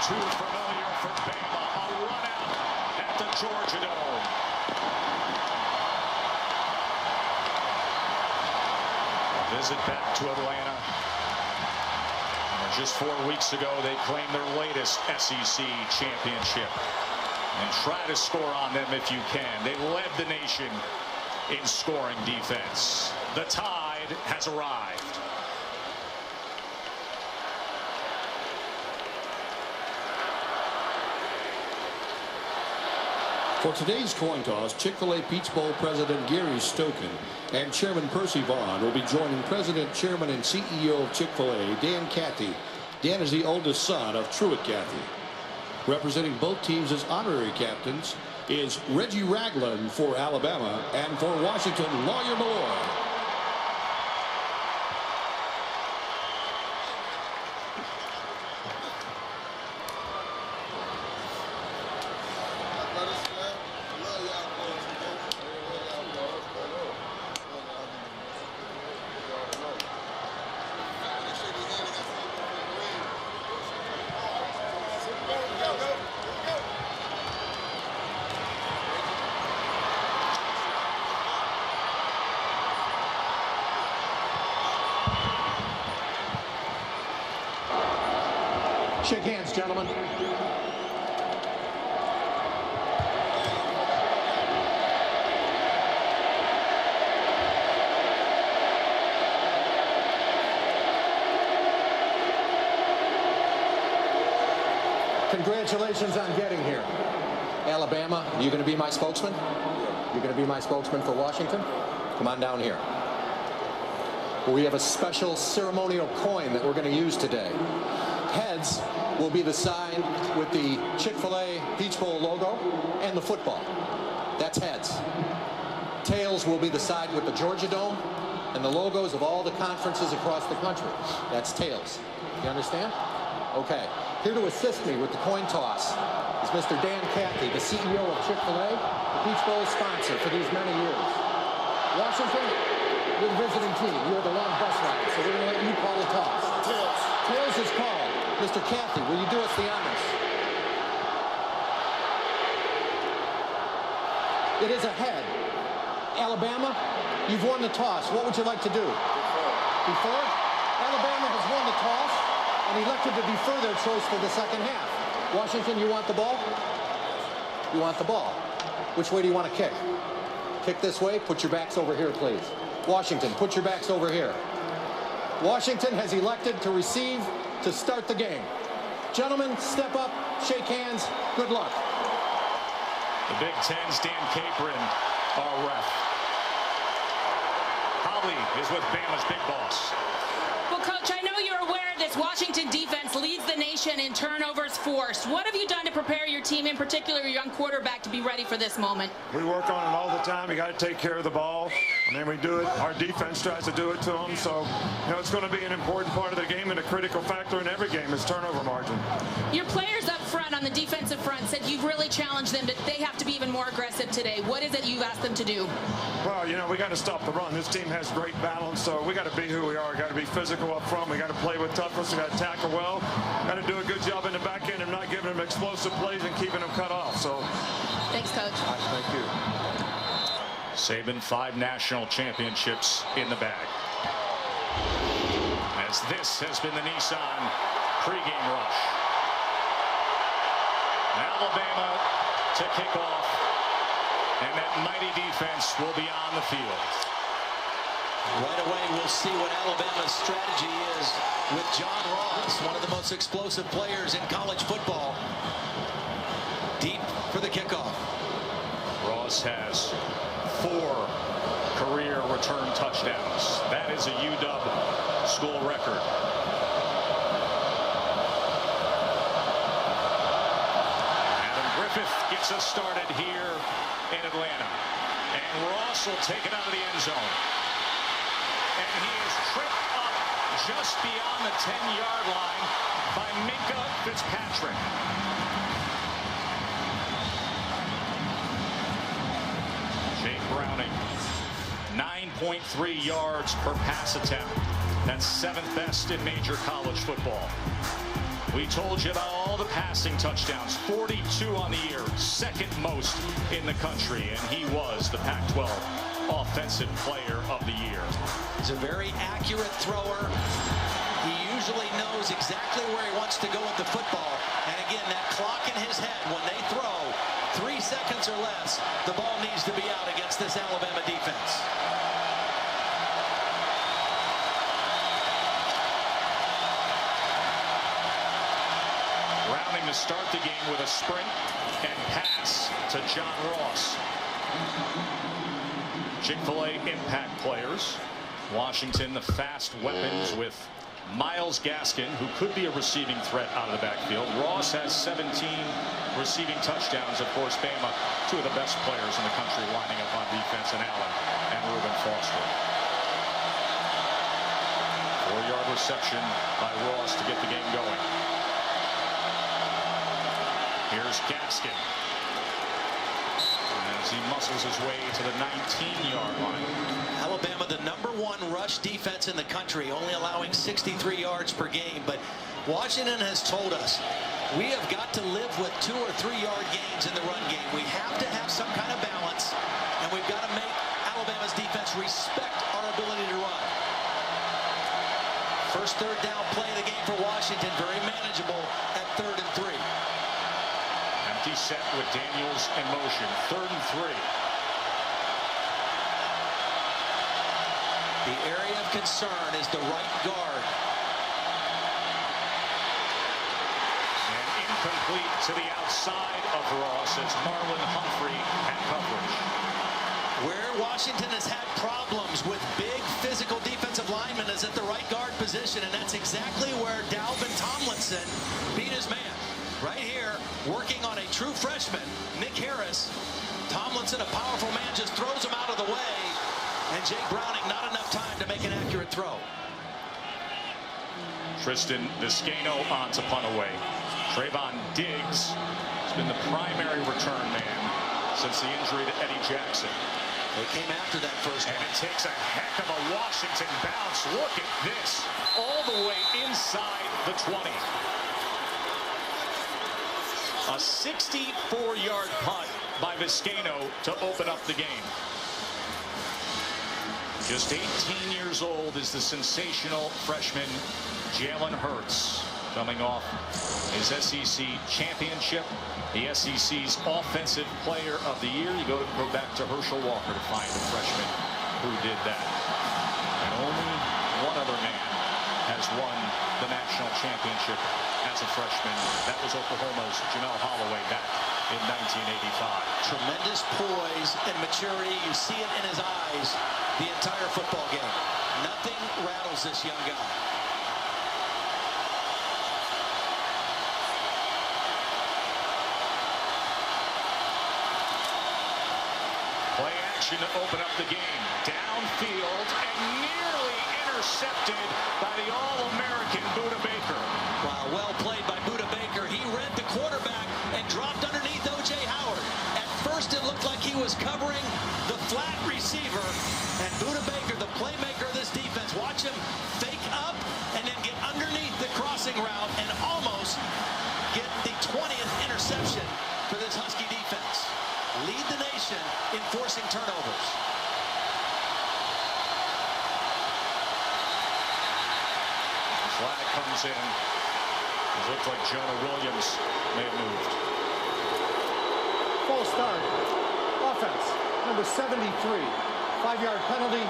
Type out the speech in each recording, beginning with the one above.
too familiar for Bama. A run out at the Georgia Dome. A visit back to Atlanta. Just 4 weeks ago, they claimed their latest SEC championship. And try to score on them if you can. They led the nation in scoring defense. The tide has arrived. For today's coin toss, Chick-fil-A Peachbowl President Gary Stokin and Chairman Percy Vaughn will be joining President, Chairman, and CEO of Chick-fil-A, Dan Cathy. Dan is the oldest son of Truett Cathy. Representing both teams as honorary captains is Reggie Ragland for Alabama, and for Washington, Lawyer Malloy. Shake hands, gentlemen. Congratulations on getting here. Alabama, you going to be my spokesman? You're going to be my spokesman for Washington? Come on down here. We have a special ceremonial coin that we're going to use today. Heads will be the side with the Chick-fil-A Peachbowl logo and the football. That's heads. Tails will be the side with the Georgia Dome and the logos of all the conferences across the country. That's tails. You understand? Okay. Here to assist me with the coin toss is Mr. Dan Cathy, the CEO of Chick-fil-A, the Peachbowl sponsor for these many years. Washington, you're the visiting team. You're the long bus ride, so we're going to let you call the toss. Tails. Tails is called. Mr. Cathy, will you do us the honors? It is a head. Alabama, you've won the toss. What would you like to do? Defer? Alabama has won the toss and elected to defer their choice for the second half. Washington, you want the ball? You want the ball. Which way do you want to kick? Kick this way. Put your backs over here, please. Washington, put your backs over here. Washington has elected to receive to start the game. Gentlemen, step up, shake hands, good luck. The Big Ten's Dan Capron, our ref. Holly is with Bama's big boss. Well, Coach, I know you're aware of this. Washington defense leads the nation in turnovers forced. What have you done to prepare your team, in particular your young quarterback, to be ready for this moment? We work on it all the time. You got to take care of the ball, and then we do it. Our defense tries to do it to them. So, you know, it's going to be an important part of the game, and a critical factor in every game is turnover margin. Your players up front on the defensive front said you've really challenged them, that they have to be even more aggressive today. What is it you've asked them to do? Well, you know, we got to stop the run. This team has great balance, so we got to be who we are. We got to be physical up front. We got to play with toughness. We got to tackle well. Got to do a good job in the back end of not giving them explosive plays and keeping them cut off. So, thanks, Coach. Thank you. Saban 5 national championships in the bag. As this has been the Nissan pregame rush. Alabama to kick off, and that mighty defense will be on the field. Right away, we'll see what Alabama's strategy is with John Ross, one of the most explosive players in college football. Deep for the kickoff. Ross has 4 career return touchdowns. That is a UW school record. Adam Griffith gets us started here in Atlanta. And Ross will take it out of the end zone. And he is tripped up just beyond the 10-yard line by Minkah Fitzpatrick. Jake Browning, 9.3 yards per pass attempt. That's 7th best in major college football. We told you about all the passing touchdowns, 42 on the year, second most in the country, and he was the Pac-12 Offensive Player of the Year. He's a very accurate thrower. He usually knows exactly where he wants to go with the football. And again, that clock in his head, when they throw 3 seconds or less, the ball needs to be out against this Alabama defense. Rounding to start the game with a sprint and pass to John Ross. Chick-fil-A impact players. Washington, the fast weapons with Myles Gaskin, who could be a receiving threat out of the backfield. Ross has 17 receiving touchdowns. Of course, Bama, two of the best players in the country lining up on defense, and Allen and Reuben Foster. 4-yard reception by Ross to get the game going. Here's Gaskin as he muscles his way to the 19-yard line. Alabama, the #1 rush defense in the country, only allowing 63 yards per game. But Washington has told us we have got to live with 2- or 3-yard gains in the run game. We have to have some kind of balance, and we've got to make Alabama's defense respect our ability to run. First third down play of the game for Washington, very manageable at 3rd and 3. Empty set with Daniels in motion. 3rd and 3. The area of concern is the right guard. And incomplete to the outside of Ross as Marlon Humphrey had coverage. Where Washington has had problems with big physical defensive linemen is at the right guard position, and that's exactly where Dalvin Tomlinson beat his man. Right here, working on a true freshman, Nick Harris. Tomlinson, a powerful man, just throws him out of the way. And Jake Browning, not enough time to make an accurate throw. Tristan Vizcaino on to punt away. Trayvon Diggs has been the primary return man since the injury to Eddie Jackson. They came after that first one. And it takes a heck of a Washington bounce. Look at this. All the way inside the 20. A 64-yard punt by Vizcaino to open up the game. Just 18 years old is the sensational freshman Jalen Hurts, coming off his SEC championship, the SEC's Offensive Player of the Year. You go back to Herschel Walker to find a freshman who did that. And only one other man has won the national championship as a freshman. That was Oklahoma's Jamel Holloway back in 1985. Tremendous poise and maturity. You see it in his eyes the entire football game. Nothing rattles this young guy. Play action to open up the game. Downfield and nearly intercepted by the All-American Buda Baker. Wow, well played by Buda Baker. He read the quarterback and dropped underneath O.J. Howard. At first it looked like he was covering the flat receiver. And Buda Baker, the playmaker of this defense, watch him fake up and then get underneath the crossing route and almost get the 20th interception for this Husky defense. Lead the nation in forcing turnovers. Flag comes in. It looks like Jonah Williams may have moved. False start. Offense. Number 73. 5-yard penalty.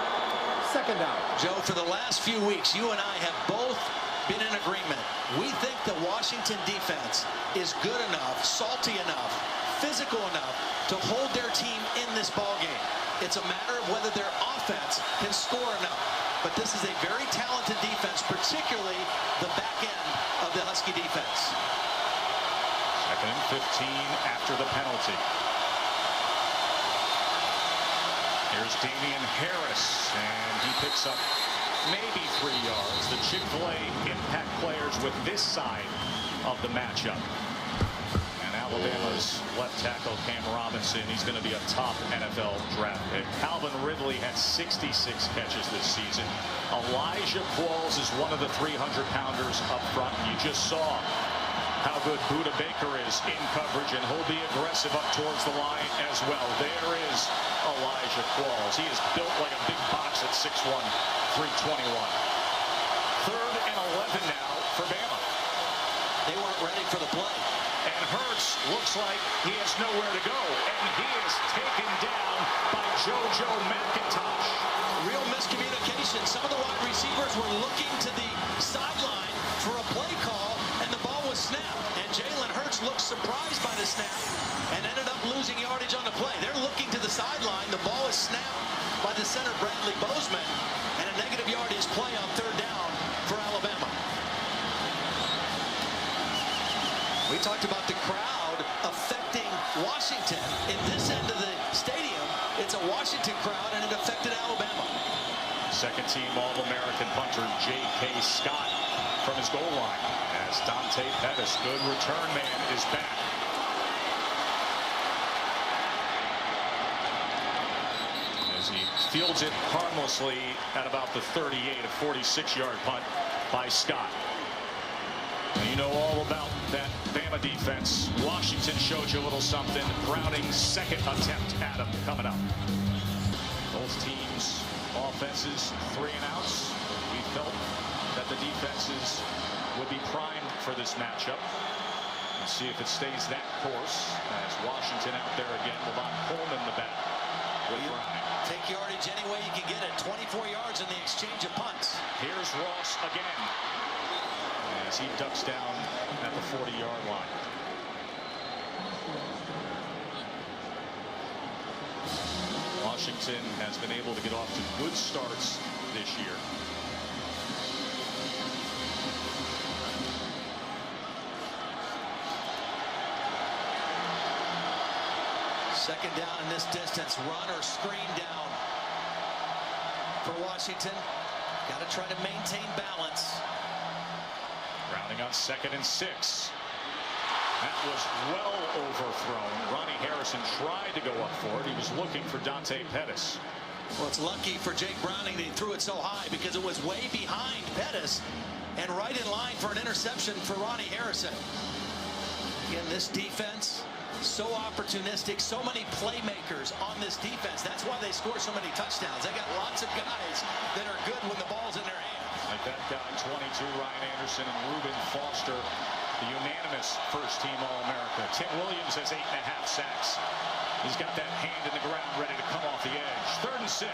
2nd down. Joe, for the last few weeks, you and I have both been in agreement. We think the Washington defense is good enough, salty enough, physical enough to hold their team in this ball game. It's a matter of whether their offense can score enough. But this is a very talented defense, particularly the back end of the Husky defense. 2nd and 15 after the penalty. Here's Damian Harris, and he picks up maybe 3 yards. The Chick-fil-A impact players with this side of the matchup. And Alabama's left tackle Cam Robinson, he's going to be a top NFL draft pick. Calvin Ridley had 66 catches this season. Elijah Qualls is one of the 300-pounders up front. You just saw how good Buda Baker is in coverage, and he'll be aggressive up towards the line as well. There is Elijah Qualls. He is built like a big box at 6'1", 321. 3rd and 11 now for Bama. They weren't ready for the play. And Hurts looks like he has nowhere to go, and he is taken down by JoJo McIntosh. Real miscommunication. Some of the wide receivers were looking to the sideline for a play call, and the ball was snapped. And Jalen Hurts looked surprised by the snap and ended up losing yardage on the play. They're looking to the sideline. The ball is snapped by the center, Bradley Bozeman, and a negative yardage play on 3rd down for Alabama. We talked about the crowd affecting Washington. In this end of the stadium, it's a Washington crowd, and it affected Alabama. Second-team All-American punter J.K. Scott from his goal line, as Dante Pettis, good return man, is back. As he fields it harmlessly at about the 38, a 46-yard punt by Scott. You know all about that Bama defense. Washington showed you a little something. Browning's second attempt at him coming up. Both teams' offenses 3 and outs. We felt that the defenses would be primed for this matchup. Let's see if it stays that course as Washington out there again. Levon Coleman the back with Browning. Take yardage any way you can get it. 24 yards in the exchange of punts. Here's Ross again, as he ducks down at the 40-yard line. Washington has been able to get off to good starts this year. Second down in this distance. Run or screen down for Washington. Got to try to maintain balance. Browning on 2nd and 6. That was well overthrown. Ronnie Harrison tried to go up for it. He was looking for Dante Pettis. Well, it's lucky for Jake Browning that he threw it so high, because it was way behind Pettis and right in line for an interception for Ronnie Harrison. Again, this defense, so opportunistic, so many playmakers on this defense. That's why they score so many touchdowns. They got lots of guys that are good when the ball's in their hands. Like that guy, 22, Ryan Anderson, and Reuben Foster, the unanimous first-team All-America. Tim Williams has 8.5 sacks. He's got that hand in the ground ready to come off the edge. 3rd and 6.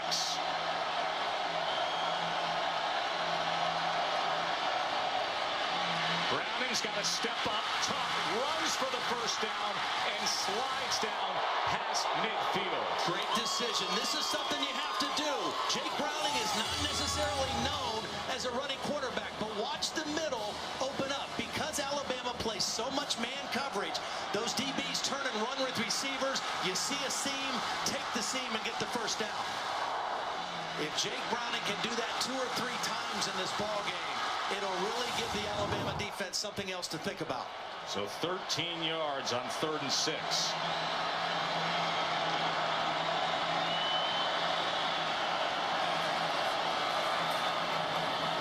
Browning's got to step up top, runs for the first down, and slides down past midfield. Great decision. This is something you have to do. Jake Browning is not necessarily known as a running quarterback, but watch the middle open up. Because Alabama plays so much man coverage, those DBs turn and run with receivers. You see a seam, take the seam, and get the first down. If Jake Browning can do that 2 or 3 times in this ball game, it'll really give the Alabama defense something else to think about. So 13 yards on 3rd and 6.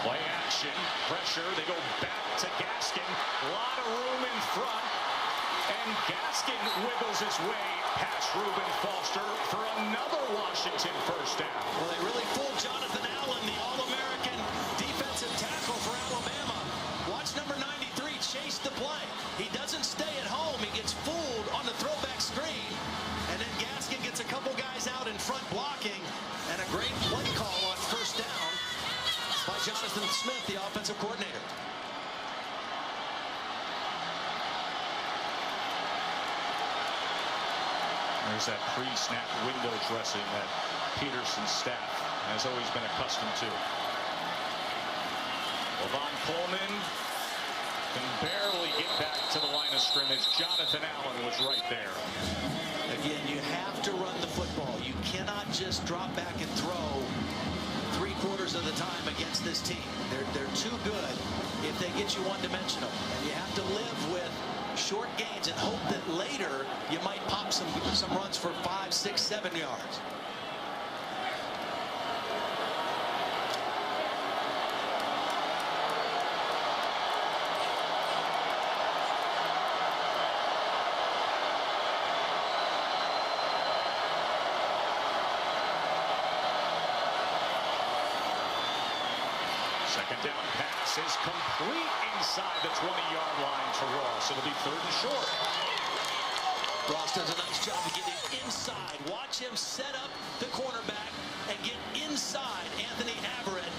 Play action, pressure, they go back to Gaskin. A lot of room in front, and Gaskin wiggles his way past Reuben Foster for another Washington first down. Well, they really fooled Jonathan Allen, the All-American defensive tackle for Alabama. Watch number 93 chase the play. He doesn't stay at home. He gets fooled on the throwback screen, and then Gaskin gets a couple guys out in front blocking, and a great play call on first down by Jonathan Smith, the offensive coordinator. There's that pre-snap window dressing that Peterson's staff has always been accustomed to. Levon Coleman can barely get back to the line of scrimmage. Jonathan Allen was right there. Again, you have to run the football. You cannot just drop back and throw 3/4 of the time against this team. They're too good if they get you one-dimensional. And you have to live with short gains and hope that later you might pop some runs for 5, 6, 7 yards. Second down pass is complete inside the 20-yard line to Ross. It'll be 3rd and short. Ross does a nice job of getting inside. Watch him set up the cornerback and get inside Anthony Averett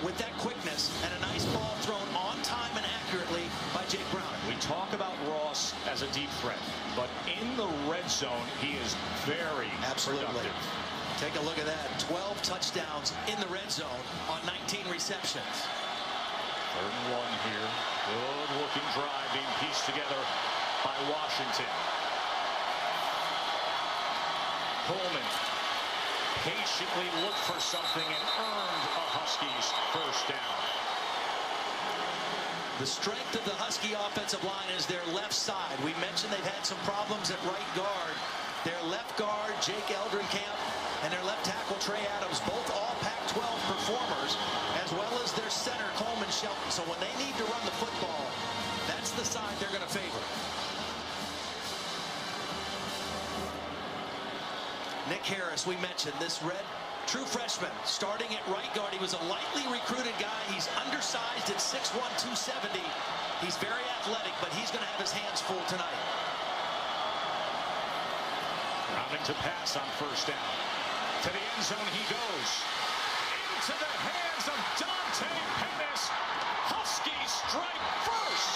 with that quickness and a nice ball thrown on time and accurately by Jake Browning. We talk about Ross as a deep threat, but in the red zone, he is very productive. Take a look at that. 12 touchdowns in the red zone on 19 receptions. 3rd and 1 here. Good looking drive being pieced together by Washington. Coleman patiently looked for something and earned a Huskies 1st down. The strength of the Husky offensive line is their left side. We mentioned they've had some problems at right guard. Their left guard, Jake Eldrenkamp, and their left tackle, Trey Adams, both all Pac-12 performers, as well as their center, Coleman Shelton. So when they need to run the football, that's the side they're going to favor. Nick Harris, we mentioned this true freshman starting at right guard. He was a lightly recruited guy. He's undersized at 6'1", 270. He's very athletic, but he's going to have his hands full tonight. Rounding to pass on 1st down. To the end zone he goes. Into the hands of Dante Pettis. Huskies strike first.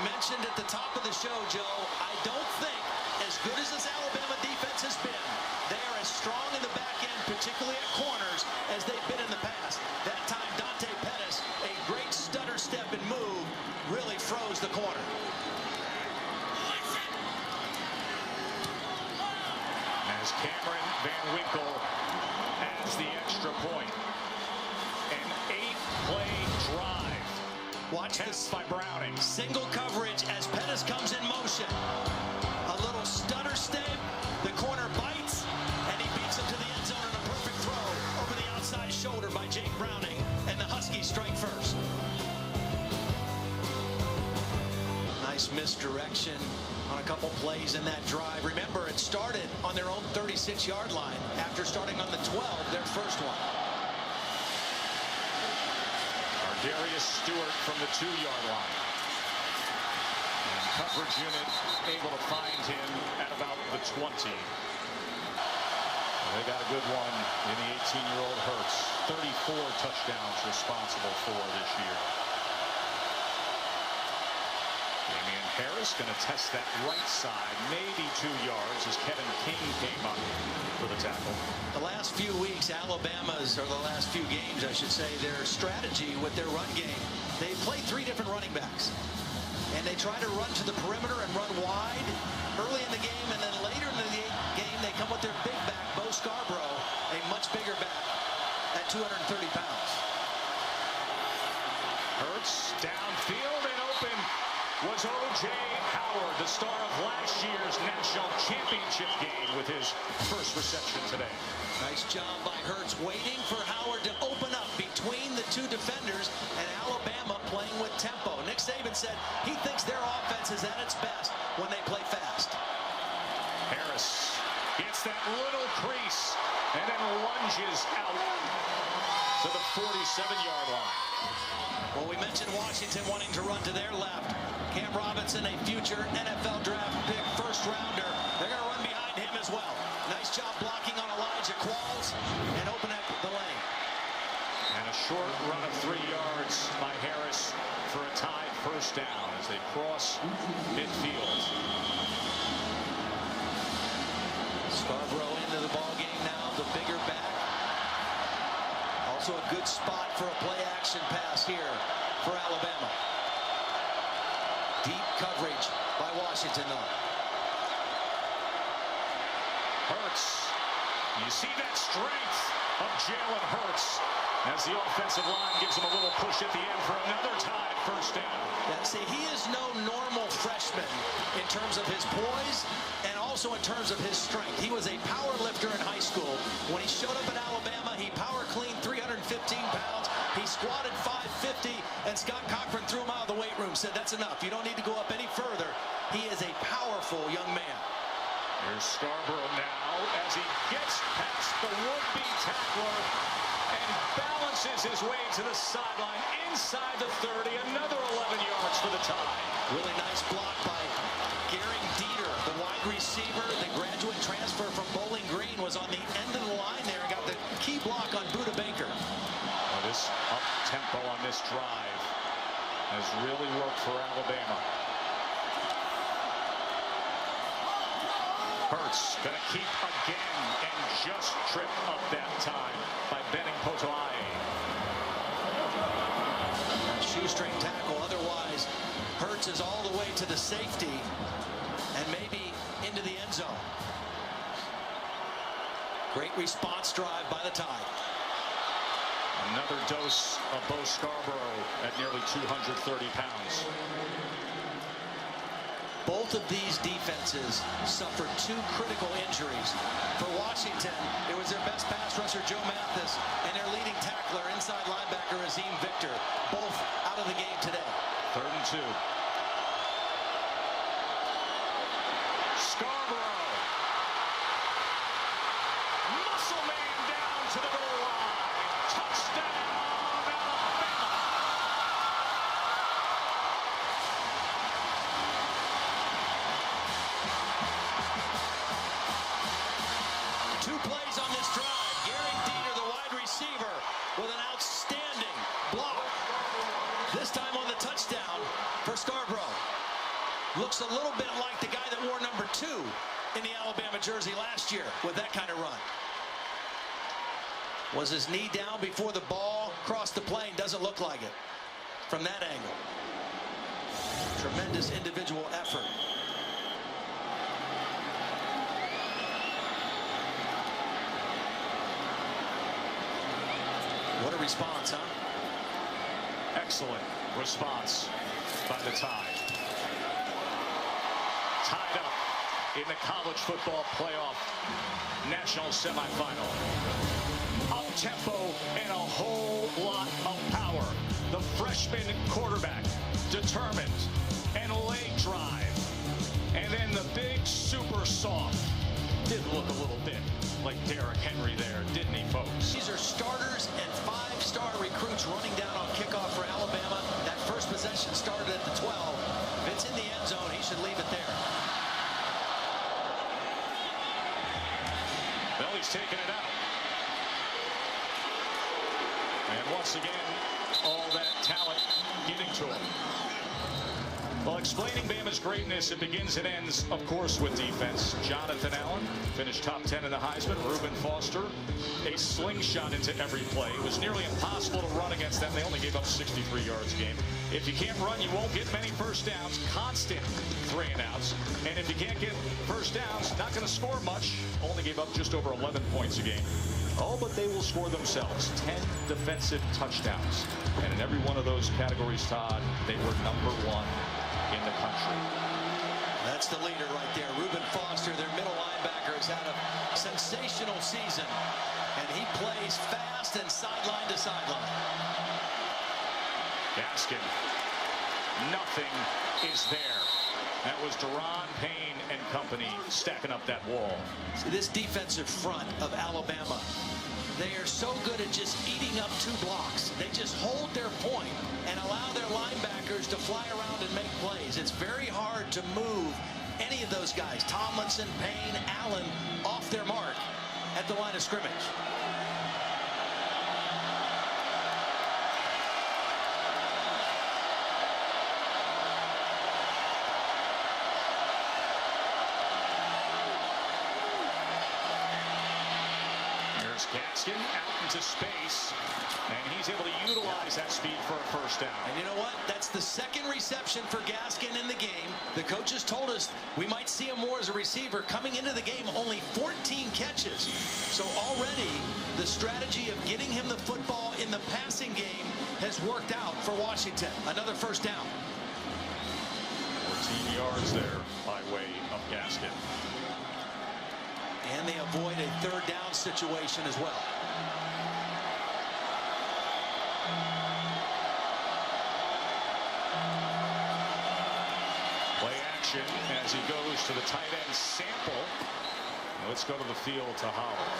Mentioned at the top of the show, Joe, I don't think, as good as this Alabama defense has been, they are as strong in the back end, particularly at corners, as they've been in the past. That time, Dante Pettis, a great stutter step and move, really froze the corner. As Cameron Van Winkle adds the extra point. An 8-play drive. Watch this by Browning. Single coverage as Pettis comes in motion. A little stutter step. The corner bites, and he beats him to the end zone in a perfect throw over the outside shoulder by Jake Browning, and the Huskies strike first. Nice misdirection on a couple plays in that drive. Remember, it started on their own 36-yard line after starting on the 12, their first one. Darius Stewart from the 2-yard line. And coverage unit able to find him at about the 20. They got a good one in the 18-year-old Hurts. 34 touchdowns responsible for this year. Damian Harris going to test that right side, maybe 2 yards as Kevin King came up for the tackle. The last few weeks, Alabama's, or the last few games, I should say, their strategy with their run game, they play 3 different running backs. And they try to run to the perimeter and run wide early in the game, and then later in the game, they come with their big back, Bo Scarbrough, a much bigger back at 230 pounds. Hurts downfield and open was O.J. Howard, the star of last year's national championship game with his first reception today. Nice job by Hurts waiting for Howard to open up between the 2 defenders, and Alabama playing with tempo. Nick Saban said he thinks their offense is at its best when they play fast. Harris gets that little crease and then lunges out to the 47-yard line. Well, we mentioned Washington wanting to run to their left. Cam Robinson, a future NFL draft pick, first-rounder. They're going to run behind him as well. Nice job blocking on Elijah Qualls and open up the lane. And a short run of 3 yards by Harris for a tied 1st down as they cross midfield. Scarbrough into the ball game now, the bigger back. Also a good spot for a play-action pass here for Alabama. Deep coverage by Washington, though. Hurts You see that strength of Jalen Hurts as the offensive line gives him a little push at the end for another tied first down. Yeah, see, he is no normal freshman in terms of his poise and also in terms of his strength. He was a power lifter in high school. When he showed up at Alabama, he power cleaned 315 pounds. He squatted 550, and Scott Cochran threw him out of the weight room, said, that's enough. You don't need to go up any further. He is a powerful young man. Here's Scarbrough now as he gets past the would-be tackler and balances his way to the sideline inside the 30. Another 11 yards for the tie. Really nice block by Gary Dieter, the wide receiver. The graduate transfer from Bowling Green was on the end of the line there and got the key block on Buda Baker. Well, this up-tempo on this drive has really worked for Alabama. Hurts gonna keep again and just tripped up that time by Benning Potoa'e. Shoestring tackle. Otherwise, Hurts is all the way to the safety and maybe into the end zone. Great response drive by the Tide. Another dose of Bo Scarbrough at nearly 230 pounds. Both of these defenses suffered 2 critical injuries. For Washington, it was their best pass rusher, Joe Mathis, and their leading tackler, inside linebacker, Azim Victor, both out of the game today. 3rd and 2. Scarbrough. Muscle man down to the goal line. Touchdown, Alabama. 2 plays on this drive. Gary Dieter, the wide receiver, with an outstanding block. This time on the touchdown for Scarbrough. Looks a little bit like the guy that wore number 2 in the Alabama jersey last year with that kind of run. Was his knee down before the ball crossed the plane? Doesn't look like it from that angle. Tremendous individual effort. What a response, huh? Excellent response by the Tide. Tied up in the college football playoff national semifinal. Up-tempo and a whole lot of power. The freshman quarterback, determined, and leg drive. And then the big super soft. Did look a little bit like Derrick Henry there, didn't he, folks? These are starters and 5-star recruits running down on kickoff for Alabama. That first possession started at the 12. If it's in the end zone, he should leave it there. Well, he's taking it out. And once again, all that talent getting to him. Well, explaining Bama's greatness, it begins and ends, of course, with defense. Jonathan Allen finished top 10 in the Heisman. Reuben Foster, a slingshot into every play. It was nearly impossible to run against them. They only gave up 63 yards a game. If you can't run, you won't get many first downs. Constant 3 and outs. And if you can't get first downs, not going to score much. Only gave up just over 11 points a game. Oh, but they will score themselves 10 defensive touchdowns. And in every one of those categories, Todd, they were number 1 in the country. That's the leader right there. Reuben Foster, their middle linebacker, has had a sensational season. And he plays fast and sideline to sideline. Gaskin. Nothing is there. That was Deron Payne and company stacking up that wall. See, this defensive front of Alabama, they are so good at just eating up 2 blocks. They just hold their point and allow their linebackers to fly around and make plays. It's very hard to move any of those guys, Tomlinson, Payne, Allen, off their mark at the line of scrimmage. Gaskin out into space, and he's able to utilize that speed for a first down. And you know what? That's the 2nd reception for Gaskin in the game. The coaches told us we might see him more as a receiver. Coming into the game, only 14 catches. So already the strategy of getting him the football in the passing game has worked out for Washington. Another first down. 14 yards there by way of Gaskin. And they avoid a third down situation as well. Play action as he goes to the tight end Sample. Let's go to the field to Holland.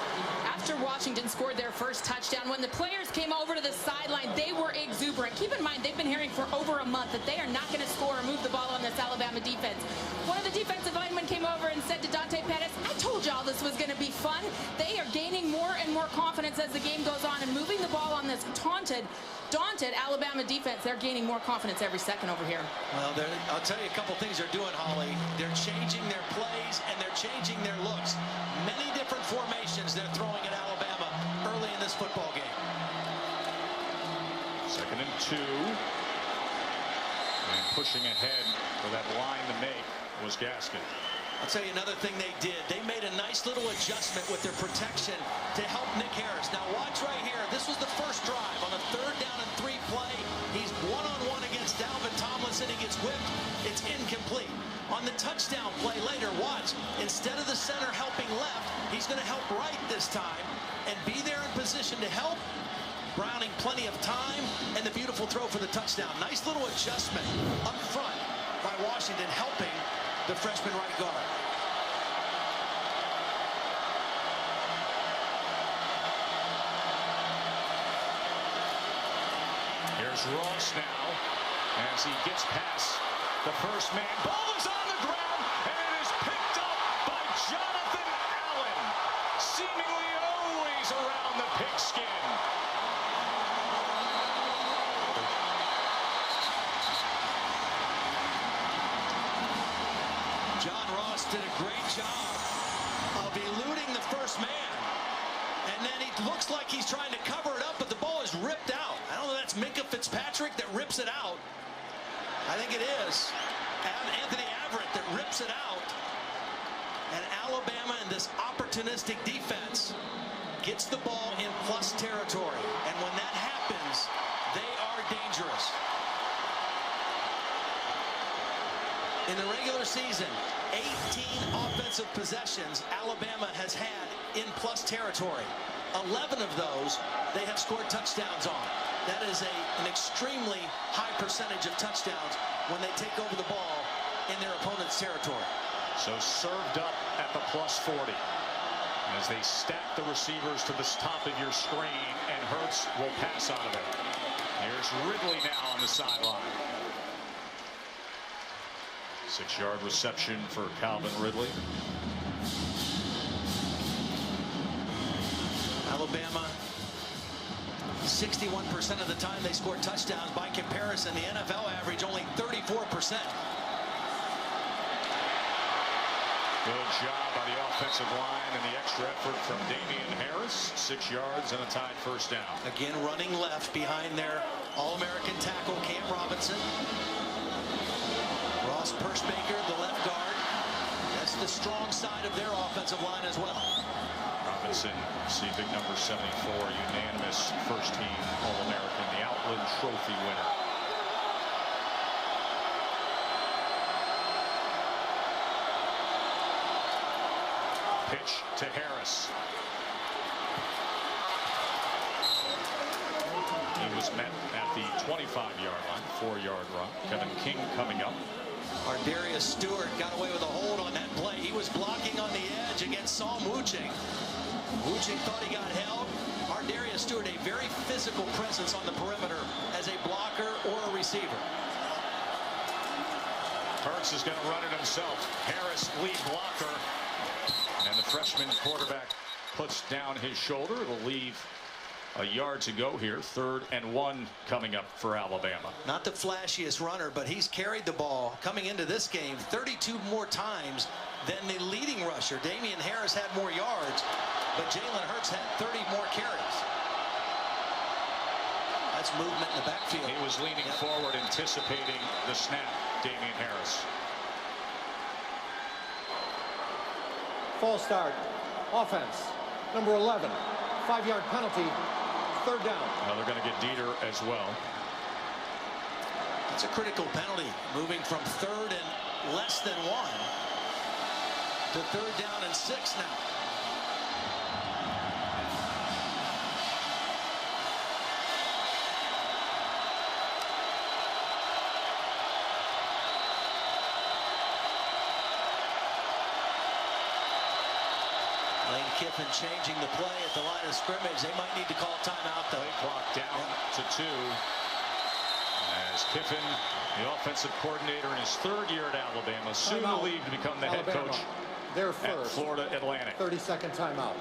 After Washington scored their first touchdown, when the players came over to the sideline, they were exuberant. Keep in mind, they've been hearing for over a month that they are not going to score or move the ball on this Alabama defense. One of the defensive linemen came over and said to Dante Pettis, I told y'all this was going to be fun. They are gaining more and more confidence as the game goes on and moving the ball on this daunted Alabama defense. They're gaining more confidence every second over here. Well, I'll tell you a couple things they're doing, Holly. They're changing their plays and they're changing their looks. Many different formations they're throwing at Alabama early in this football game. 2nd and 2. And pushing ahead for that line to make was Gaskin. I'll tell you another thing they did. They made a nice little adjustment with their protection to help Nick Harris. Now watch right here. This was the first drive on a 3rd down and 3 play. He's one-on-one against Dalvin Tomlinson. He gets whipped. It's incomplete. On the touchdown play later, watch. Instead of the center helping left, he's going to help right this time and be there in position to help. Browning plenty of time and the beautiful throw for the touchdown. Nice little adjustment up front by Washington, helping the freshman right guard. Here's Ross now as he gets past the first man. Ball is on the ground and it is picked up by Jonathan Allen, seemingly always around the pigskin. John Ross did a great job of eluding the first man. And then he looks like he's trying to cover it up, but the ball is ripped out. I don't know if that's Minka Fitzpatrick that rips it out. I think it is Anthony Averett that rips it out. And Alabama in this opportunistic defense gets the ball in plus territory. And when that happens, they are dangerous. In the regular season, 18 offensive possessions Alabama has had in plus territory. 11 of those they have scored touchdowns on. That is an extremely high percentage of touchdowns when they take over the ball in their opponent's territory. So served up at the plus 40 as they stack the receivers to the top of your screen, and Hurts will pass out of it. Here's Ridley now on the sideline. 6-yard reception for Calvin Ridley. Alabama, 61% of the time they score touchdowns. By comparison, the NFL average only 34%. Good job by the offensive line and the extra effort from Damian Harris. 6 yards and a tied first down. Again, running left behind their All-American tackle, Cam Robinson. Ross Pershbaker, the left guard. That's the strong side of their offensive line as well. Robinson, see big number 74, unanimous first-team All-American, the Outland Trophy winner. Pitch to Harris. He was met at the 25-yard line, 4-yard run. Kevin King coming up. Ardarius Stewart got away with a hold on that play. He was blocking on the edge against Saul Wuching. Wuching thought he got held. Ardarius Stewart, a very physical presence on the perimeter as a blocker or a receiver. Hurts is going to run it himself. Harris, lead blocker. And the freshman quarterback puts down his shoulder. It'll leave a yard to go here. 3rd and 1 coming up for Alabama. Not the flashiest runner, but he's carried the ball coming into this game 32 more times than the leading rusher. Damian Harris had more yards, but Jalen Hurts had 30 more carries. That's movement in the backfield. He was leaning forward, anticipating the snap, Damian Harris. false start. Offense, number 11. 5-yard penalty, third down. Now they're going to get Dieter as well. It's a critical penalty, moving from 3rd and less than 1 to 3rd down and 6 now. Lane Kiffin changing the play at the line of scrimmage. They might need to call timeout, though. Play clock down to 2. As Kiffin, the offensive coordinator in his 3rd year at Alabama, soon to leave to become the head coach at Florida Atlantic. 30-second timeout.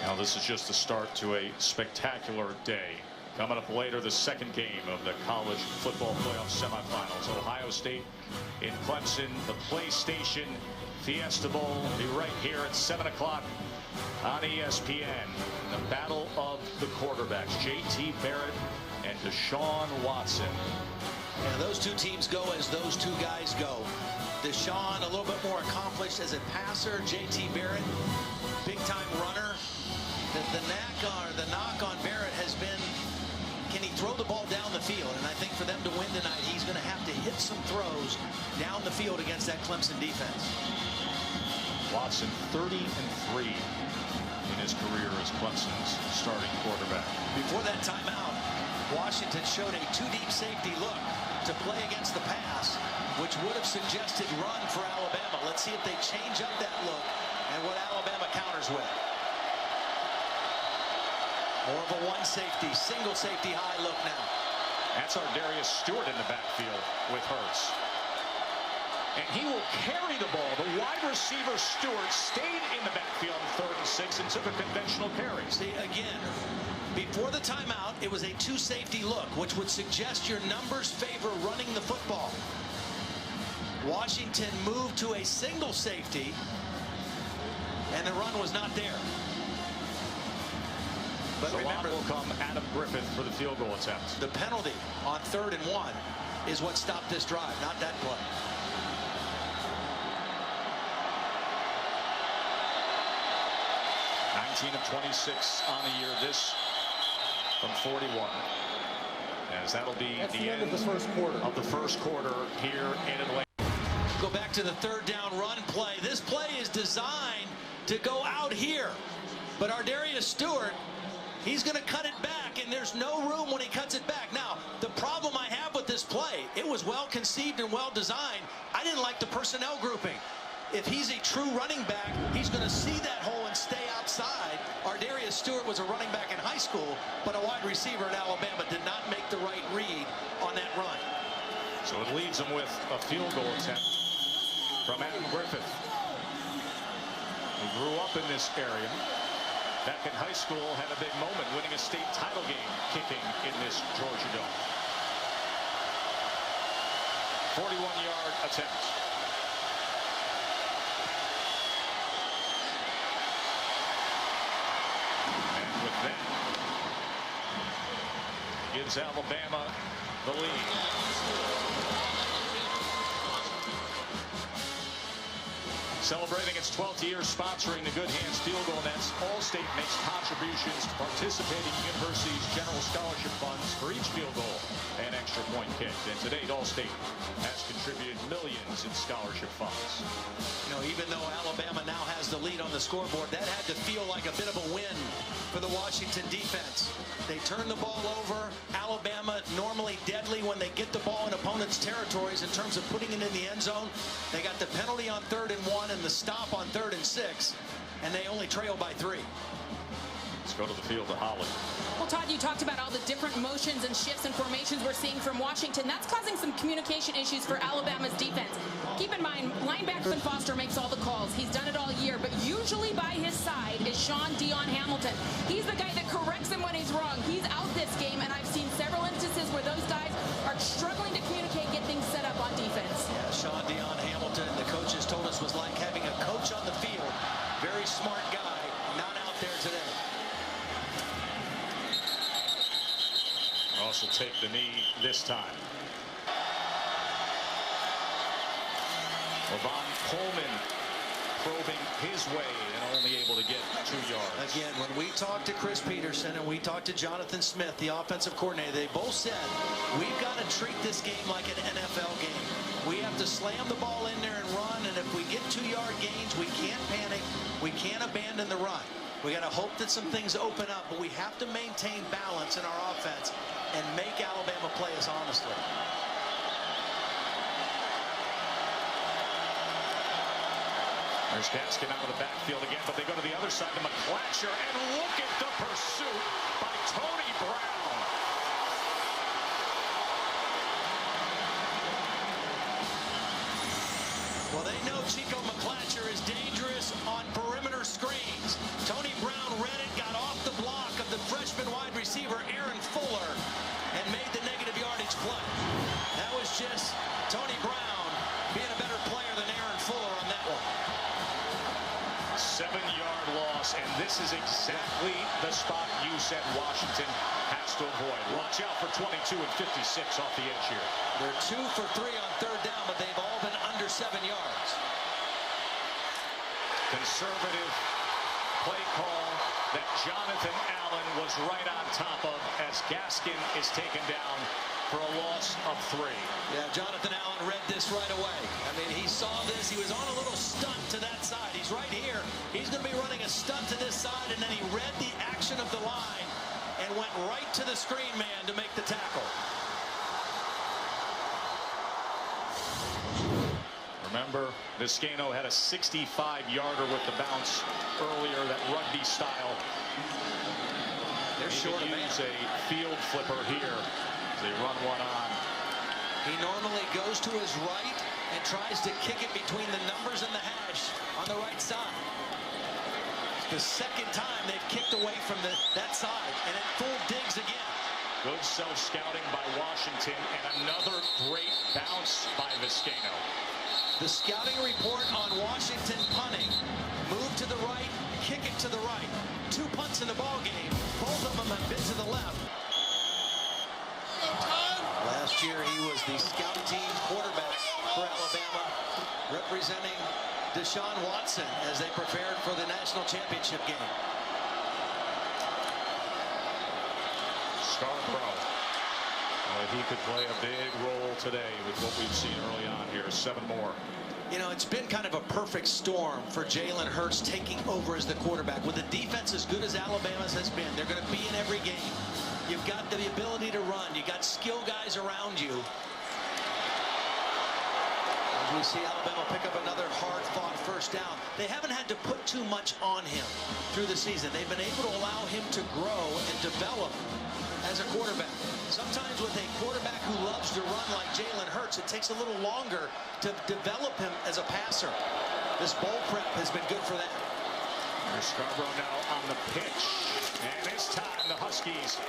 Now this is just the start to a spectacular day. Coming up later, the 2nd game of the college football playoff semifinals. Ohio State in Clemson. The PlayStation Fiesta Bowl will be right here at 7 o'clock on ESPN. The battle of the quarterbacks, J.T. Barrett and Deshaun Watson. Yeah, those two teams go as those two guys go. Deshaun a little bit more accomplished as a passer. J.T. Barrett, big-time runner. The knock on Barrett has been, can he throw the ball down the field? And I think for them to win tonight, he's going to have to hit some throws down the field against that Clemson defense. Watson 30-3 in his career as Clemson's starting quarterback. Before that timeout, Washington showed a 2-deep safety look to play against the pass, which would have suggested run for Alabama. Let's see if they change up that look and what Alabama counters with. More of a one safety, single safety high look now. That's our Darius Stewart in the backfield with Hurts. And he will carry the ball. The wide receiver Stewart stayed in the backfield on 3rd and 6 and took a conventional carry. See, again, before the timeout, it was a 2-safety look, which would suggest your numbers favor running the football. Washington moved to a single safety, and the run was not there. But so remember, will come Adam Griffith for the field goal attempt. The penalty on 3rd and 1 is what stopped this drive, not that play. of 26 on the year, this from 41. As that'll be the end of the first quarter. Here in Atlanta. Go back to the 3rd down run play. This play is designed to go out here, but our Darius Stewart, he's going to cut it back, and there's no room when he cuts it back. Now, the problem I have with this play, it was well conceived and well designed. I didn't like the personnel grouping. If he's a true running back, he's going to see that hole and stay outside. Our Darius Stewart was a running back in high school, but a wide receiver at Alabama did not make the right read on that run. So it leaves him with a field goal attempt from Adam Griffith, who grew up in this area. Back in high school, had a big moment winning a state title game kicking in this Georgia Dome. 41-yard attempt. And with that, gives Alabama the lead. Celebrating its 12th year sponsoring the Good Hands Field Goal Nets, Allstate makes contributions to participating universities' general scholarship funds for each field goal and extra point kicked. And to date, Allstate has contributed millions in scholarship funds. You know, even though Alabama now has the lead on the scoreboard, that had to feel like a bit of a win for the Washington defense. They turn the ball over. Alabama normally deadly when they get the ball in opponents' territories in terms of putting it in the end zone. They got the penalty on 3rd and 1 and the stop on 3rd and 6, and they only trail by 3. Let's go to the field to Holly. Well, Todd, you talked about all the different motions and shifts and formations we're seeing from Washington. That's causing some communication issues for Alabama's defense. Keep in mind, linebacker Foster makes all the calls. He's done it all year, but usually by his side is Sean Dion Hamilton. He's the guy that corrects him when he's wrong. He's out this game, and I've seen several instances where those guys are struggling to communicate, get things set up on defense. Yeah, Sean Dion Hamilton, the coaches told us, was like having a coach on the field. Very smart guy, not out there today. Ross will take the knee this time. Levon Coleman probing his way and only able to get 2 yards. Again, when we talked to Chris Peterson and we talked to Jonathan Smith, the offensive coordinator, they both said, we've got to treat this game like an NFL game. We have to slam the ball in there and run, and if we get 2-yard gains, we can't panic. We can't abandon the run. We got to hope that some things open up, but we have to maintain balance in our offense and make Alabama play us honestly. There's Gaskin out of the backfield again, but they go to the other side to McClatcher, and look at the pursuit by Tony Brown. Well, they know Chico McClatcher is dangerous on perimeter screens. Tony Brown read it, got off the block of the freshman wide receiver Aaron Fuller, and made the negative yardage play. That was just Tony Brown being a better player than Aaron Fuller on that one. 7-yard loss, and this is exactly the spot you said Washington has to avoid. Watch out for 22 and 56 off the edge here. They're 2 for 3 on 3rd down, but they've all been under 7 yards. Conservative play call that Jonathan Allen was right on top of as Gaskin is taken down for a loss of 3. Yeah, Jonathan Allen read this right away. I mean, he saw this. He was on a little stunt to that side. He's right here. He's going to be running a stunt to this side, and then he read the action of the line and went right to the screen man to make the tackle. Remember, Vizcaino had a 65-yarder with the bounce earlier, that rugby style. They're short of man. Use a field flipper here. They run one on. He normally goes to his right and tries to kick it between the numbers and the hash on the right side. The second time they've kicked away from that side, and it full digs again. Good self-scouting by Washington, and another great bounce by Vizcaino. The scouting report on Washington punting: move to the right, kick it to the right. 2 punts in the ball game. Both of them have been to the left. Last year he was the scout team quarterback for Alabama, representing Deshaun Watson as they prepared for the national championship game. Scarbrough. He could play a big role today with what we've seen early on here. 7 more. You know, it's been kind of a perfect storm for Jalen Hurts taking over as the quarterback. With a defense as good as Alabama's has been, they're going to be in every game. You've got the ability to run. You got skill guys around you. As we see Alabama pick up another hard-fought 1st down. They haven't had to put too much on him through the season. They've been able to allow him to grow and develop as a quarterback. Sometimes with a quarterback who loves to run like Jalen Hurts, it takes a little longer to develop him as a passer. This bowl prep has been good for that. There's Scarbrough now on the pitch, and this time the Huskies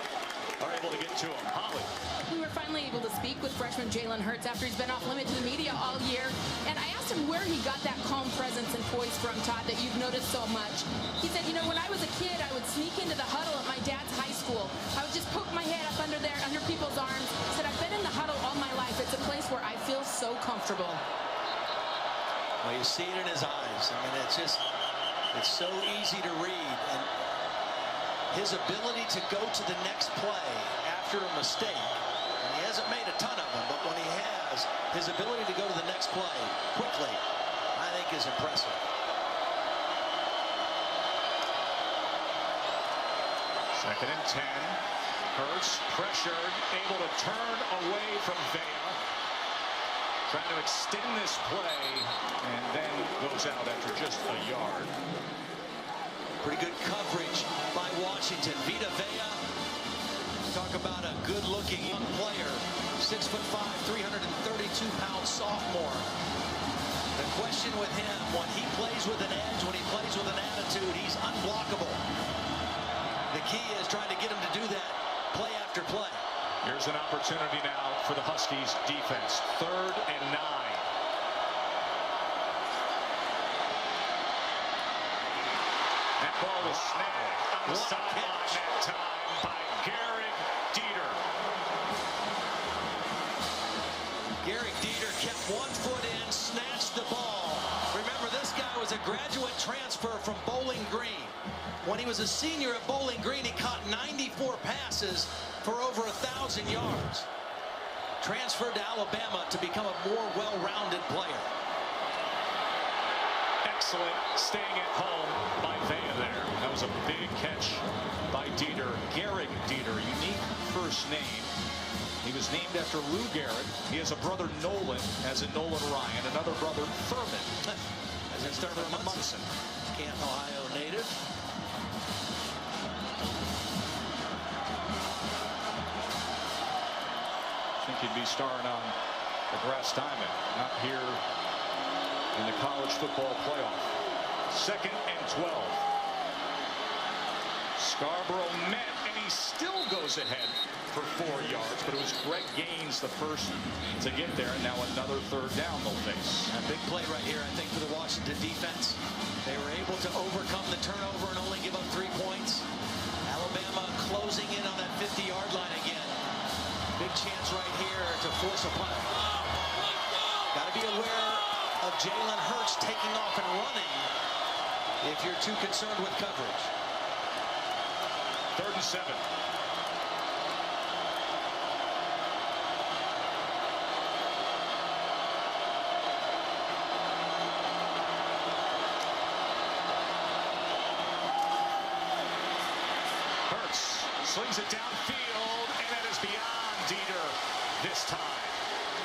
are able to get to him. Holly. We were finally able to speak with freshman Jalen Hurts after he's been off limit to the media all year, and I asked him where he got that calm presence and poise from, Todd, that you've noticed so much. He said, you know, when I was a kid, I would sneak into the huddle at my dad's high school. I would just poke my head up under there, under people's arms. He said, I've been in the huddle all my life. It's a place where I feel so comfortable. Well, you see it in his eyes. I mean, it's so easy to read. And his ability to go to the next play after a mistake, and he hasn't made a ton of them, but when he has, his ability to go to the next play quickly, I think is impressive. Second and 10. Hurts pressured, able to turn away from Vea. Trying to extend this play, and then goes out after just a yard. Pretty good coverage by Washington. Vita Vea, talk about a good-looking young player. 6'5", 332-pound sophomore. The question with him, when he plays with an edge, when he plays with an attitude, he's unblockable. The key is trying to get him to do that play after play. Here's an opportunity now for the Huskies defense. 3rd and 9. That ball was snagged on the sideline that time by Garrick Dieter. Garrick Dieter kept 1 foot in, snatched the ball. was a graduate transfer from Bowling Green. When he was a senior at Bowling Green, he caught 94 passes for over 1,000 yards. Transferred to Alabama to become a more well-rounded player. Excellent staying at home by Vea there. That was a big catch by Dieter. Garrick Dieter, unique first name. He was named after Lou Gehrig. He has a brother Nolan, as in Nolan Ryan, another brother Thurman, as in Thurman Munson. Canton, Ohio native. I think he'd be starring on the grass diamond, not here in the college football playoff. 2nd and 12. Scarbrough met, and he still goes ahead for 4 yards, but it was Greg Gaines the first to get there, and now another 3rd down they'll face. A big play right here, I think, for the Washington defense. They were able to overcome the turnover and only give up 3 points. Alabama closing in on that 50-yard line again. Big chance right here to force a punt. Got to be aware of Jalen Hurts taking off and running if you're too concerned with coverage. 3rd and 7. Hurts slings it downfield, and that is beyond Dieter this time.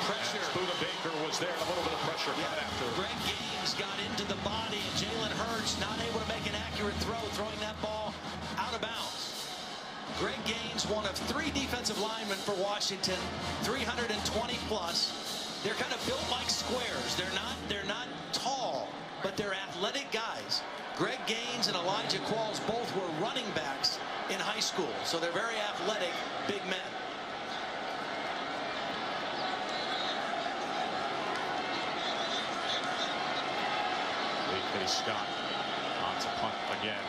Pressure. Buda Baker was there, a little bit of pressure coming after. Greg Gaines got into the body, and Jalen Hurts not able to make an accurate throw, throwing that ball out of bounds. Greg Gaines, one of 3 defensive linemen for Washington, 320 plus. They're kind of built like squares. They're not tall, but they're athletic guys. Greg Gaines and Elijah Qualls both were running backs in high school, so they're very athletic, big men. Scott on to punt again.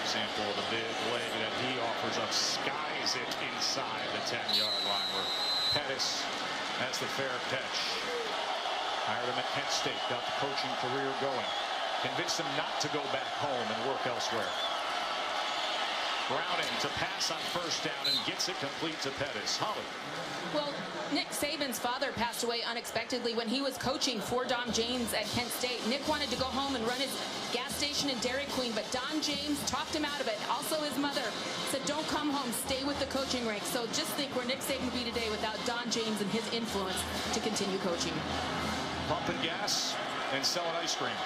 Example of the big leg that he offers up, skies it inside the 10-yard line where Pettis has the fair catch. Hired him at Kent State, got the coaching career going. Convinced him not to go back home and work elsewhere. Browning to pass on 1st down and gets it complete to Pettis. Holly. Well, Nick Saban's father passed away unexpectedly when he was coaching for Don James at Kent State. Nick wanted to go home and run his gas station in Dairy Queen, but Don James talked him out of it. Also, his mother said, don't come home, stay with the coaching ranks. So just think where Nick Saban would be today without Don James and his influence to continue coaching. Pumping gas and selling ice cream.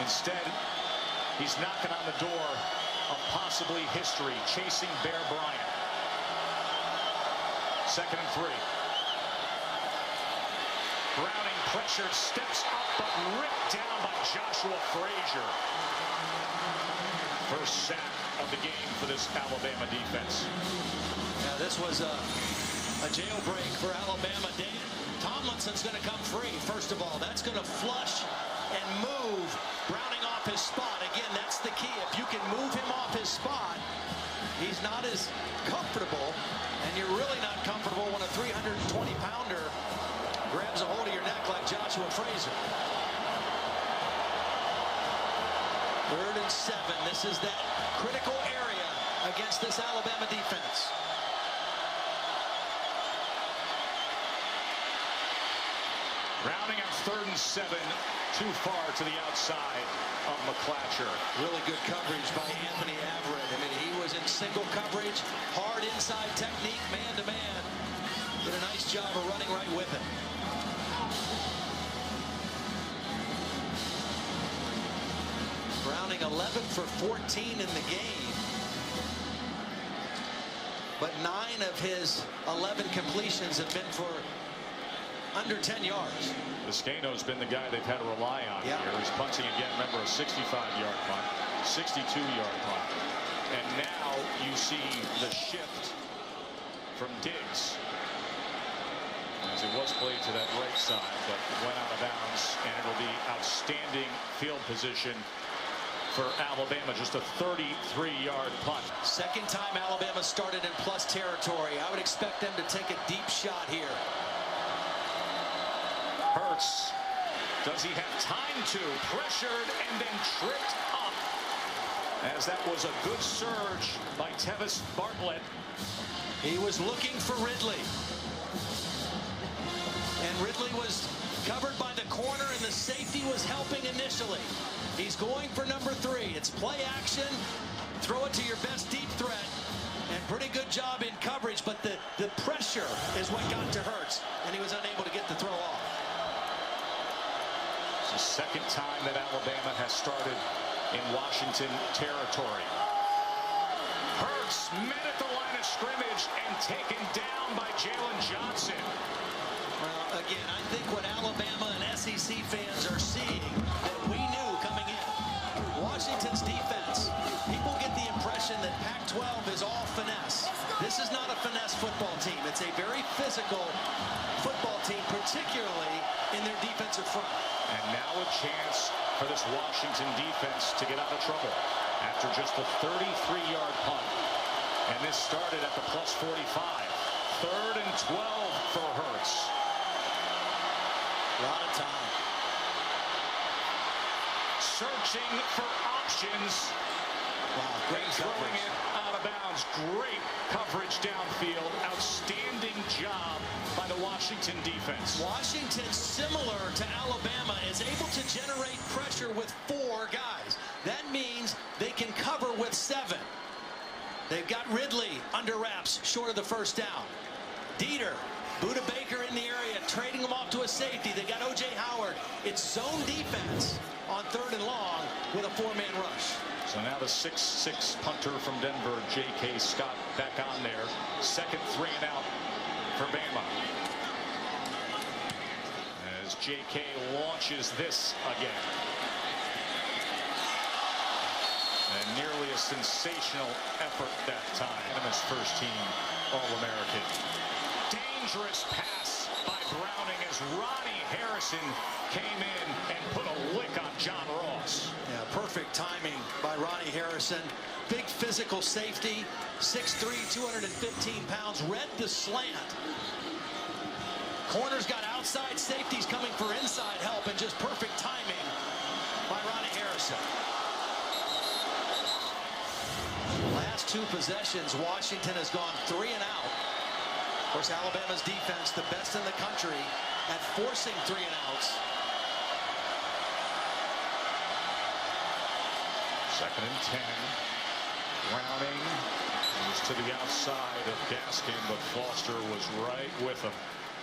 Instead, he's knocking on the door of possibly history, chasing Bear Bryant. 2nd and 3. Browning pressured, steps up, but ripped down by Joshua Frazier. First sack of the game for this Alabama defense. Now this was a jailbreak for Alabama. Tomlinson's going to come free. First of all, that's going to flush and move Browning off his spot. Again, that's the key. If you can move him off his spot, he's not as comfortable, and you're really not comfortable when a 320-pounder grabs a hold of your neck like Joshua Frazier. 3rd and 7. This is that critical area against this Alabama defense. Browning on 3rd and 7, too far to the outside of McClatcher. Really good coverage by Anthony Averett. I mean, he was in single coverage, hard inside technique, man-to-man. Did a nice job of running right with it. Browning 11 for 14 in the game. But 9 of his 11 completions have been for under 10 yards. Vizcaino's been the guy they've had to rely on here. He's punting again. Remember, a 65-yard punt, 62-yard punt. And now you see the shift from Diggs. As it was played to that right side, but went out of bounds. And it'll be outstanding field position for Alabama. Just a 33-yard punt. Second time Alabama started in plus territory. I would expect them to take a deep shot here. Hurts Does he have time to? Pressured and then tripped up, as that was a good surge by Tevis Bartlett. He was looking for Ridley. And Ridley was covered by the corner, and the safety was helping initially. He's going for number 3. It's play action. Throw it to your best deep threat. And pretty good job in coverage, but the pressure is what got to Hurts, and he was unable to get the throw off. It's the second time that Alabama has started in Washington territory. Hurts met at the line of scrimmage and taken down by Jalen Johnson. Well, again, I think what Alabama and SEC fans are seeing that we knew coming in. Washington's defense, people get the impression that Pac-12 is all finesse. This is not a finesse football team. It's a very physical football team, particularly in their defensive front. And now a chance for this Washington defense to get out of trouble after just a 33-yard punt. And this started at the plus 45. 3rd and 12 for Hurts. A lot of time. Searching for options. Wow, great Throwing coverage. it out of bounds. Great coverage downfield. Outstanding job by the Washington defense. Washington, similar to Alabama, is able to generate pressure with 4 guys. That means they can cover with 7. They've got Ridley under wraps, short of the first down. Dieter, Buda Baker in the area, trading them off to a safety. They got O.J. Howard. It's zone defense on 3rd and long with a 4-man rush. So now the 6'6" punter from Denver, J.K. Scott, back on there. Second 3 and out for Bama. As J.K. launches this again. And nearly a sensational effort that time. Bama's first team All-American. Dangerous pass by Browning as Ronnie Harrison came in and put a lick on John Ross. Yeah, perfect timing by Ronnie Harrison. Big physical safety, 6'3", 215 pounds, read the slant. Corners got outside safeties coming for inside help, and just perfect timing by Ronnie Harrison. Last 2 possessions, Washington has gone 3 and out. Of course, Alabama's defense, the best in the country at forcing 3 and outs. 2nd and 10. Browning was to the outside of Gaskin, but Foster was right with him.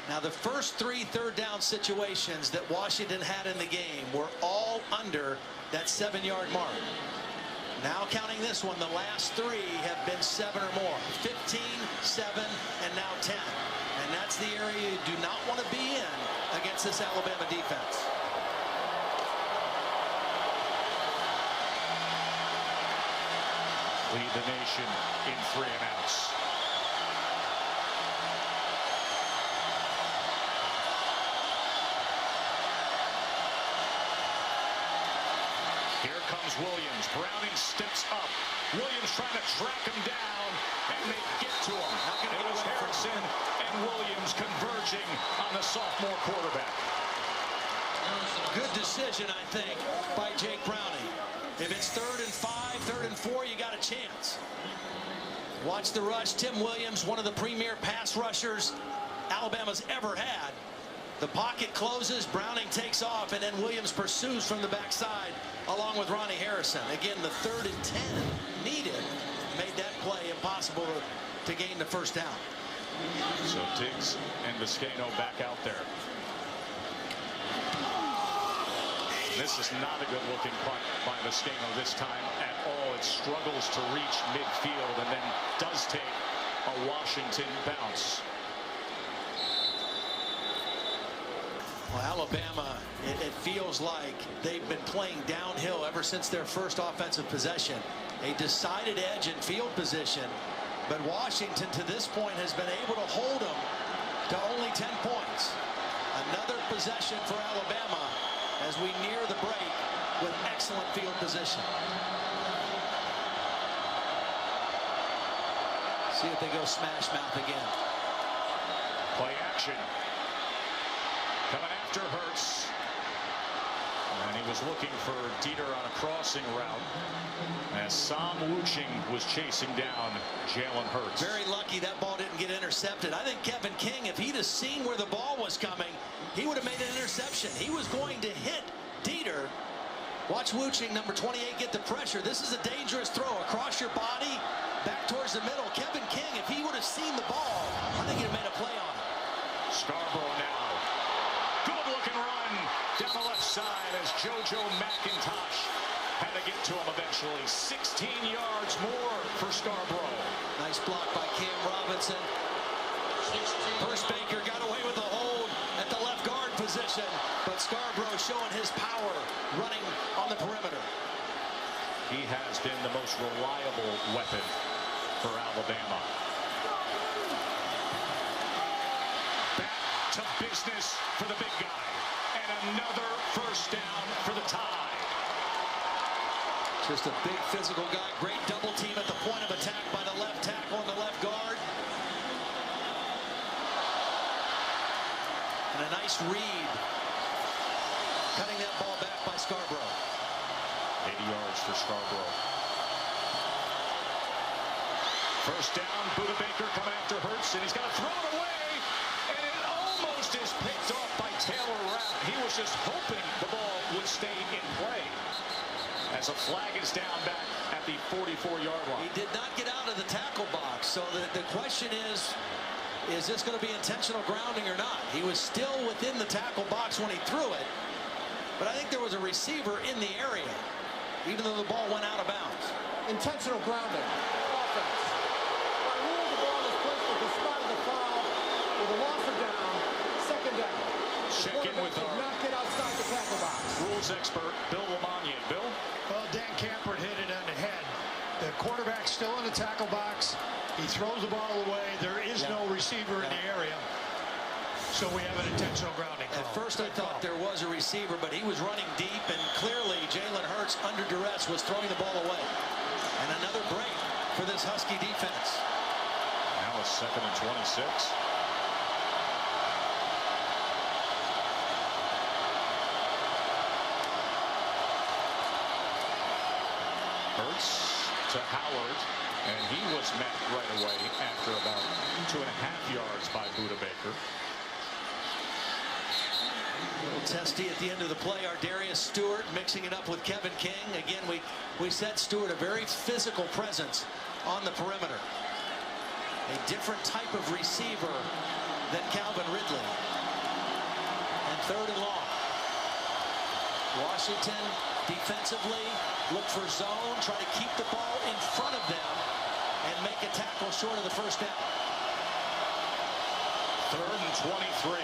Now, the first 3 3rd down situations that Washington had in the game were all under that 7-yard mark. Now counting this one, the last 3 have been 7 or more. 15, 7, and now 10. And that's the area you do not want to be in against this Alabama defense. Lead the nation in 3 and outs. Here comes Williams. Browning steps up. Williams trying to track him down, and they get to him. It was Harrison and Williams converging on the sophomore quarterback. Good decision, I think, by Jake Browning. If it's 3rd and 5, 3rd and 4, you got a chance. Watch the rush. Tim Williams, one of the premier pass rushers Alabama's ever had. The pocket closes, Browning takes off, and then Williams pursues from the backside along with Ronnie Harrison. Again, the 3rd and 10 needed made that play impossible to gain the first down. So Diggs and Vizcaino back out there. This is not a good-looking punt by Vizcaino this time at all. It struggles to reach midfield and then does take a Washington bounce. Well, Alabama, it feels like they've been playing downhill ever since their first offensive possession. A decided edge in field position, but Washington to this point has been able to hold them to only 10 points. Another possession for Alabama as we near the break with excellent field position. See if they go smash mouth again. Play action. Coming after Hurts. was looking for Dieter on a crossing route as Sam Wuching was chasing down Jalen Hurts. Very lucky that ball didn't get intercepted. I think Kevin King, if he'd have seen where the ball was coming, he would have made an interception. He was going to hit Dieter. Watch Wuching, number 28, get the pressure. This is a dangerous throw across your body, back towards the middle. Kevin King, if he would have seen the ball, I think he'd have made a play on it. Scarbrough now. Good looking run down the left side as JoJo McIntosh had to get to him eventually. 16 yards more for Scarbrough. Nice block by Cam Robinson. First Baker got away with a hold at the left guard position, but Scarbrough showing his power running on the perimeter. He has been the most reliable weapon for Alabama. Back to business for the big guy. And another first down for the Tide. Just a big physical guy. Great double team at the point of attack by the left tackle and the left guard. And a nice read. Cutting that ball back by Scarbrough. 80 yards for Scarbrough. First down, Buda Baker coming after Hurts, and he's got to throw it away. And it almost is picked off by Taylor Rapp. He was just hoping the ball would stay in play. As a flag is down back at the 44-yard line. He did not get out of the tackle box. So the question is this going to be intentional grounding or not? He was still within the tackle box when he threw it. But I think there was a receiver in the area, even though the ball went out of bounds. Intentional grounding. Offense. By rule, the ball is placed at the spot of the foul with a loss of down. Second down. Check in with our not get outside the tackle box. rules expert, Bill Lamagna. Bill? Well, Dan Campert hit it on the head. The quarterback's still in the tackle box. He throws the ball away. There is no receiver in the area. So we have an intentional grounding call. At first I thought there was a receiver, but he was running deep, and clearly Jalen Hurts, under duress, was throwing the ball away. And another break for this Husky defense. Now it's 2nd and 26. Hurts to Howard, and he was met right away after about 2.5 yards by Buda Baker. A little testy at the end of the play. Darius Stewart mixing it up with Kevin King. Again, we said Stewart, a very physical presence on the perimeter. A different type of receiver than Calvin Ridley. And 3rd and long. Washington defensively look for zone, try to keep the ball in front of them and make a tackle short of the first down. 3rd and 23.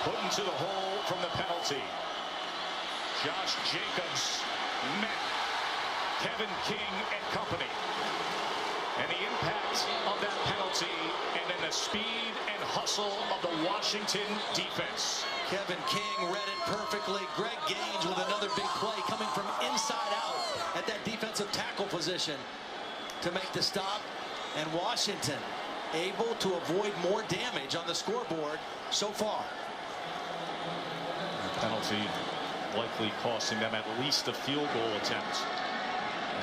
Put into the hole from the penalty. Josh Jacobs met Kevin King and company. And the impact of that penalty and then the speed and hustle of the Washington defense. Kevin King read it perfectly. Greg Gaines with another big play coming from inside out at that defensive tackle position to make the stop. And Washington able to avoid more damage on the scoreboard so far. The penalty likely costing them at least a field goal attempt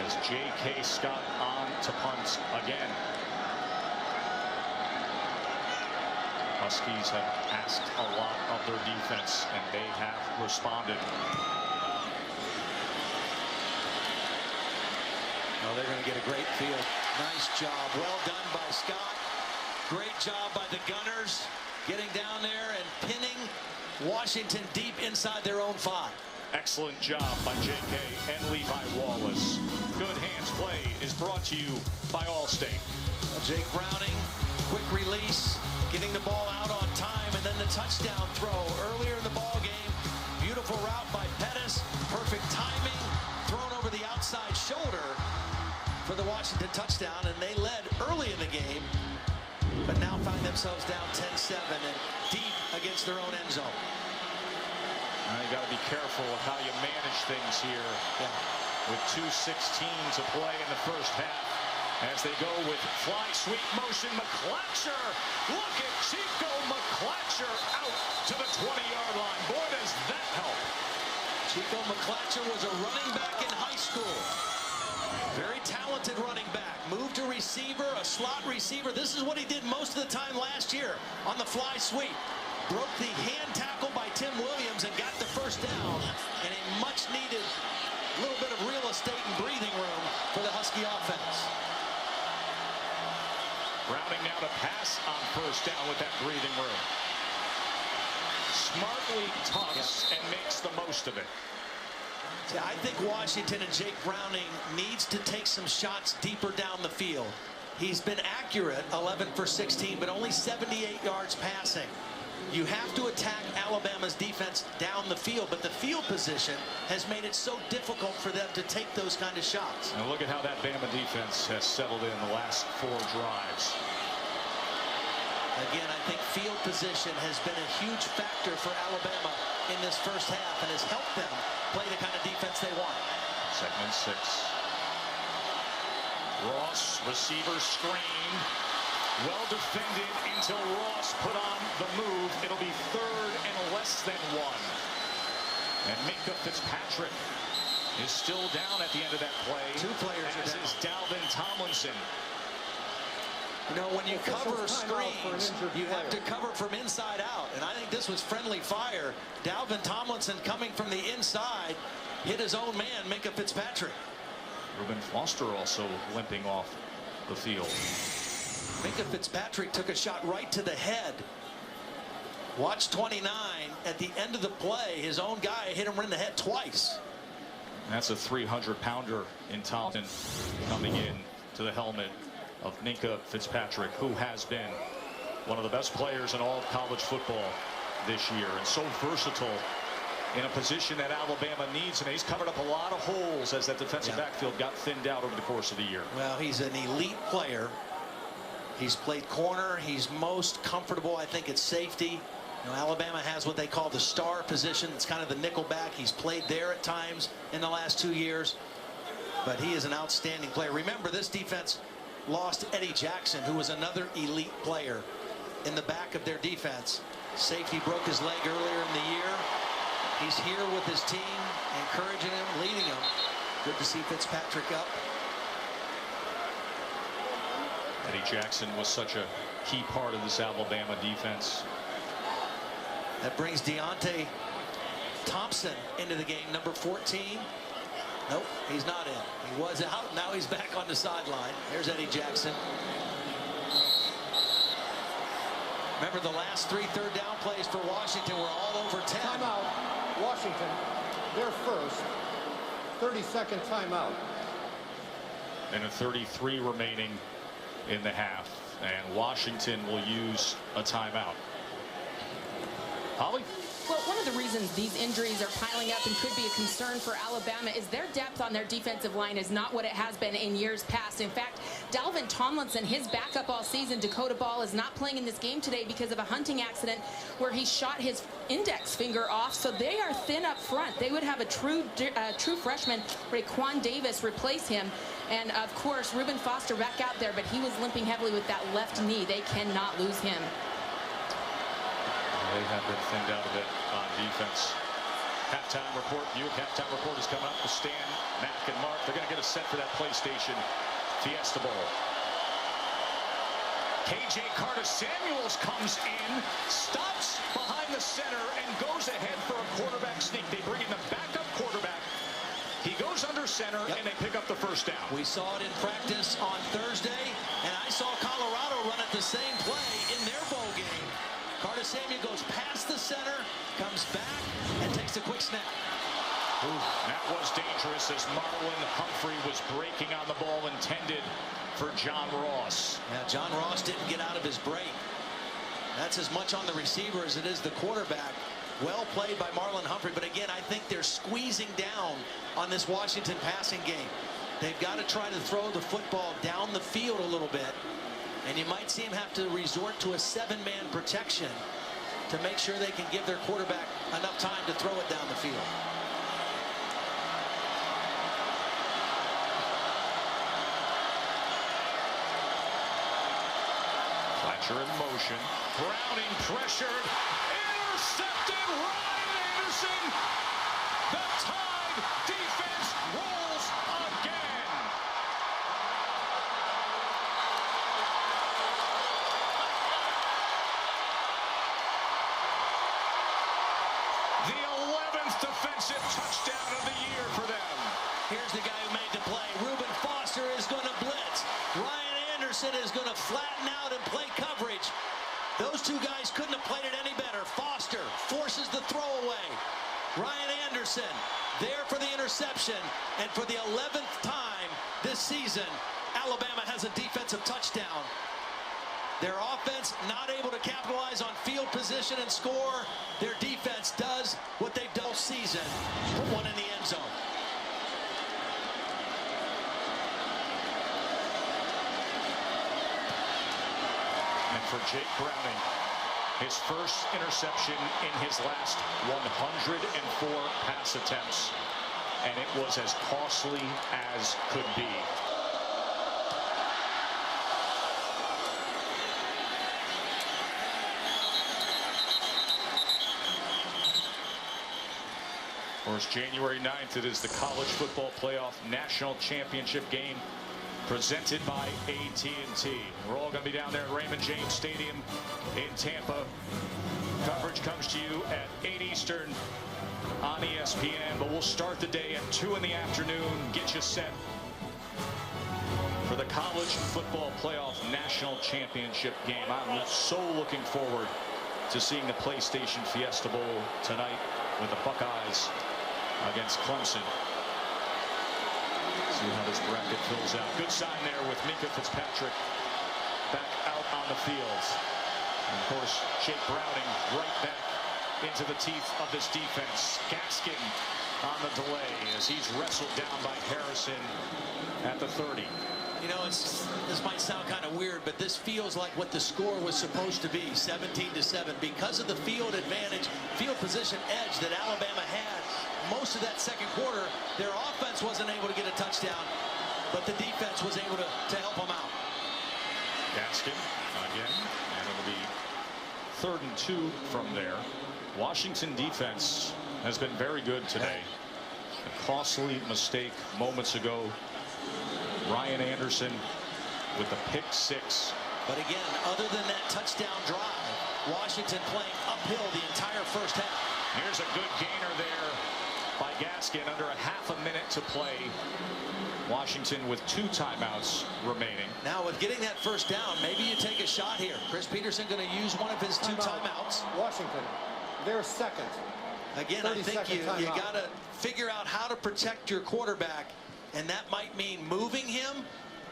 as J.K. Scott on to punt again. Huskies have asked a lot of their defense, and they have responded. Well, they're going to get a great field. Nice job. Well done by Scott. Great job by the Gunners getting down there and pinning Washington deep inside their own 5. Excellent job by J.K. and Levi Wallace. Good Hands Play is brought to you by Allstate. Jake Browning, quick release, getting the ball out on time, and then the touchdown throw earlier in the ball game. Beautiful route by Pettis. Perfect timing. Thrown over the outside shoulder for the Washington touchdown, and they led early in the game, but now find themselves down 10-7 and deep against their own end zone. Now you got to be careful of how you manage things here. With 2:16 to play in the first half. As they go with fly sweep motion, McClatcher. Look at Chico McClatcher out to the 20-yard line. Boy, does that help. Chico McClatcher was a running back in high school. Very talented running back. Moved to receiver, a slot receiver. This is what he did most of the time last year on the fly sweep. Broke the hand tackle by Tim Williams and got the first down. And a much needed little bit of real estate and breathing room for the Husky offense. Browning now to pass on first down with that breathing room. Smartly tucks and makes the most of it. See, I think Washington and Jake Browning needs to take some shots deeper down the field. He's been accurate, 11 for 16, but only 78 yards passing. You have to attack Alabama's defense down the field, but the field position has made it so difficult for them to take those kind of shots. And look at how that Bama defense has settled in the last 4 drives. Again, I think field position has been a huge factor for Alabama in this first half and has helped them play the kind of defense they want. Segment 6. Ross, receiver screen. Well defended until Ross put on the move. It'll be 3rd and less than 1. And Minka Fitzpatrick is still down at the end of that play. 2 players as are down. is Dalvin Tomlinson. You know, when you cover screens, you have to cover from inside out. And I think this was friendly fire. Dalvin Tomlinson coming from the inside hit his own man, Minka Fitzpatrick. Reuben Foster also limping off the field. Minka Fitzpatrick took a shot right to the head. Watch 29. At the end of the play, his own guy hit him in the head twice. That's a 300-pounder in Thompson coming in to the helmet of Minka Fitzpatrick, who has been one of the best players in all of college football this year and so versatile in a position that Alabama needs. And he's covered up a lot of holes as that defensive backfield got thinned out over the course of the year. Well, he's an elite player. He's played corner. He's most comfortable, I think, at safety. You know, Alabama has what they call the star position. It's kind of the nickel back. He's played there at times in the last 2 years. But he is an outstanding player. Remember, this defense lost Eddie Jackson, who was another elite player in the back of their defense. Safety broke his leg earlier in the year. He's here with his team, encouraging him, leading him. Good to see Fitzpatrick up. Eddie Jackson was such a key part of this Alabama defense. That brings Deontay Thompson into the game, number 14. Nope, he's not in. He was out. Now he's back on the sideline. There's Eddie Jackson. Remember, the last 3 third down plays for Washington were all over 10. Timeout. Washington, their first 30-second timeout. And a 33 remaining in the half. And Washington will use a timeout. Holly? Well, one of the reasons these injuries are piling up and could be a concern for Alabama is their depth on their defensive line is not what it has been in years past. In fact, Dalvin Tomlinson, his backup all season, Dakota Ball, is not playing in this game today because of a hunting accident where he shot his index finger off. So they are thin up front. They would have a true freshman, Raekwon Davis, replace him. And, of course, Reuben Foster back out there, but he was limping heavily with that left knee. They cannot lose him. They have been thinned out a bit on defense. Halftime report. Buick halftime report is coming up with Stan, Mac, and Mark. They're going to get us set for that PlayStation Fiesta Bowl. KJ Carter-Samuels comes in, stops behind the center, and goes ahead for a quarterback sneak. They bring in the backup quarterback. He goes under center, and they pick up the first down. We saw it in practice on Thursday, and I saw Colorado run at the same play in their bowl game. Carter-Samuel goes past the center, comes back, and takes a quick snap. Ooh, that was dangerous as Marlon Humphrey was breaking on the ball intended for John Ross. Yeah, John Ross didn't get out of his break. That's as much on the receiver as it is the quarterback. Well played by Marlon Humphrey, but again, I think they're squeezing down on this Washington passing game. They've got to try to throw the football down the field a little bit, and you might see him have to resort to a 7-man protection to make sure they can give their quarterback enough time to throw it down the field. Fletcher in motion. Browning pressured. Intercepted. Ryan Anderson The Tide defense rolls again. The 11th defensive touchdown of the year for them. Here's the guy who made the play. Reuben Foster is going to blitz. Ryan Anderson is going to flatten out and play coverage. Those two guys couldn't have played it any better. Foster forces the throwaway. Ryan Anderson there for the interception. And for the 11th time this season, Alabama has a defensive touchdown. Their offense not able to capitalize on field position and score. Their defense does what they've done all season. Put one in the end zone. And for Jake Browning, his first interception in his last 104 pass attempts. And it was as costly as could be. Of course, January 9th, it is the College Football Playoff National Championship game presented by AT&T. We're all going to be down there at Raymond James Stadium in Tampa. Coverage comes to you at 8 Eastern on ESPN, but we'll start the day at 2 in the afternoon, get you set for the College Football Playoff National Championship game. I'm so looking forward to seeing the PlayStation Fiesta Bowl tonight with the Buckeyes against Clemson. See how this bracket fills out. Good sign there with Minkah Fitzpatrick back out on the field. And of course, Jake Browning right back into the teeth of this defense. Gaskin on the delay as he's wrestled down by Harrison at the 30. You know, this might sound kind of weird, but this feels like what the score was supposed to be, 17-7, because of the field advantage, field position edge that Alabama had. Most of that second quarter, their offense wasn't able to get a touchdown, but the defense was able to help them out. Gaskin again, and it'll be 3rd and 2 from there. Washington defense has been very good today. A costly mistake moments ago. Ryan Anderson with the pick 6. But again, other than that touchdown drive, Washington playing uphill the entire first half. Here's a good gainer there by Gaskin. Under a half a minute to play. Washington with 2 timeouts remaining. Now with getting that first down, maybe you take a shot here. Chris Peterson going to use one of his 2 timeouts. Washington, they're second. Again, I think you got to figure out how to protect your quarterback, and that might mean moving him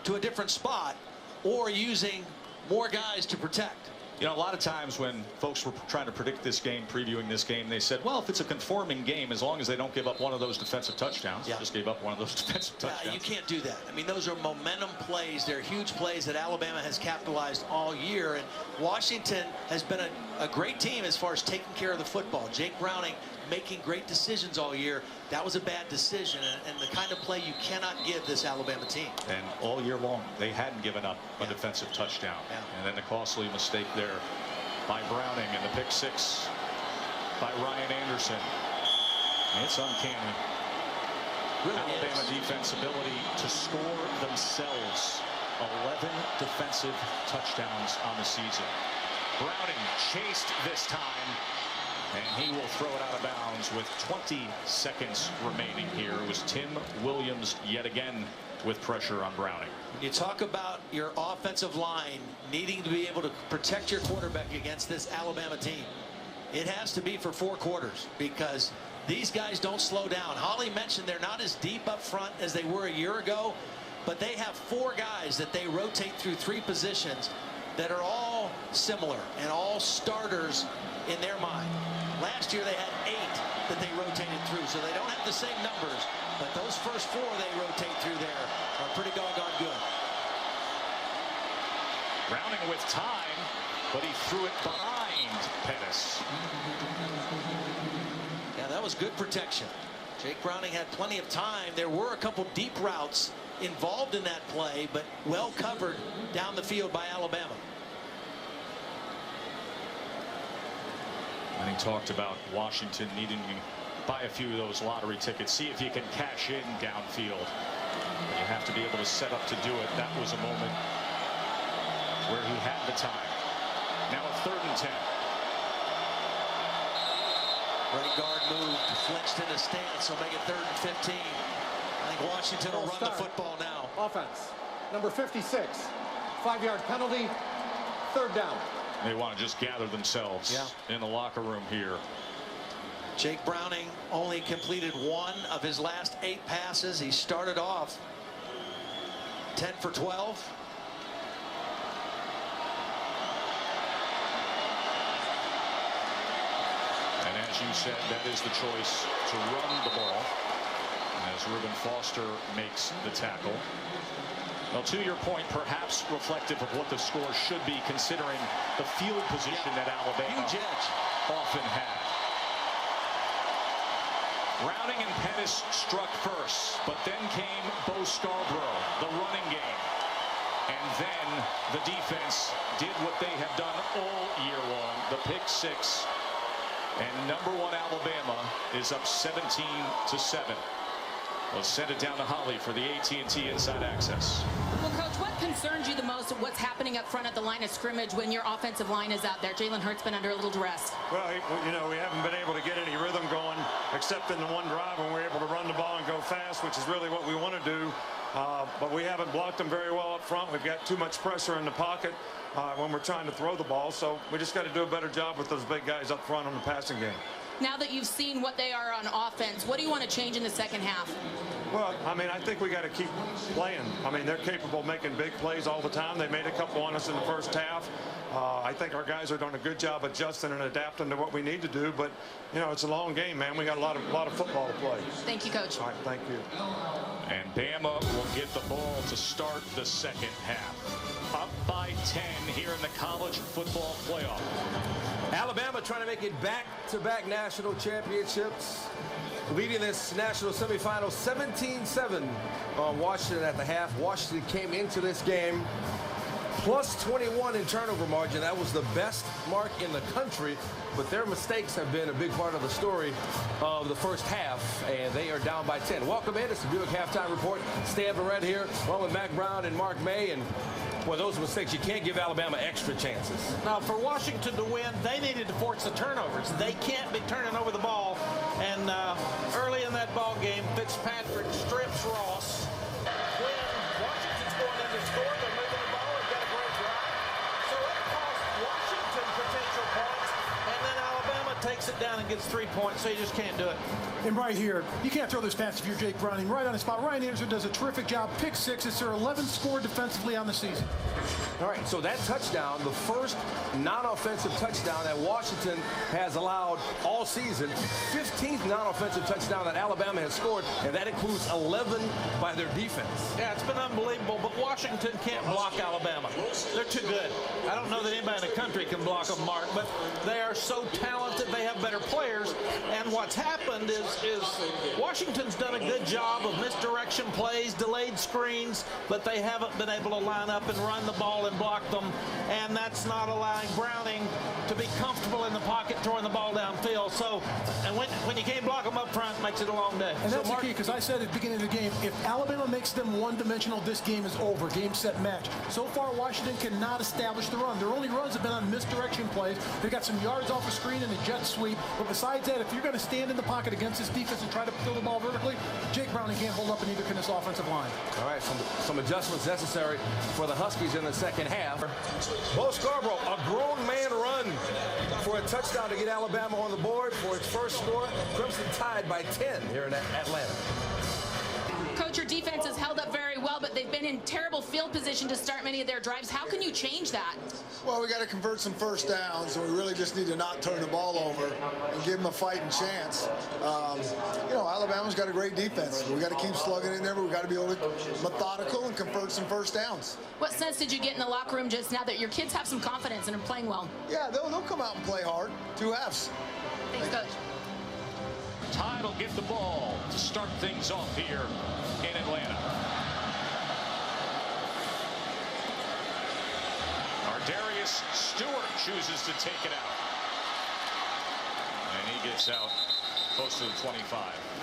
to a different spot or using more guys to protect. You know, a lot of times when folks were trying to predict this game, previewing this game, they said, well, if it's a conforming game, as long as they don't give up one of those defensive touchdowns. Yeah. Just gave up one of those defensive touchdowns. Yeah, you can't do that. I mean, those are momentum plays. They're huge plays that Alabama has capitalized all year. And Washington has been a great team as far as taking care of the football. Jake Browning making great decisions all year. That was a bad decision, and the kind of play you cannot give this Alabama team. And all year long, they hadn't given up a defensive touchdown. Yeah. And then the costly mistake there by Browning, and the pick 6 by Ryan Anderson. It's uncanny. Really Alabama is. defense ability to score themselves 11 defensive touchdowns on the season. Browning chased this time, and he will throw it out of bounds with 20 seconds remaining here. It was Tim Williams yet again with pressure on Browning. You talk about your offensive line needing to be able to protect your quarterback against this Alabama team. It has to be for 4 quarters because these guys don't slow down. Holly mentioned they're not as deep up front as they were a year ago, but they have 4 guys that they rotate through 3 positions that are all similar and all starters in their mind. Last year they had 8 that they rotated through, so they don't have the same numbers, but those first 4 they rotate through there are pretty doggone good. Browning with time, but he threw it behind Pettis. Yeah, that was good protection. Jake Browning had plenty of time. There were a couple deep routes involved in that play, but well covered down the field by Alabama. And he talked about Washington needing buy a few of those lottery tickets. See if you can cash in downfield. But you have to be able to set up to do it. That was a moment where he had the time. Now a 3rd and 10. Right guard moved, flinched in a stance, so make it 3rd and 15. I think Washington will run the football now. Offense, number 56, 5-yard penalty, 3rd down. They want to just gather themselves in the locker room here. Jake Browning only completed 1 of his last 8 passes. He started off 10 for 12. And as you said, that is the choice to run the ball as Reuben Foster makes the tackle. Well, to your point, perhaps reflective of what the score should be, considering the field position that Alabama often had. Browning and Pettis struck first, but then came Bo Scarbrough, the running game. And then the defense did what they have done all year long, the pick 6. And number 1 Alabama is up 17-7. Let's send it down to Holly for the AT&T Inside Access. Well, Coach, what concerns you the most of what's happening up front at the line of scrimmage when your offensive line is out there? Jalen Hurts been under a little duress. Well, you know, we haven't been able to get any rhythm going except in the one drive when we're able to run the ball and go fast, which is really what we want to do. But we haven't blocked them very well up front. We've got too much pressure in the pocket when we're trying to throw the ball. So we just got to do a better job with those big guys up front on the passing game. Now that you've seen what they are on offense, what do you want to change in the second half? Well, I mean, I think we got to keep playing. I mean, they're capable of making big plays all the time. They made a couple on us in the first half. I think our guys are doing a good job adjusting and adapting to what we need to do. But, you know, it's a long game, man. We got a lot of football to play. Thank you, Coach. All right, thank you. And Bama will get the ball to start the second half. Up by 10 here in the college football playoff. Alabama trying to make it back-to-back national championships, leading this national semifinal 17-7 on Washington at the half. Washington came into this game plus 21 in turnover margin. That was the best mark in the country, but their mistakes have been a big part of the story of the first half, and they are down by 10. Welcome in. It's the Buick Halftime Report. Stan Barrett here, along with Mac Brown and Mark May, and boy, those mistakes, you can't give Alabama extra chances. Now, for Washington to win, they needed to force the turnovers. They can't be turning over the ball. And early in that ball game, Fitzpatrick strips Ross. When Washington's going in to score, they're moving the ball and got a great drive. So it cost Washington potential points, and then Alabama takes it down and gets 3 points, so you just can't do it. And right here, you can't throw this pass if you're Jake Browning. Right on the spot. Ryan Anderson does a terrific job. Pick 6. It's their 11th score defensively on the season. All right, so that touchdown, the first non-offensive touchdown that Washington has allowed all season, 15th non-offensive touchdown that Alabama has scored, and that includes 11 by their defense. Yeah, it's been unbelievable, but Washington can't block Alabama. They're too good. I don't know that anybody in the country can block them, Mark, but they are so talented. They have better players, and what's happened is Washington's done a good job of misdirection plays, delayed screens, but they haven't been able to line up and run the ball and block them, and that's not allowing Browning to be comfortable in the pocket throwing the ball downfield. So, and when you can't block them up front, it makes it a long day. And that's the key, because I said at the beginning of the game, if Alabama makes them one-dimensional, this game is over. Game, set, match. So far, Washington cannot establish the run. Their only runs have been on misdirection plays. They got some yards off the screen and a jet sweep. But besides that, if you're going to stand in the pocket against this defense and try to throw the ball vertically, Jake Browning can't hold up, and neither can this offensive line. All right, some adjustments necessary for the Huskies in the second half. Bo Scarbrough, a grown man run for a touchdown to get Alabama on the board for its first score. Crimson tied by 10 here in Atlanta. Coach, your defense has held up very well, but they've been in terrible field position to start many of their drives. How can you change that? Well, we got to convert some first downs, and we really just need to not turn the ball over and give them a fighting chance. You know, Alabama's got a great defense. We got to keep slugging in there, but we got to be able to methodical and convert some first downs. What sense did you get in the locker room just now that your kids have some confidence and are playing well? Yeah, they'll come out and play hard. 2 halves. Thanks, Coach. Tide will get the ball to start things off here in Atlanta. Darius Stewart chooses to take it out. And he gets out close to the 25.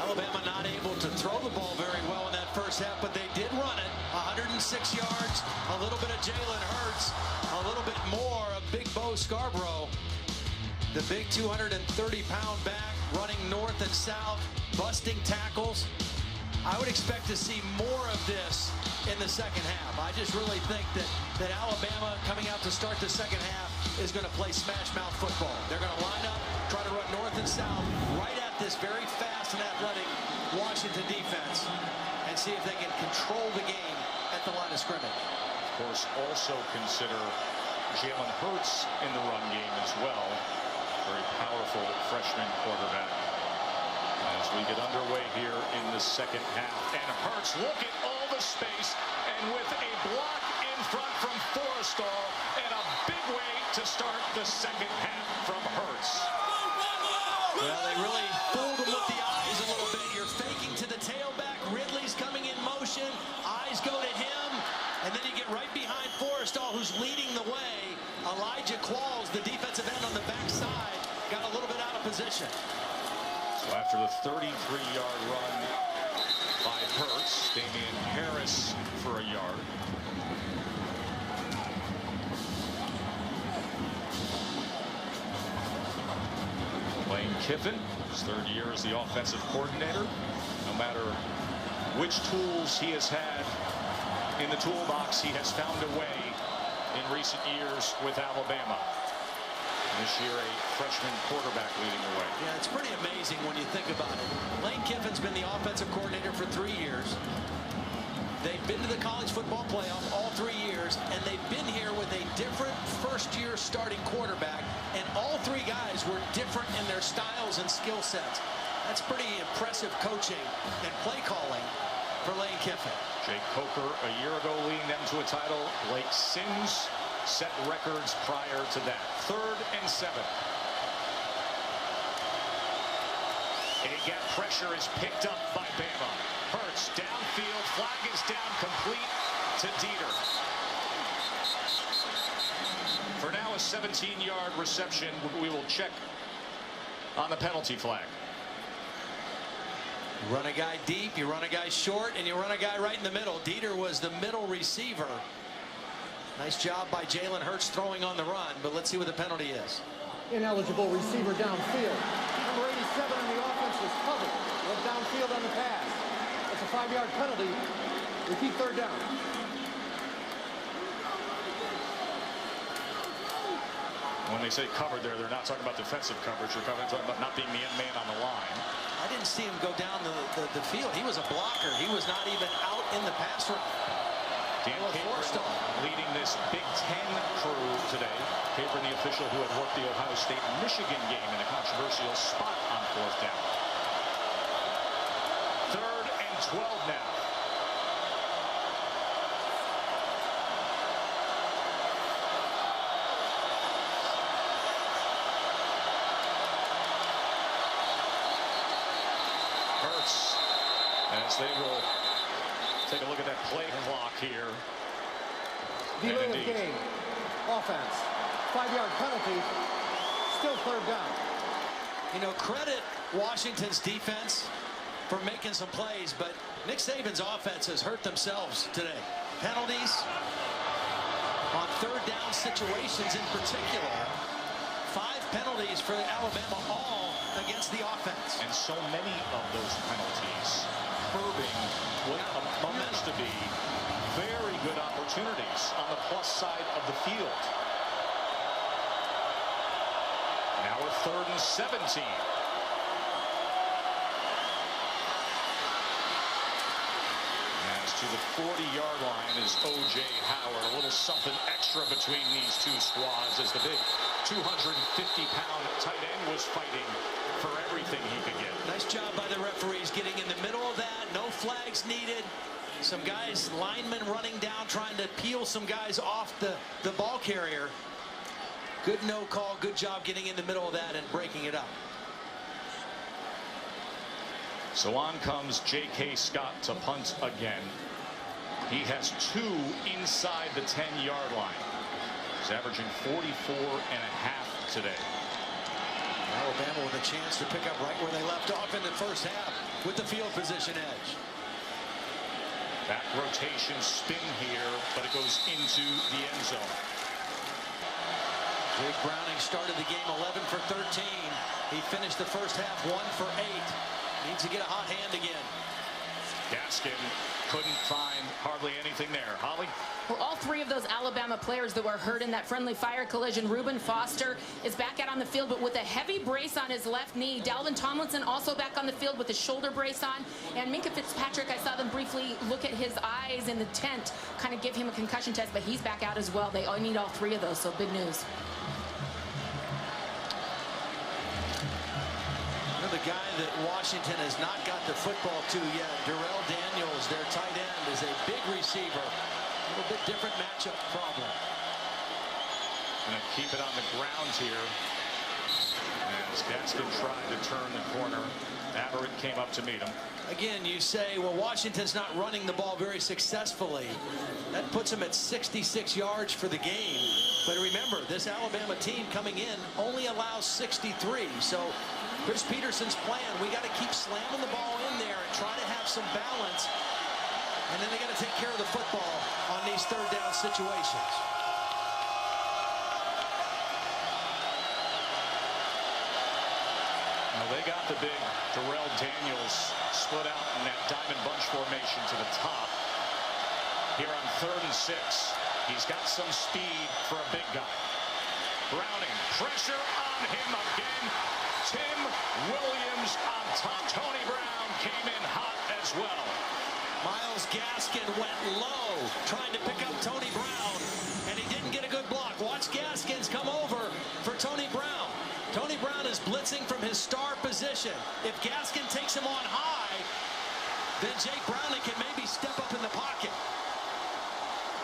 Alabama not able to throw the ball very well in that first half, but they did run it. 106 yards, a little bit of Jalen Hurts, a little bit more of Big Bo Scarbrough. The big 230-pound back running north and south, busting tackles. I would expect to see more of this in the second half. I just really think that Alabama coming out to start the second half is going to play smash mouth football. They're going to line up, try to run north and south right at this very fast and athletic Washington defense and see if they can control the game at the line of scrimmage. Of course, also consider Jalen Hurts in the run game as well. Very powerful freshman quarterback. As we get underway here in the second half, and Hurts, look at all the space, and with a block in front from Forrestal, and a big way to start the second half from Hurts. Well, they really fooled him with the eyes a little bit. You're faking to the tailback. Ridley's coming in motion. Eyes go to him, and then you get right behind Forrestal, who's leading the way. Elijah Qualls, the defensive end on the backside, got a little bit out of position. So after the 33-yard run by Hurts, Damian Harris for a yard. Lane Kiffin, his third year as the offensive coordinator. No matter which tools he has had in the toolbox, he has found a way in recent years with Alabama. This year, a freshman quarterback leading the way. Yeah, it's pretty amazing when you think about it. Lane Kiffin's been the offensive coordinator for 3 years. They've been to the college football playoff all 3 years, and they've been here with a different first-year starting quarterback, and all three guys were different in their styles and skill sets. That's pretty impressive coaching and play calling for Lane Kiffin. Jake Coker a year ago leading them to a title. Blake Sims set records prior to that. 3rd and 7. A gap pressure is picked up by Bama. Hurts downfield, flag is down, complete to Dieter. For now, a 17-yard reception. We will check on the penalty flag. You run a guy deep, you run a guy short, and you run a guy right in the middle. Dieter was the middle receiver. Nice job by Jalen Hurts throwing on the run, but let's see what the penalty is. Ineligible receiver downfield. Number 87 in the offense was covered. Went downfield on the pass. That's a 5-yard penalty. Repeat third down. When they say covered there, they're not talking about defensive coverage. They're talking about not being the end man on the line. I didn't see him go down the field. He was a blocker. He was not even out in the pass route. Dan Capron leading this Big Ten crew today. Capron, the official who had worked the Ohio State-Michigan game in a controversial spot on 4th down. 3rd and 12 now. Hurts, as they will take a look at that play clock here. Delay of game. Offense. 5-yard penalty. Still third down. You know, credit Washington's defense for making some plays, but Nick Saban's offense has hurt themselves today. Penalties on third down situations in particular. 5 penalties for Alabama, all against the offense. And so many of those penalties curbing what appears to be very good opportunities on the plus side of the field. Now a 3rd and 17. As to the 40-yard line is O.J. Howard. A little something extra between these two squads as the big 250-pound tight end was fighting for everything he could get. Nice job by the referees getting in the middle of that. No flags needed. Some guys, linemen running down, trying to peel some guys off the ball carrier. Good no call. Good job getting in the middle of that and breaking it up. So on comes J.K. Scott to punt again. He has 2 inside the 10-yard line. He's averaging 44.5 today. Alabama with a chance to pick up right where they left off in the first half with the field position edge. Back rotation spin here, but it goes into the end zone. Jake Browning started the game 11 for 13. He finished the first half 1 for 8. Needs to get a hot hand again. Gaskin couldn't find hardly anything there. Holly? Well, all three of those Alabama players that were hurt in that friendly fire collision, Reuben Foster is back out on the field, but with a heavy brace on his left knee. Dalvin Tomlinson also back on the field with a shoulder brace on. And Minka Fitzpatrick, I saw them briefly look at his eyes in the tent, kind of give him a concussion test, but he's back out as well. They all need all three of those, so big news. The guy that Washington has not got the football to yet, Darrell Daniels, their tight end, is a big receiver. A little bit different matchup problem. Gonna keep it on the ground here. As Gaskin tried to turn the corner, Averett came up to meet him. Again, you say, well, Washington's not running the ball very successfully. That puts them at 66 yards for the game. But remember, this Alabama team coming in only allows 63. So Chris Peterson's plan, we got to keep slamming the ball in there and try to have some balance. And then they got to take care of the football on these third down situations. Well, they got the big Darrell Daniels split out in that diamond bunch formation to the top. Here on 3rd and 6. He's got some speed for a big guy. Browning, pressure on him again. Tim Williams on top. Tony Brown came in hot as well. Myles Gaskin went low, trying to pick up Tony Brown, and he didn't get a good block. Watch Gaskins come over for Tony Brown. Tony Brown is blitzing from his star position. If Gaskin takes him on high, then Jake Browning can maybe step up in the pocket.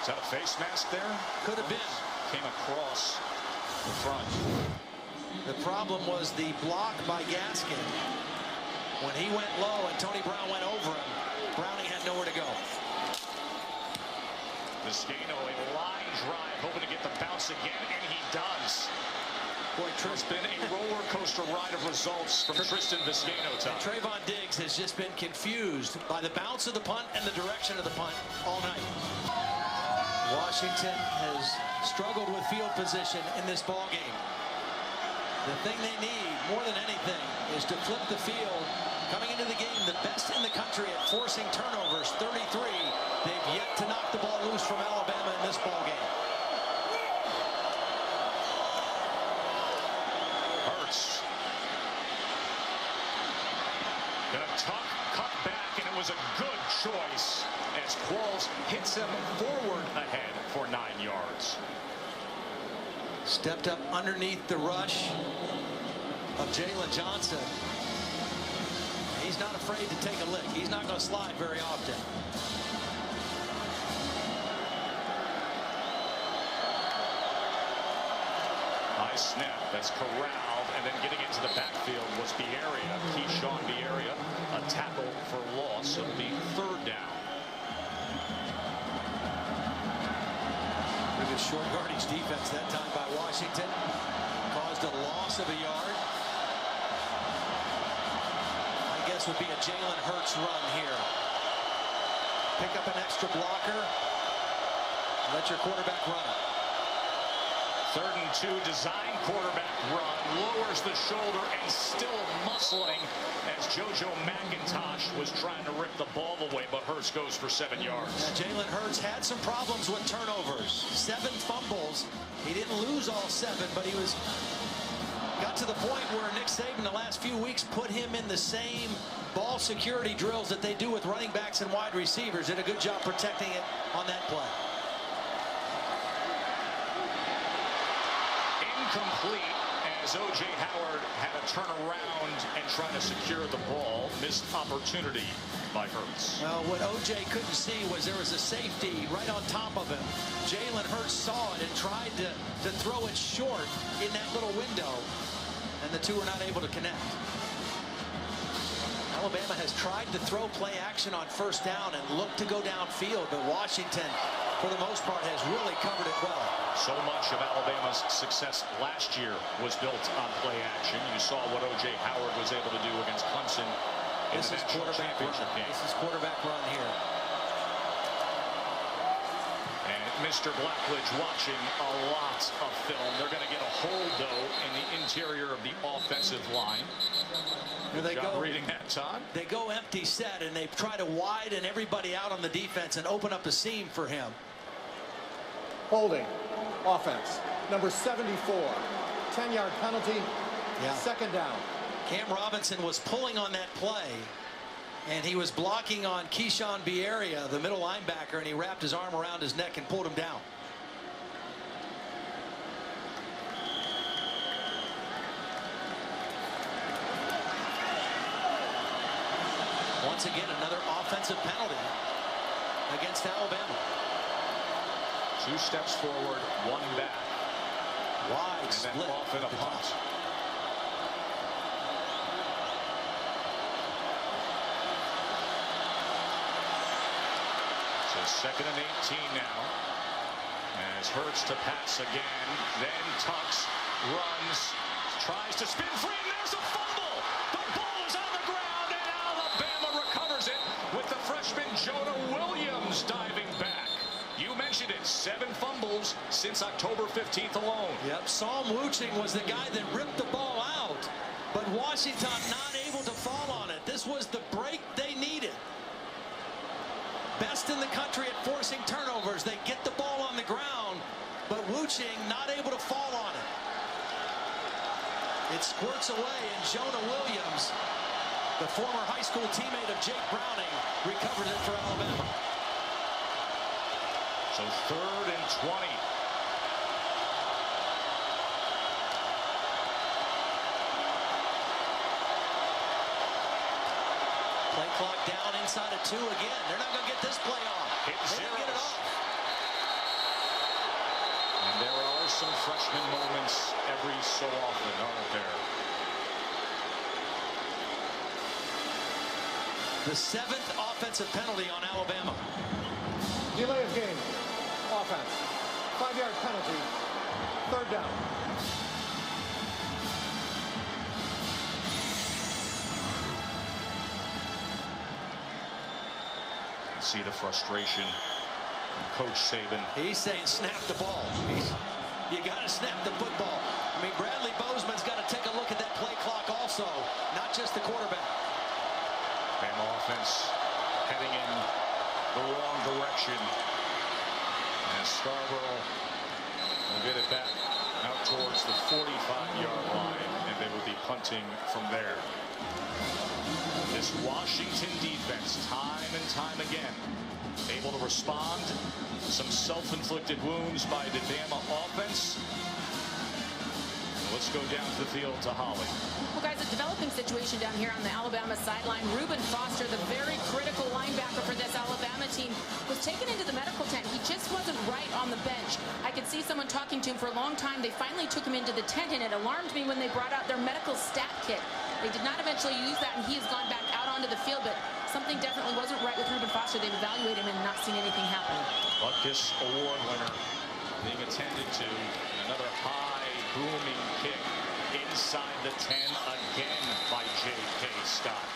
Is that a face mask there? Could have been. Came across the front. The problem was the block by Gaskin. When he went low and Tony Brown went over him, Browning had nowhere to go. Vizcaino, a line drive, hoping to get the bounce again, and he does. Boy, it's been a roller coaster ride of results from Tristan Vizcaino, Tom. Trayvon Diggs has just been confused by the bounce of the punt and the direction of the punt all night. Washington has struggled with field position in this ball game. The thing they need more than anything is to flip the field. Coming into the game, the best in the country at forcing turnovers, 33. They've yet to knock the ball loose from Alabama in this ball game. Hurts. Gonna cut back, and it was a good choice as Qualls hits him forward ahead for 9 yards. Stepped up underneath the rush of Jalen Johnson. He's not afraid to take a lick. He's not going to slide very often. High snap that's corralled, and then getting into the backfield was Bierria. Keyshawn Bierria, a tackle for loss. It'll be 3rd down. Pretty good short yardage defense that time by Washington. Caused a loss of a yard. I guess would be a Jalen Hurts run here. Pick up an extra blocker. Let your quarterback run it. 3rd and 2, design quarterback run, lowers the shoulder and still muscling as JoJo McIntosh was trying to rip the ball away, but Hurts goes for 7 yards. Yeah, Jalen Hurts had some problems with turnovers. 7 fumbles. He didn't lose all 7, but he got to the point where Nick Saban the last few weeks put him in the same ball security drills that they do with running backs and wide receivers. Did a good job protecting it on that play. Incomplete as O.J. Howard had to turn around and try to secure the ball. Missed opportunity by Hurts. Well, what O.J. couldn't see was there was a safety right on top of him. Jalen Hurts saw it and tried to throw it short in that little window, and the two were not able to connect. Alabama has tried to throw play action on 1st down and look to go downfield, but Washington for the most part, has really covered it well. So much of Alabama's success last year was built on play action. You saw what O.J. Howard was able to do against Clemson in the national championship game. This is quarterback run here. And Mr. Blackledge watching a lot of film. They're going to get a hold, though, in the interior of the offensive line. They go reading that, Todd. They go empty set, and they try to widen everybody out on the defense and open up a seam for him. Holding. Offense. Number 74. 10-yard penalty. Yeah. Second down. Cam Robinson was pulling on that play, and he was blocking on Keyshawn Bierria, the middle linebacker, and he wrapped his arm around his neck and pulled him down. Once again, another offensive penalty against Alabama. 2 steps forward, 1 back. Wide and split. then off in a punt. So 2nd and 18 now. As Hurts to pass again, then tucks, runs, tries to spin free, and there's a fumble. The ball is on the ground, and Alabama recovers it with the freshman Jonah Williams diving back. You mentioned it, 7 fumbles since October 15th alone. Yep, Psalm Wuching was the guy that ripped the ball out, but Washington not able to fall on it. This was the break they needed. Best in the country at forcing turnovers. They get the ball on the ground, but Wuching not able to fall on it. It squirts away, and Jonah Williams, the former high school teammate of Jake Browning, recovers it for Alabama. So 3rd and 20. Play clock down inside of 2 again. They're not going to get this play off. They didn't get it off. And there are some freshman moments every so often, aren't there? The 7th offensive penalty on Alabama. Delay of game. Offense. 5-yard penalty. 3rd down. See the frustration from Coach Saban. He's saying snap the ball. You got to snap the football. I mean, Bradley Bozeman's got to take a look at that play clock also, not just the quarterback. Bama offense heading in the wrong direction. And Scarbrough will get it back out towards the 45-yard line, and they will be punting from there. This Washington defense, time and time again, able to respond. Some self-inflicted wounds by the Bama offense. Let's go down to the field to Holly. Well, guys, a developing situation down here on the Alabama sideline. Reuben Foster, the very critical linebacker for this Alabama team, was taken into the medical tent. He just wasn't right on the bench. I could see someone talking to him for a long time. They finally took him into the tent, and it alarmed me when they brought out their medical stat kit. They did not eventually use that, and he has gone back out onto the field, but something definitely wasn't right with Reuben Foster. They've evaluated him and not seen anything happen. Butkus Award winner being attended to. Another high booming kick inside the 10 again by J.K. Scott.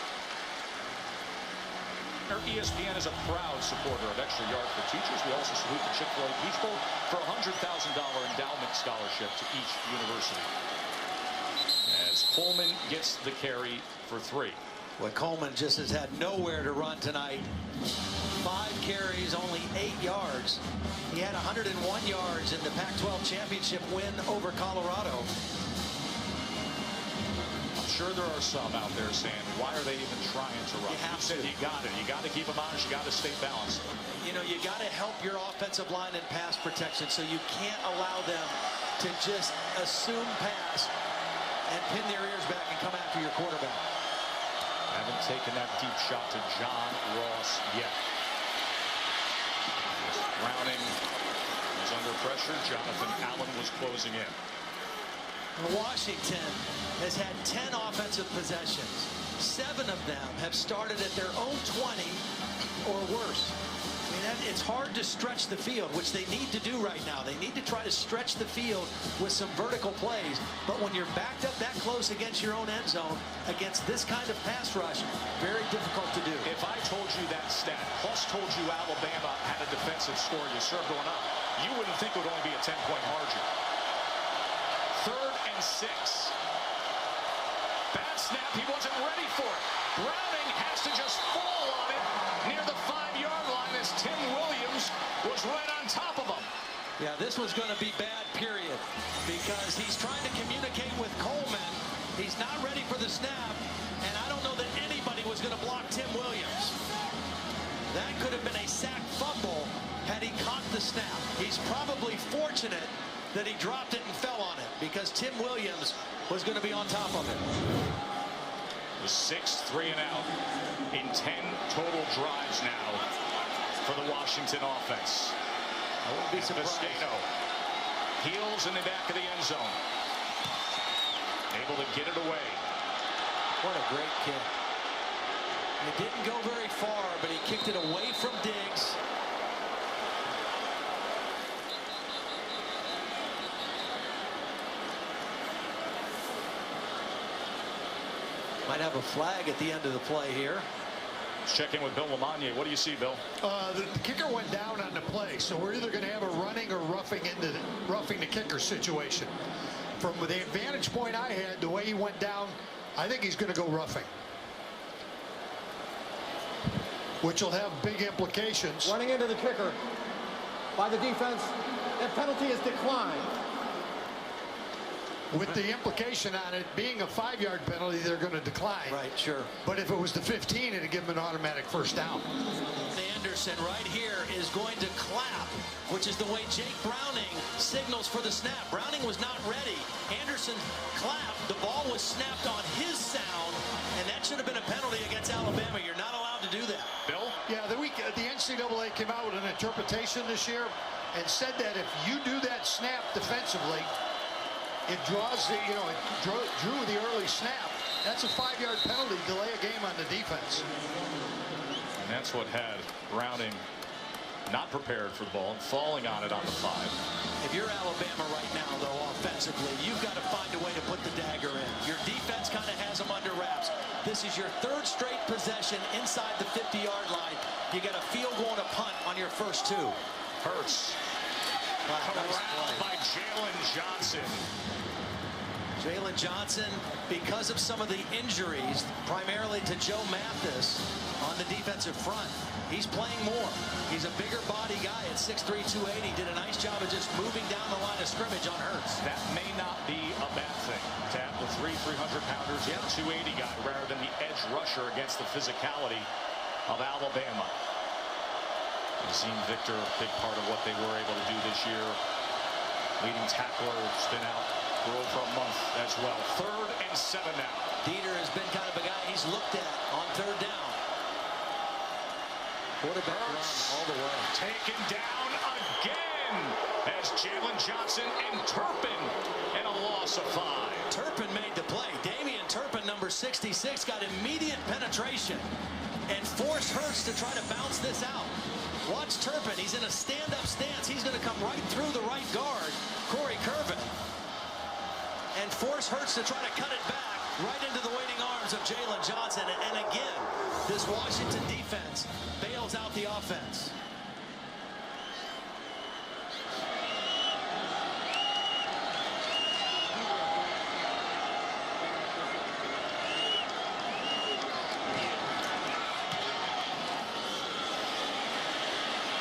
ESPN is a proud supporter of Extra Yard for Teachers. We also salute the Chick-fil-A Peachbowl for a $100,000 endowment scholarship to each university. As Coleman gets the carry for 3. Well, Coleman just has had nowhere to run tonight. 5 carries, only 8 yards. He had 101 yards in the Pac-12 championship win over Colorado. I'm sure there are some out there saying, why are they even trying to run? You have said to. you got it. You got to keep them honest. You got to stay balanced. You know, you got to help your offensive line in pass protection, so you can't allow them to just assume pass and pin their ears back and come after your quarterback. Haven't taken that deep shot to John Ross yet. Browning was under pressure. Jonathan Allen was closing in. Washington has had 10 offensive possessions. 7 of them have started at their own 20 or worse. I mean, then it's hard to stretch the field, which they need to do right now. They need to try to stretch the field with some vertical plays. But when you're backed up that close against your own end zone, against this kind of pass rush, very difficult to do. If I told you that stat, plus told you Alabama had a defensive score you served going up, you wouldn't think it would only be a 10-point margin. 3rd and 6. Bad snap. He wasn't ready for it. Browning has to just fall on it near the 5-yard line as Tim Williams was right on top of him. Yeah, this was going to be bad, period, because he's trying to communicate with Coleman. He's not ready for the snap, and I don't know that anybody was going to block Tim Williams. That could have been a sack fumble had he caught the snap. He's probably fortunate that he dropped it and fell on it, because Tim Williams was going to be on top of it. The 6th 3-and-out in 10 total drives now for the Washington offense. I wouldn't be surprised. Vizcaino heels in the back of the end zone. Able to get it away. What a great kick. It didn't go very far, but he kicked it away from Diggs. Might have a flag at the end of the play here. Let's check in with Bill Lamagna. What do you see, Bill? The kicker went down on the play, so we're either going to have a running or roughing the kicker situation. From the vantage point I had, the way he went down, I think he's going to go roughing, which will have big implications. Running into the kicker by the defense, and penalty is declined. With the implication on it being a 5-yard penalty, they're going to decline. Right, sure. But if it was the 15, it'd give them an automatic first down. Anderson right here is going to clap, which is the way Jake Browning signals for the snap. Browning was not ready. Anderson clapped. The ball was snapped on his sound, and that should have been a penalty against Alabama. You're not allowed to do that. Bill? Yeah, the NCAA came out with an interpretation this year and said that if you do that snap defensively, it draws the, it drew the early snap. That's a 5-yard penalty, delay a game on the defense. And that's what had Browning not prepared for the ball and falling on it on the 5. If you're Alabama right now, though, offensively, you've got to find a way to put the dagger in. Your defense kind of has them under wraps. This is your 3rd straight possession inside the 50-yard line. You got a field goal and a punt on your first 2. Hurts. Corralled by Jalen Johnson. Jalen Johnson, because of some of the injuries, primarily to Joe Mathis on the defensive front, he's playing more. He's a bigger body guy at 6'3", 280. Did a nice job of just moving down the line of scrimmage on Hurts. That may not be a bad thing to have the 300-pounders and a 280 guy rather than the edge rusher against the physicality of Alabama. Nazim Victor, a big part of what they were able to do this year. Leading tackler, has been out for over a month as well. 3rd and 7 now. Dieter has been kind of a guy he's looked at on 3rd down. Quarterback run all the way. Taken down again as Jalen Johnson and Turpin, and a loss of 5. Turpin made the play. Damian Turpin, number 66, got immediate penetration and forced Hurts to try to bounce this out. Watch Turpin. He's in a stand-up stance. He's going to come right through the right guard, Corey Curvin, and force Hurts to try to cut it back right into the waiting arms of Jalen Johnson. And again, this Washington defense bails out the offense.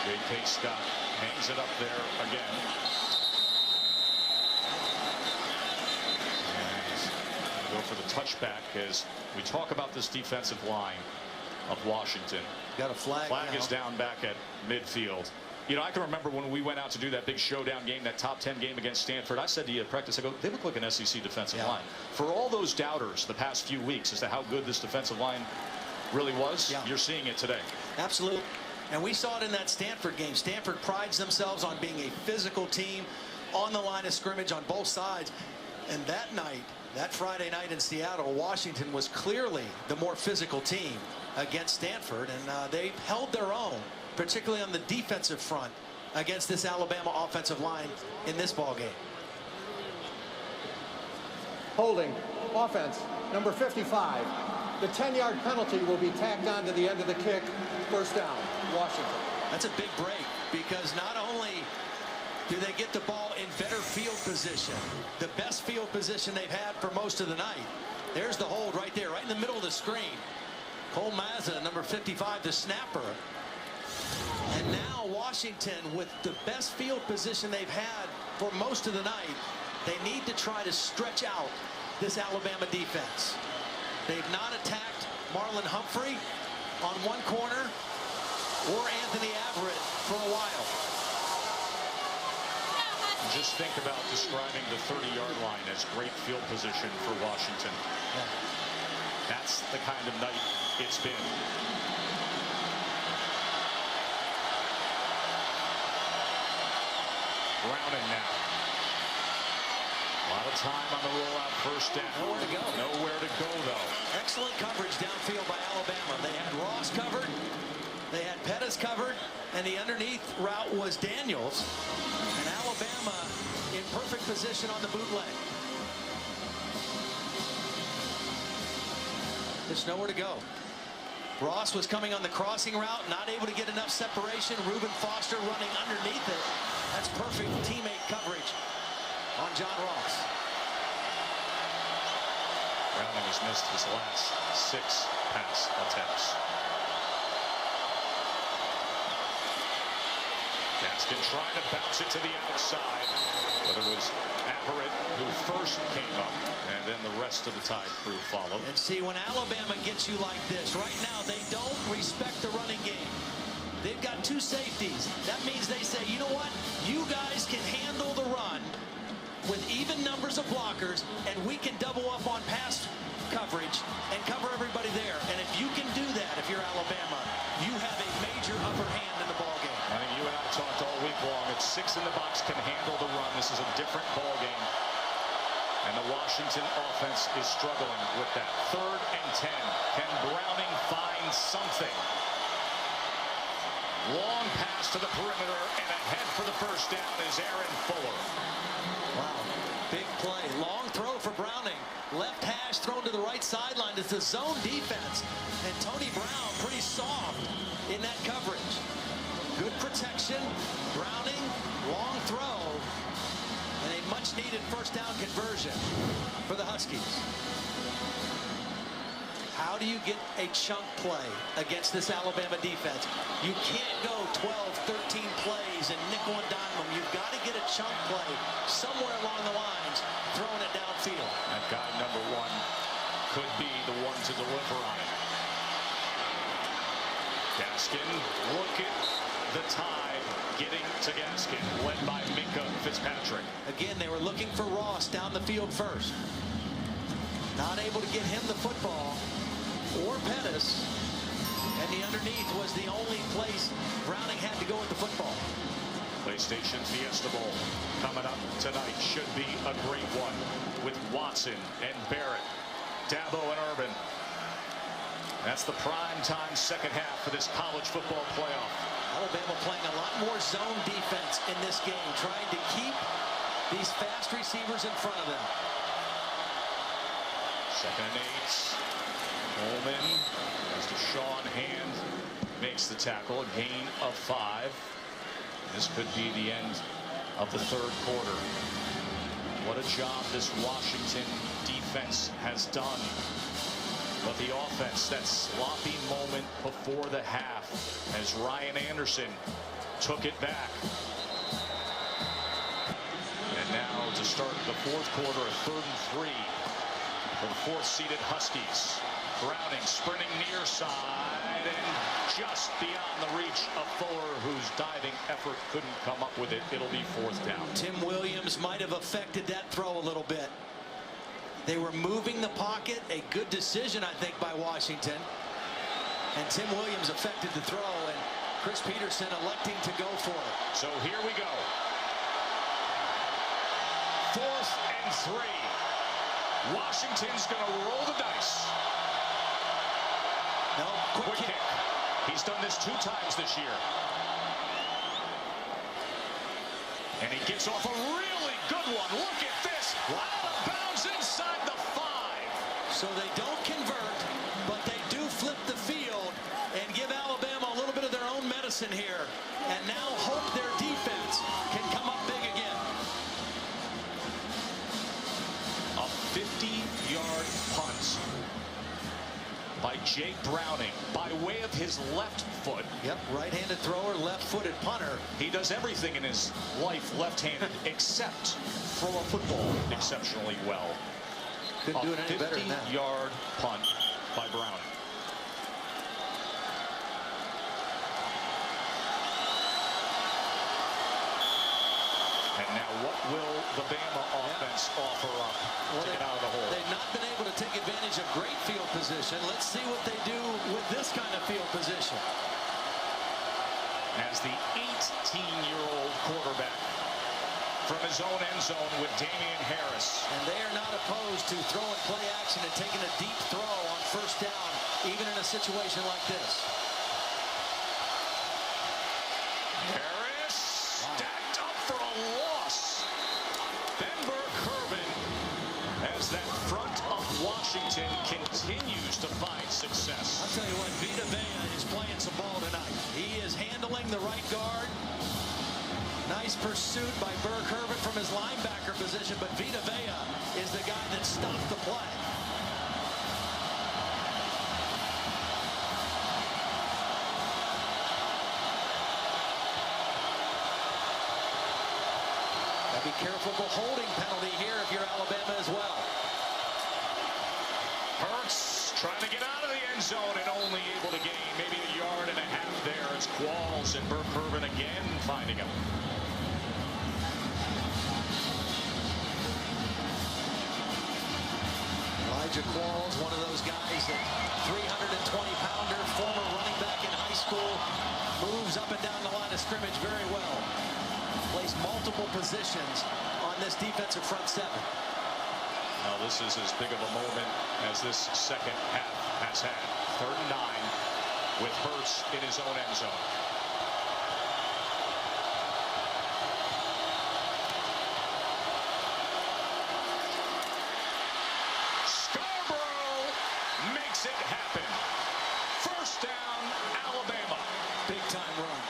J.K. Scott hangs it up there again. And go for the touchback as we talk about this defensive line of Washington. Got a flag. Flag is down back at midfield. You know, I can remember when we went out to do that big showdown game, that top 10 game against Stanford. I said to you at practice, I go, they look like an SEC defensive line. For all those doubters the past few weeks as to how good this defensive line really was, you're seeing it today. Absolutely. And we saw it in that Stanford game. Stanford prides themselves on being a physical team on the line of scrimmage on both sides. And that night, that Friday night in Seattle, Washington was clearly the more physical team against Stanford, and they held their own particularly on the defensive front, against this Alabama offensive line in this ball game. Holding, offense, number 55. The 10-yard penalty will be tacked on to the end of the kick. First down, Washington. That's a big break, because not only do they get the ball in better field position, the best field position they've had for most of the night. There's the hold right there, right in the middle of the screen. Cole Mazza, number 55, the snapper. And now Washington, with the best field position they've had for most of the night, they need to try to stretch out this Alabama defense. They've not attacked Marlon Humphrey on one corner or Anthony Averett for a while. Just think about describing the 30-yard line as great field position for Washington. Yeah. That's the kind of night it's been. Browning now. A lot of time on the rollout, first down. Nowhere to go. Nowhere to go, though. Excellent coverage downfield by Alabama. They had Ross covered, they had Pettis covered, and the underneath route was Daniels. And Alabama in perfect position on the bootleg. There's nowhere to go. Ross was coming on the crossing route, not able to get enough separation. Reuben Foster running underneath it. That's perfect teammate coverage on John Ross. Browning has missed his last 6 pass attempts. Gaskin trying to bounce it to the outside, but it was Averett who first came up, and then the rest of the Tide crew followed. And see, when Alabama gets you like this, right now they don't respect the running game. They've got 2 safeties. That means they say, you know what? You guys can handle the run with even numbers of blockers, and we can double up on pass coverage and cover everybody there. And if you can do that, if you're Alabama, you have a major upper hand in the ballgame. I think you and I talked all week long. If 6 in the box can handle the run, this is a different ballgame. And the Washington offense is struggling with that. 3rd and 10. Can Browning find something? Long pass to the perimeter, and ahead for the first down is Aaron Fuller. Wow, big play. Long throw for Browning. Left hash thrown to the right sideline. It's the zone defense. And Tony Brown pretty soft in that coverage. Good protection. Browning, long throw. And a much-needed first down conversion for the Huskies. How do you get a chunk play against this Alabama defense? You can't go 12, 13 plays and nickel and dime them. You've got to get a chunk play somewhere along the lines, throwing it downfield. That guy, number 1, could be the one to deliver on it. Gaskin, look at the Tide getting to Gaskin, led by Minka Fitzpatrick. Again, they were looking for Ross down the field first. Not able to get him the football or Pettis, and the underneath was the only place Browning had to go with the football. PlayStation Fiesta Bowl coming up tonight. Should be a great one with Watson and Barrett, Dabo and Urban. That's the prime time second half for this college football playoff. Alabama playing a lot more zone defense in this game, trying to keep these fast receivers in front of them. 2nd and 8. Coleman, as Deshaun Hand makes the tackle, a gain of 5. This could be the end of the 3rd quarter. What a job this Washington defense has done. But the offense, that sloppy moment before the half as Ryan Anderson took it back. And now to start the 4th quarter, a 3rd and 3 for the 4th-seeded Huskies. Browning sprinting near side and just beyond the reach of Fuller, whose diving effort couldn't come up with it. It'll be 4th down. Tim Williams might have affected that throw a little bit. They were moving the pocket. A good decision, I think, by Washington. And Tim Williams affected the throw, and Chris Peterson electing to go for it. So here we go. 4th and 3. Washington's going to roll the dice. No, quick kick. He's done this 2 times this year. And he gets off a really good one. Look at this. Out of bounds inside the 5. So they don't convert, but they do flip the field and give Alabama a little bit of their own medicine here. And now hope their defense can come up big again. A 50-yard punt by Jake Browning by way of his left foot. Yep, right-handed thrower, left-footed punter. He does everything in his life left-handed except throw a football exceptionally well. Couldn't do it any better than that. 50-yard punt by Browning. And now what will the Bama offense offer up to get out of the hole? They've not been able to take advantage of great field position. Let's see what they do with this kind of field position. As the 18-year-old quarterback from his own end zone with Damian Harris. And they are not opposed to throwing play action and taking a deep throw on first down, even in a situation like this. Harris stacked up for a loss. Ben Burke-Kirby, as that front of Washington continues to find success. I'll tell you what, Vita Vea is playing some ball tonight. He is handling the right guard. Nice pursuit by Burke-Kirby from his linebacker position, but Vita Vea is the guy that stopped the play. Be careful of a holding penalty here if you're Alabama as well. Hurts trying to get out of the end zone and only able to gain maybe a yard and a half there as Qualls and Burke-Kirby again finding him. Elijah Qualls, one of those guys that 320-pounder, former running back in high school, moves up and down the line of scrimmage very well. Plays multiple positions on this defensive front 7. Now this is as big of a moment as this second half has had. 3rd and 9 with Hurts in his own end zone. Scarbrough makes it happen. First down, Alabama. Big time run.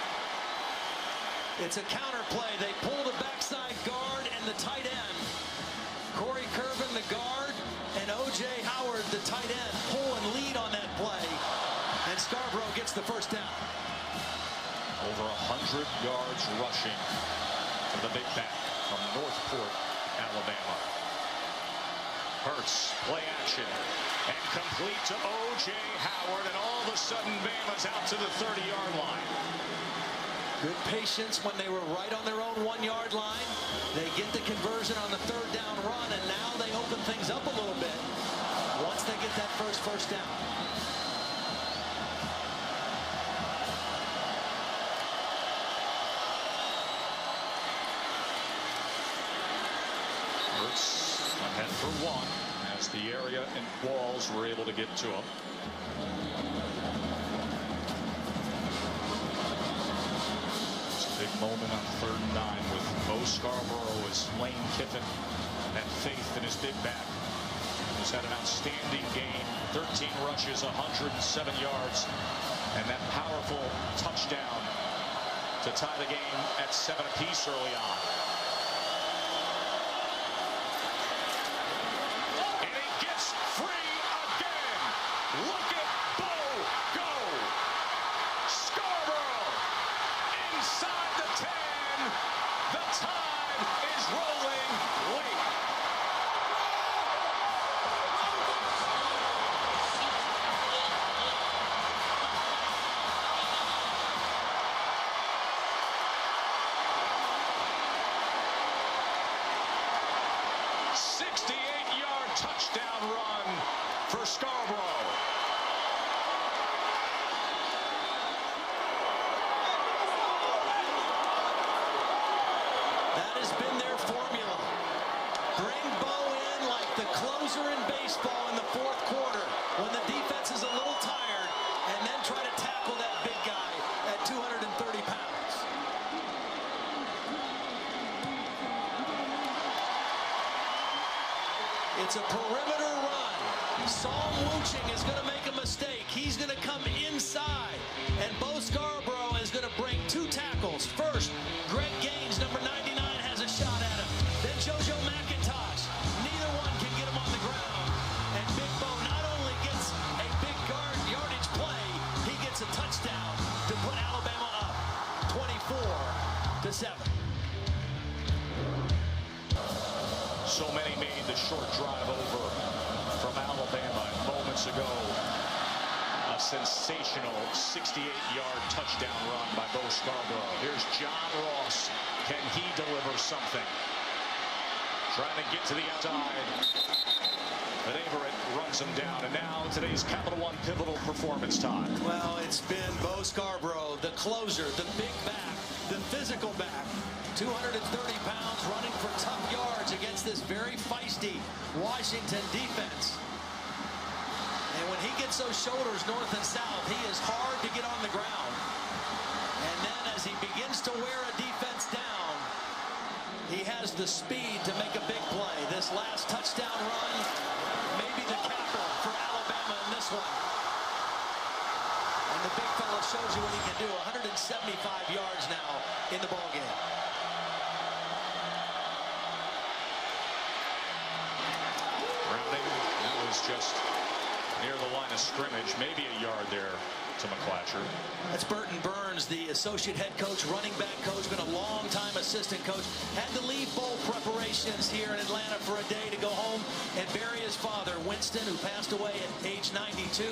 It's a counter play. They pull the backside guard and the tight end. Corey Kirvin, the guard, and O.J. Howard, the tight end, pull and lead on that play. And Scarbrough gets the first down. Over 100 yards rushing for the big back from Northport, Alabama. Hurts, play action, and complete to O.J. Howard, and all of a sudden Bama's out to the 30-yard line. Good patience when they were right on their own 1-yard line. They get the conversion on the 3rd down run, and now they open things up a little bit once they get that first down. Hurts ahead for 1 as the area and Qualls were able to get to him. Big moment on 3rd and 9 with Bo Scarbrough as Lane Kiffin had faith in his big back. He's had an outstanding game, 13 rushes, 107 yards, and that powerful touchdown to tie the game at 7 apiece early on. And he gets free again. Look at Bo go. Scarbrough inside the 10. The tide is rolling late. Touchdown run for Scarbrough. That has been their formula. Bring Bo in like the closer in baseball in the 4th quarter when the defense is a little tired, and then try to tackle that big It's a perimeter run. Psalm Wuching is going to make a mistake. He's going to come inside. And Bo Scarbrough is going to break 2 tackles. First, Greg Gaines, number 99, has a shot at him. Then JoJo McIntosh. Neither one can get him on the ground. And Big Bo not only gets a big yardage play, he gets a touchdown to put Alabama up 24-7. So many made the short drive over from Alabama moments ago. A sensational 68-yard touchdown run by Bo Scarbrough. Here's John Ross. Can he deliver something? Trying to get to the outside. But Averett runs him down. And now today's Capital One pivotal performance time. Well, it's been Bo Scarbrough, the closer, the big back, the physical back. 230 pounds running for tough yards against this very feisty Washington defense. And when he gets those shoulders north and south, he is hard to get on the ground. And then as he begins to wear a defense down, he has the speed to make a big play. This last touchdown run, maybe the capper for Alabama in this one. And the big fella shows you what he can do. 175 yards now in the ballgame. That was just near the line of scrimmage, maybe a yard there to McClatcher. That's Burton Burns, the associate head coach, running back coach, been a long-time assistant coach. Had to leave bowl preparations here in Atlanta for a day to go home and bury his father, Winston, who passed away at age 92,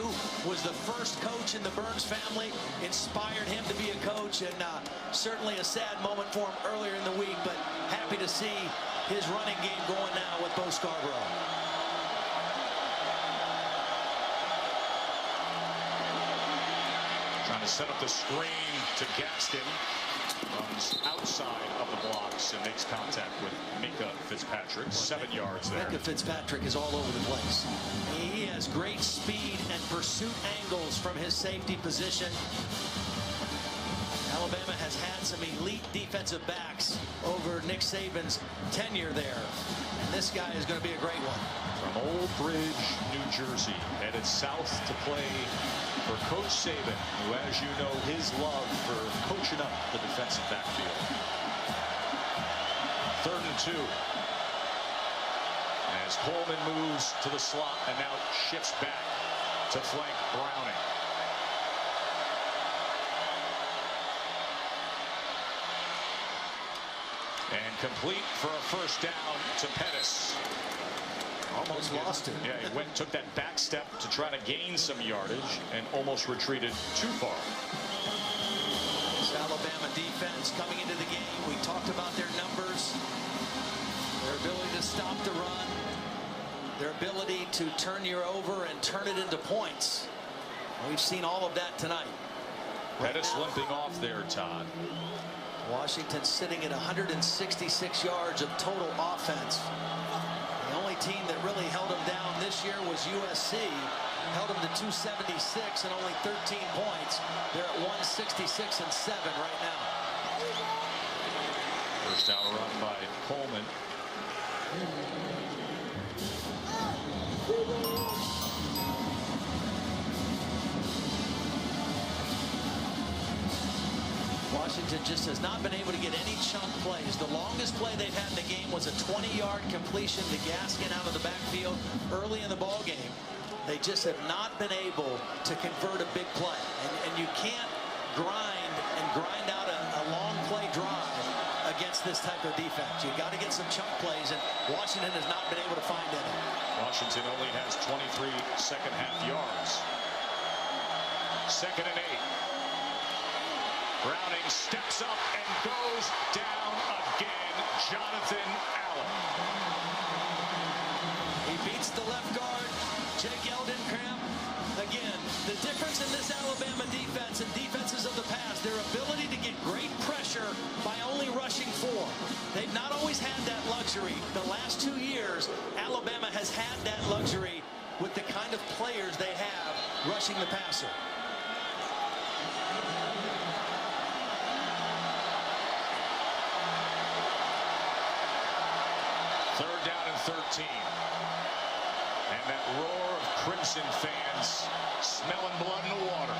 was the first coach in the Burns family, inspired him to be a coach, and certainly a sad moment for him earlier in the week, but happy to see his running game going now with Bo Scarbrough. Trying to set up the screen to Gaston. Runs outside of the blocks and makes contact with Mika Fitzpatrick. 7 yards there. Mika Fitzpatrick is all over the place. He has great speed and pursuit angles from his safety position. Alabama has had some elite defensive backs over Nick Saban's tenure there. And this guy is going to be a great one. From Old Bridge, New Jersey, headed south to play for Coach Saban, who, as you know, his love for coaching up the defensive backfield. 3rd and 2. As Coleman moves to the slot and now shifts back to flank Browning. And complete for a first down to Pettis. Almost lost it. Yeah, he took that back step to try to gain some yardage and almost retreated too far. This Alabama defense coming into the game, we talked about their numbers, their ability to stop the run, their ability to turn you over and turn it into points. We've seen all of that tonight. Pettis limping off there, Todd. Washington sitting at 166 yards of total offense. The only team that really held them down this year was USC. Held them to 276 and only 13 points. They're at 166 and 7 right now. First down run by Coleman. Washington just has not been able to get any chunk plays. The longest play they've had in the game was a 20-yard completion to Gaskin out of the backfield early in the ball game. They just have not been able to convert a big play. And you can't grind out a long play drive against this type of defense. You got to get some chunk plays, and Washington has not been able to find any. Washington only has 23 second half yards. 2nd and 8. Browning steps up and goes down again. Jonathan Allen. He beats the left guard, Jake Eldenkamp. Again, the difference in this Alabama defense and defenses of the past, their ability to get great pressure by only rushing 4. They've not always had that luxury. The last 2 years, Alabama has had that luxury with the kind of players they have rushing the passer. Third down and 13. that roar of Crimson fans smelling blood in the water.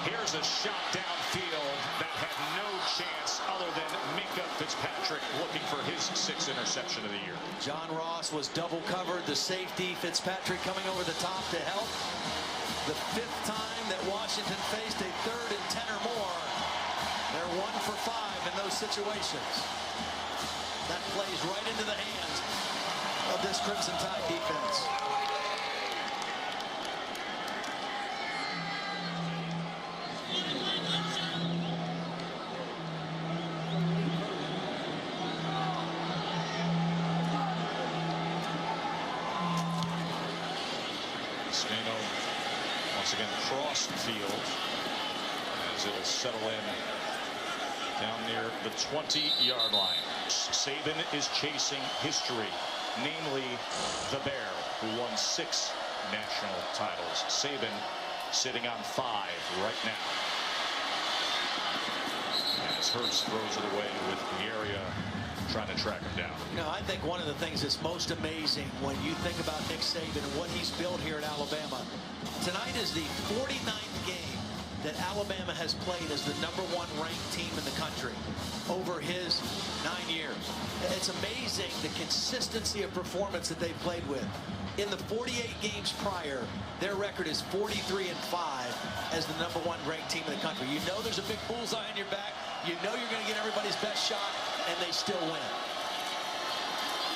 Here's a shot downfield that had no chance other than Minkah Fitzpatrick looking for his 6th interception of the year. John Ross was double covered. The safety, Fitzpatrick, coming over the top to help. The 5th time that Washington faced a 3rd and 10 or more. They're 1 for 5 in those situations. That plays right into the hands of this Crimson Tide defense. Once again, cross field as it'll settle in down near the 20-yard line. Saban is chasing history, namely the Bear, who won 6 national titles. Saban sitting on 5 right now. As Hurts throws it away with the area trying to track him down. You know, I think one of the things that's most amazing when you think about Nick Saban and what he's built here at Alabama, tonight is the 49th game that Alabama has played as the #1 ranked team in the country over his 9 years. It's amazing the consistency of performance that they played with. In the 48 games prior, their record is 43-5 as the #1 ranked team in the country. You know there's a big bullseye on your back. You know you're going to get everybody's best shot, and they still win.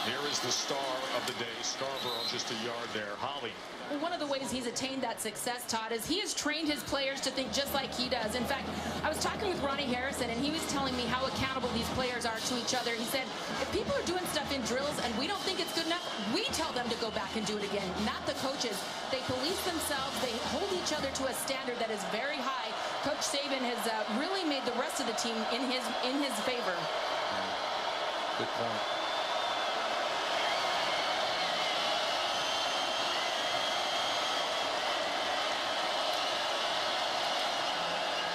Here is the star of the day, Scarbrough, just a yard there. Holly. Well, one of the ways he's attained that success, Todd, is he has trained his players to think just like he does. In fact, I was talking with Ronnie Harrison, and he was telling me how accountable these players are to each other. He said, if people are doing stuff in drills and we don't think it's good enough, we tell them to go back and do it again, not the coaches. They police themselves. They hold each other to a standard that is very high. Coach Saban has really made the rest of the team in his favor. Good point.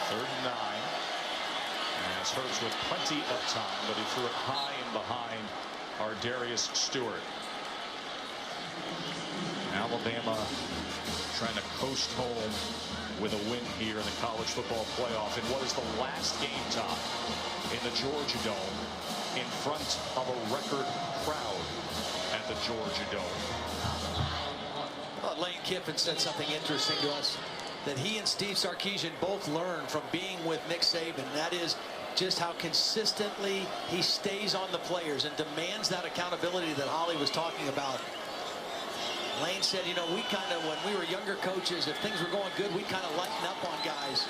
Third and 9. And it's Hurts with plenty of time, but he threw it high and behind Ardarius Stewart. Alabama trying to coast home with a win here in the college football playoff in what is the last game, Todd, in the Georgia Dome in front of a record crowd at the Georgia Dome. Well, Lane Kiffin said something interesting to us that he and Steve Sarkisian both learned from being with Nick Saban. That is just how consistently he stays on the players and demands that accountability that Holly was talking about. Lane said, you know, we kind of, when we were younger coaches, if things were going good, we kind of lighten up on guys.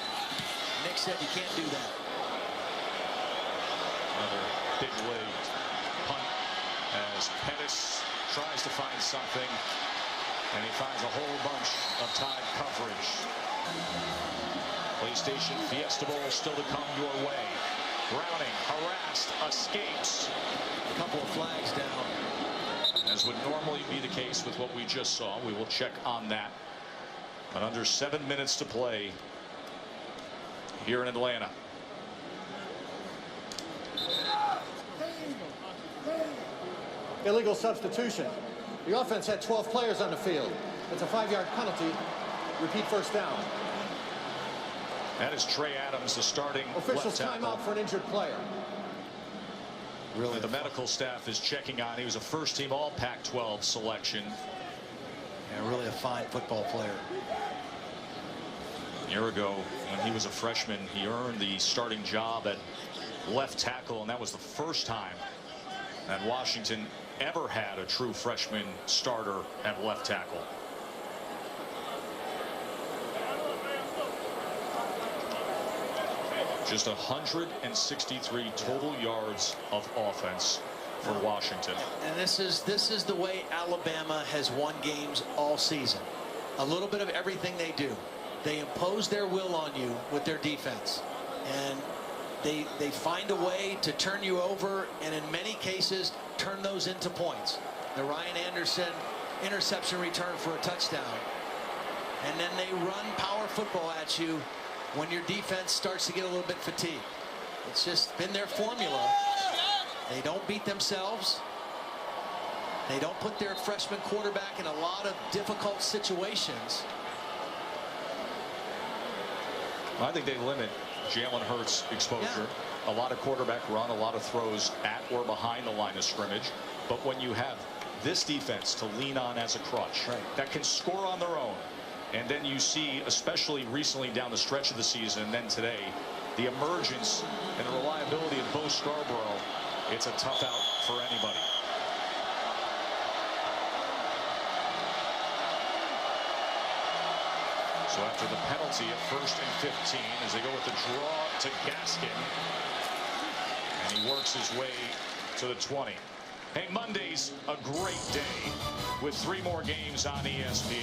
Nick said, you can't do that. Another big-legged punt as Pettis tries to find something, and he finds a whole bunch of Tide coverage. PlayStation Fiesta Bowl still to come your way. Browning, harassed, escapes. A couple of flags down. As would normally be the case with what we just saw. We will check on that. But under 7 minutes to play here in Atlanta. Illegal substitution. The offense had 12 players on the field. It's a 5-yard penalty. Repeat first down. That is Trey Adams, the starting Officials left tackle. timeout for an injured player. Really, the medical staff is checking on. He was a first-team All Pac-12 selection. And really a fine football player. A year ago, when he was a freshman, he earned the starting job at left tackle, and that was the first time that Washington ever had a true freshman starter at left tackle. Just 163 total yards of offense for Washington. And this is the way Alabama has won games all season. A little bit of everything they do. They impose their will on you with their defense, and they find a way to turn you over, and in many cases turn those into points. The Ryan Anderson interception return for a touchdown, and then they run power football at you when your defense starts to get a little bit fatigued. It's just been their formula. They don't beat themselves. They don't put their freshman quarterback in a lot of difficult situations. I think they limit Jalen Hurts' exposure. Yeah. A lot of quarterback run, a lot of throws at or behind the line of scrimmage. But when you have this defense to lean on as a crutch that can score on their own, and then you see, especially recently down the stretch of the season and then today, the emergence and the reliability of Bo Scarbrough, it's a tough out for anybody. So after the penalty at 1st and 15, as they go with the draw to Gaskin, and he works his way to the 20. Hey, Monday's a great day with 3 more games on ESPN.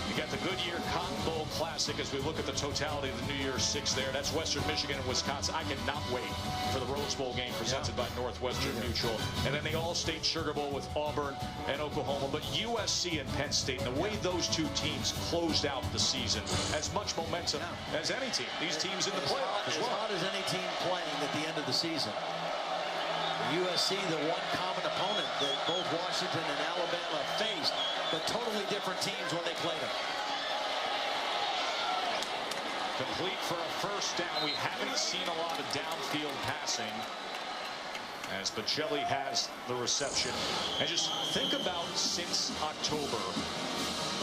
You got the Goodyear Cotton Bowl Classic as we look at the totality of the New Year's Six there. That's Western Michigan and Wisconsin. I cannot wait for the Rose Bowl game presented by Northwestern Mutual. And then the All-State Sugar Bowl with Auburn and Oklahoma. But USC and Penn State, and the way those two teams closed out the season, as much momentum as any team. These teams in the playoff as well. As hot as any team playing at the end of the season. USC, the one common opponent that both Washington and Alabama faced, but totally different teams when they played them. Complete for a first down. We haven't seen a lot of downfield passing as Bocelli has the reception. And just think about since October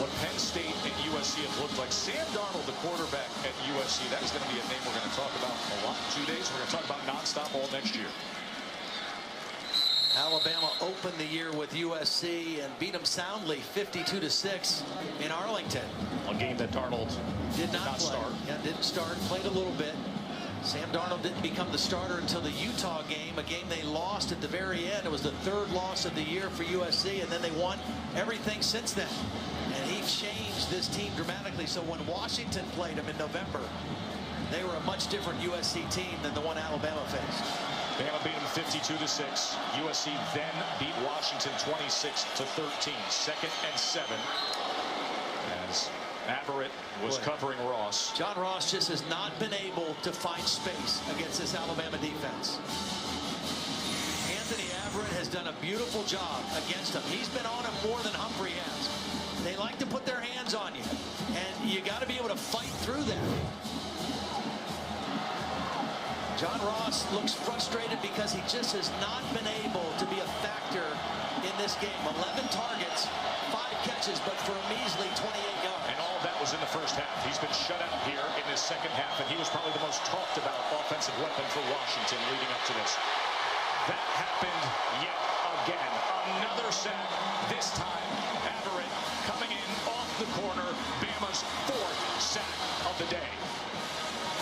what Penn State and USC have looked like. Sam Darnold, the quarterback at USC, that is going to be a name we're going to talk about a lot in 2 days. We're going to talk about nonstop all next year. Alabama opened the year with USC and beat them soundly 52-6 in Arlington. A game that Darnold did not play. Start. Yeah, didn't start, played a little bit. Sam Darnold didn't become the starter until the Utah game, a game they lost at the very end. It was the 3rd loss of the year for USC, and then they won everything since then. And he changed this team dramatically. So when Washington played him in November, they were a much different USC team than the one Alabama faced. Bama beat them 52-6. USC then beat Washington 26-13. 2nd and 7. As Averett was covering Ross. John Ross just has not been able to find space against this Alabama defense. Anthony Averett has done a beautiful job against him. He's been on him more than Humphrey has. They like to put their hands on you, and you got to be able to fight through that. John Ross looks frustrated because he just has not been able to be a factor in this game. 11 targets, 5 catches, but for a measly 28 yards. And all that was in the first half. He's been shut out here in this second half, and he was probably the most talked about offensive weapon for Washington leading up to this. That happened yet again. Another sack. This time, Averett coming in off the corner. Bama's 4th sack of the day.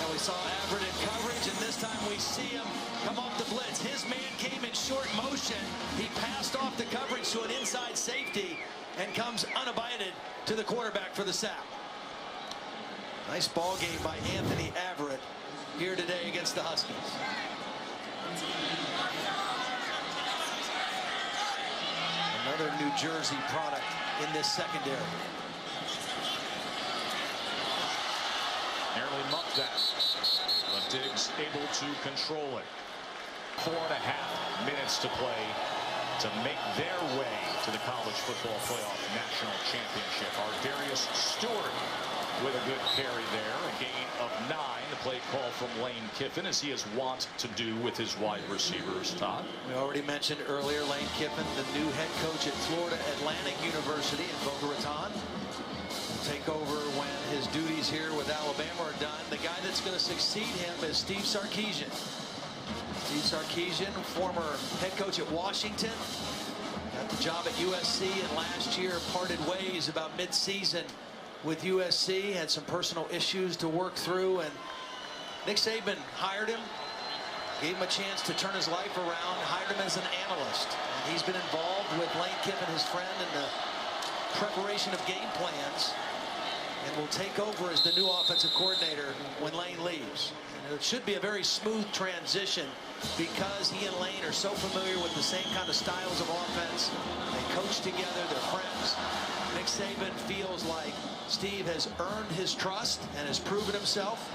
And we saw Averett in coverage, and this time we see him come off the blitz. His man came in short motion. He passed off the coverage to an inside safety and comes unabated to the quarterback for the sack. Nice ball game by Anthony Averett here today against the Huskies. Another New Jersey product in this secondary. Nearly muffed that, but Diggs able to control it. 4.5 minutes to play to make their way to the College Football Playoff National Championship. Darius Stewart with a good carry there, a gain of 9. The play call from Lane Kiffin, as he is wont to do with his wide receivers. Todd? We already mentioned earlier Lane Kiffin, the new head coach at Florida Atlantic University in Boca Raton. Take over when his duties here with Alabama are done. The guy that's going to succeed him is Steve Sarkisian. Steve Sarkisian, former head coach at Washington, got the job at USC, and last year parted ways about mid-season with USC. Had some personal issues to work through, and Nick Saban hired him, gave him a chance to turn his life around, hired him as an analyst. And he's been involved with Lane Kiffin, his friend, in the preparation of game plans, and will take over as the new offensive coordinator when Lane leaves. And it should be a very smooth transition because he and Lane are so familiar with the same kind of styles of offense. They coach together, they're friends. Nick Saban feels like Steve has earned his trust and has proven himself.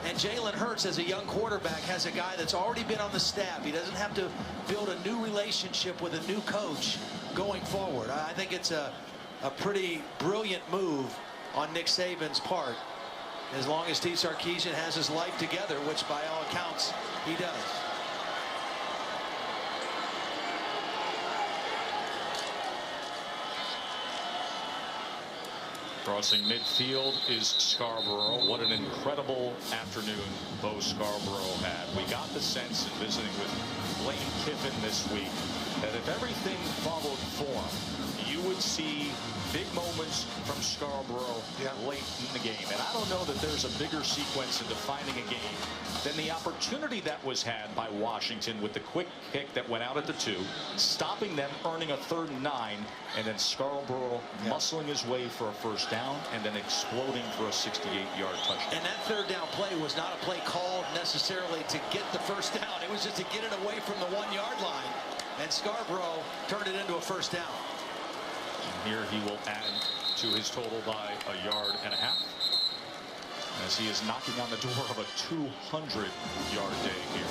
And Jalen Hurts, as a young quarterback, has a guy that's already been on the staff. He doesn't have to build a new relationship with a new coach. going forward. I think it's a pretty brilliant move on Nick Saban's part, as long as Steve Sarkisian has his life together, which by all accounts he does. Crossing midfield is Scarbrough. What an incredible afternoon Bo Scarbrough had. We got the sense in visiting with Lane Kiffin this week that if everything followed form, you would see big moments from Scarbrough late in the game. And I don't know that there's a bigger sequence in defining a game than the opportunity that was had by Washington with the quick kick that went out at the 2, stopping them, earning a 3rd and 9, and then Scarbrough muscling his way for a first down and then exploding for a 68-yard touchdown. And that 3rd down play was not a play called necessarily to get the first down. It was just to get it away from the 1-yard line. And Scarbrough turned it into a first down. And here he will add to his total by 1.5 yards, as he is knocking on the door of a 200-yard day here.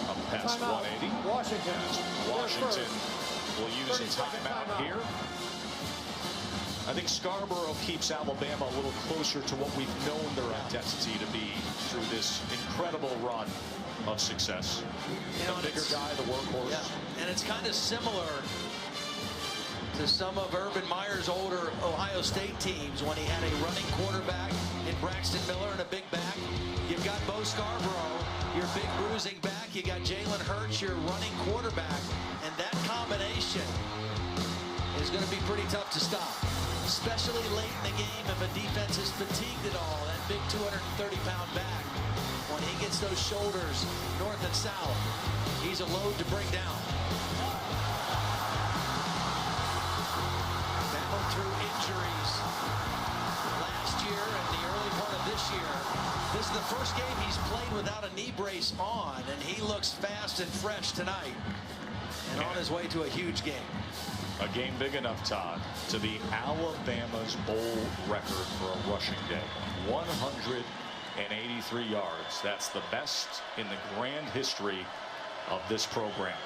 Up past 180. Washington. Washington will use a timeout here. I think Scarbrough keeps Alabama a little closer to what we've known their identity to be through this incredible run of success. The bigger guy, the workhorse. Yeah. And it's kind of similar to some of Urban Meyer's older Ohio State teams when he had a running quarterback in Braxton Miller and a big back. You've got Bo Scarbrough, your big bruising back. You got Jalen Hurts, your running quarterback. And that combination is going to be pretty tough to stop, especially late in the game if a defense is fatigued at all. That big 230-pound back, when he gets those shoulders north and south, he's a load to bring down. Through injuries last year and the early part of this year. This is the first game he's played without a knee brace on, and he looks fast and fresh tonight and on his way to a huge game. A game big enough, Todd, to be Alabama's bowl record for a rushing day. 183 yards. That's the best in the grand history of this program.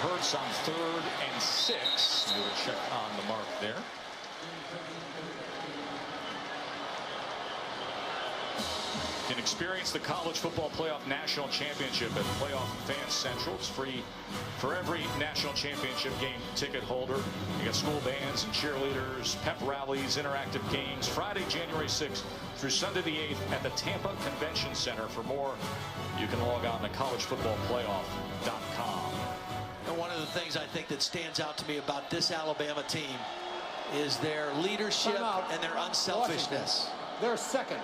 Hurts on 3rd and 6. We'll check on the mark there. You can experience the College Football Playoff National Championship at Playoff Fan Central. It's free for every national championship game ticket holder. You got school bands and cheerleaders, pep rallies, interactive games. Friday, January 6th through Sunday the 8th at the Tampa Convention Center. For more, you can log on to collegefootballplayoff.com. And one of the things I think that stands out to me about this Alabama team is their leadership and their unselfishness. They're second.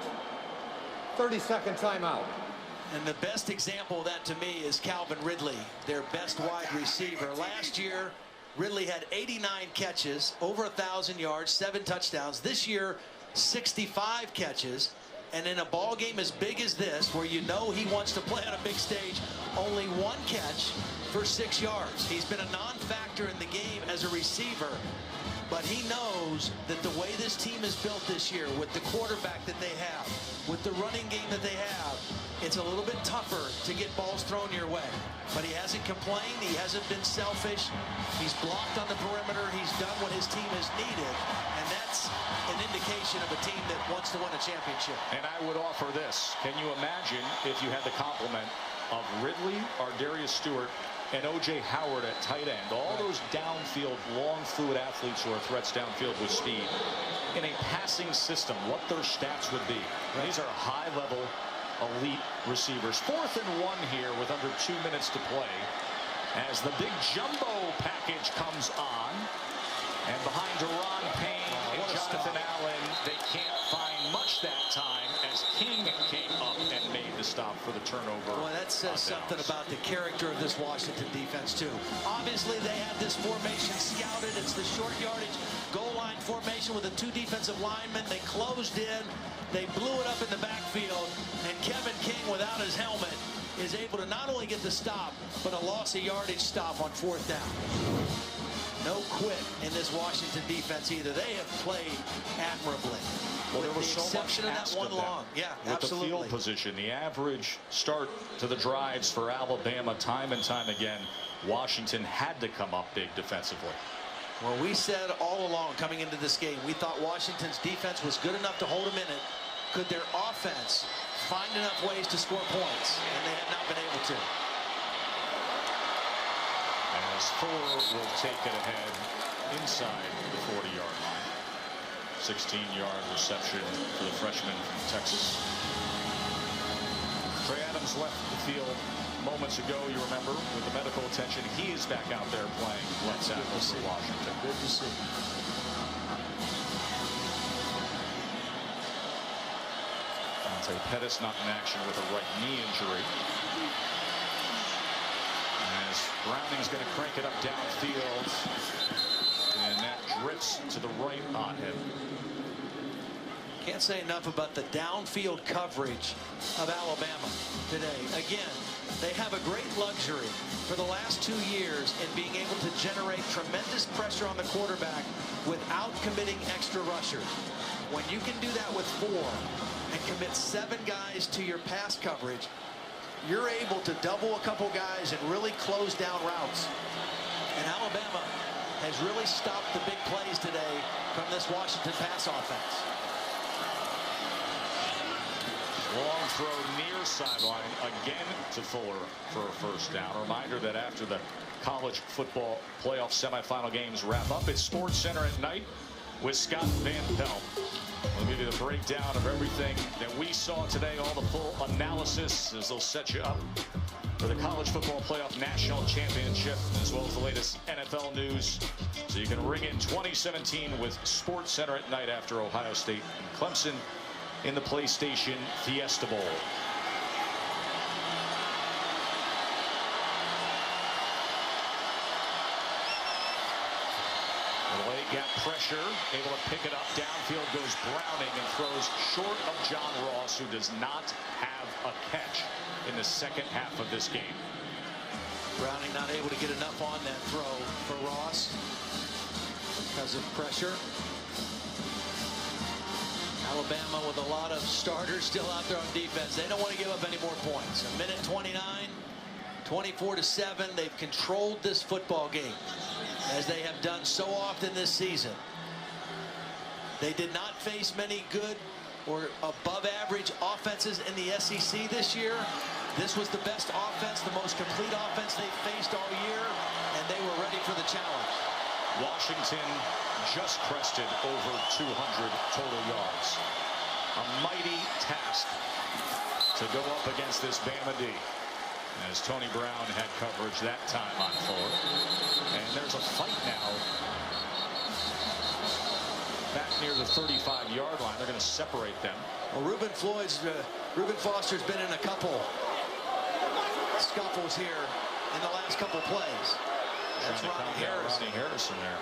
30-second timeout. And the best example of that to me is Calvin Ridley, their best wide receiver. Last year, Ridley had 89 catches, over 1,000 yards, 7 touchdowns. This year, 65 catches. And in a ball game as big as this, where you know he wants to play on a big stage, only 1 catch for 6 yards. He's been a non-factor in the game as a receiver, but he knows that the way this team is built this year, with the quarterback that they have, with the running game that they have, it's a little bit tougher to get balls thrown your way. But he hasn't complained. He hasn't been selfish. He's blocked on the perimeter. He's done what his team has needed. And that's an indication of a team that wants to win a championship. And I would offer this. Can you imagine if you had the complement of Ridley, Darius Stewart, and O.J. Howard at tight end? All those downfield, long, fluid athletes who are threats downfield with speed. In a passing system, what their stats would be. These are high-level, elite receivers. 4th and 1 here with under 2 minutes to play as the big jumbo package comes on. And behind Deron Payne and Jonathan Allen, they can't find much that time as King came up and made the stop for the turnover. Well, that says something about the character of this Washington defense, too. Obviously, they have this formation scouted. It's the short yardage goal line formation with the 2 defensive linemen. They closed in. They blew it up in the backfield. And Kevin King, without his helmet, is able to not only get the stop, but a loss of yardage stop on 4th down. No quit in this Washington defense either. They have played admirably. Well, there was the exception of that one long. Yeah, with absolutely. the field position, the average start to the drives for Alabama, time and time again, Washington had to come up big defensively. Well, we said all along coming into this game, we thought Washington's defense was good enough to hold them in it. Could their offense find enough ways to score points? And they have not been able to. As Fuller will take it ahead inside the 40-yard line. 16-yard reception for the freshman from Texas. Trey Adams left the field moments ago, you remember, with the medical attention. He is back out there playing left tackle for Washington. Good to see. Dante Pettis not in action with a right knee injury. As Browning's going to crank it up downfield, and that drifts to the right on him. Can't say enough about the downfield coverage of Alabama today. Again, they have a great luxury for the last 2 years in being able to generate tremendous pressure on the quarterback without committing extra rushers. When you can do that with 4 and commit 7 guys to your pass coverage, you're able to double a couple guys and really close down routes. And Alabama has really stopped the big plays today from this Washington pass offense. Long throw near sideline again to Fuller for a first down. A reminder that after the college football playoff semifinal games wrap up, it's Sports Center at night with Scott Van Pelt. We'll give you the breakdown of everything that we saw today, all the full analysis as they'll set you up for the college football playoff national championship, as well as the latest NFL news. So you can ring in 2017 with Sports Center at night after Ohio State and Clemson in the PlayStation Fiesta Bowl. Late gap pressure, able to pick it up downfield, goes Browning and throws short of John Ross, who does not have a catch in the second half of this game. Browning not able to get enough on that throw for Ross because of pressure. Alabama with a lot of starters still out there on defense. They don't want to give up any more points. A minute 29, 24-7. They've controlled this football game, as they have done so often this season. They did not face many good or above average offenses in the SEC this year. This was the best offense, the most complete offense they've faced all year, and they were ready for the challenge. Washington just crested over 200 total yards. A mighty task to go up against this Bama D, as Tony Brown had coverage that time on Fuller. And there's a fight now back near the 35-yard line. They're going to separate them. Well, Reuben Foster's been in a couple scuffles here in the last couple plays. That's Ronnie Harrison there.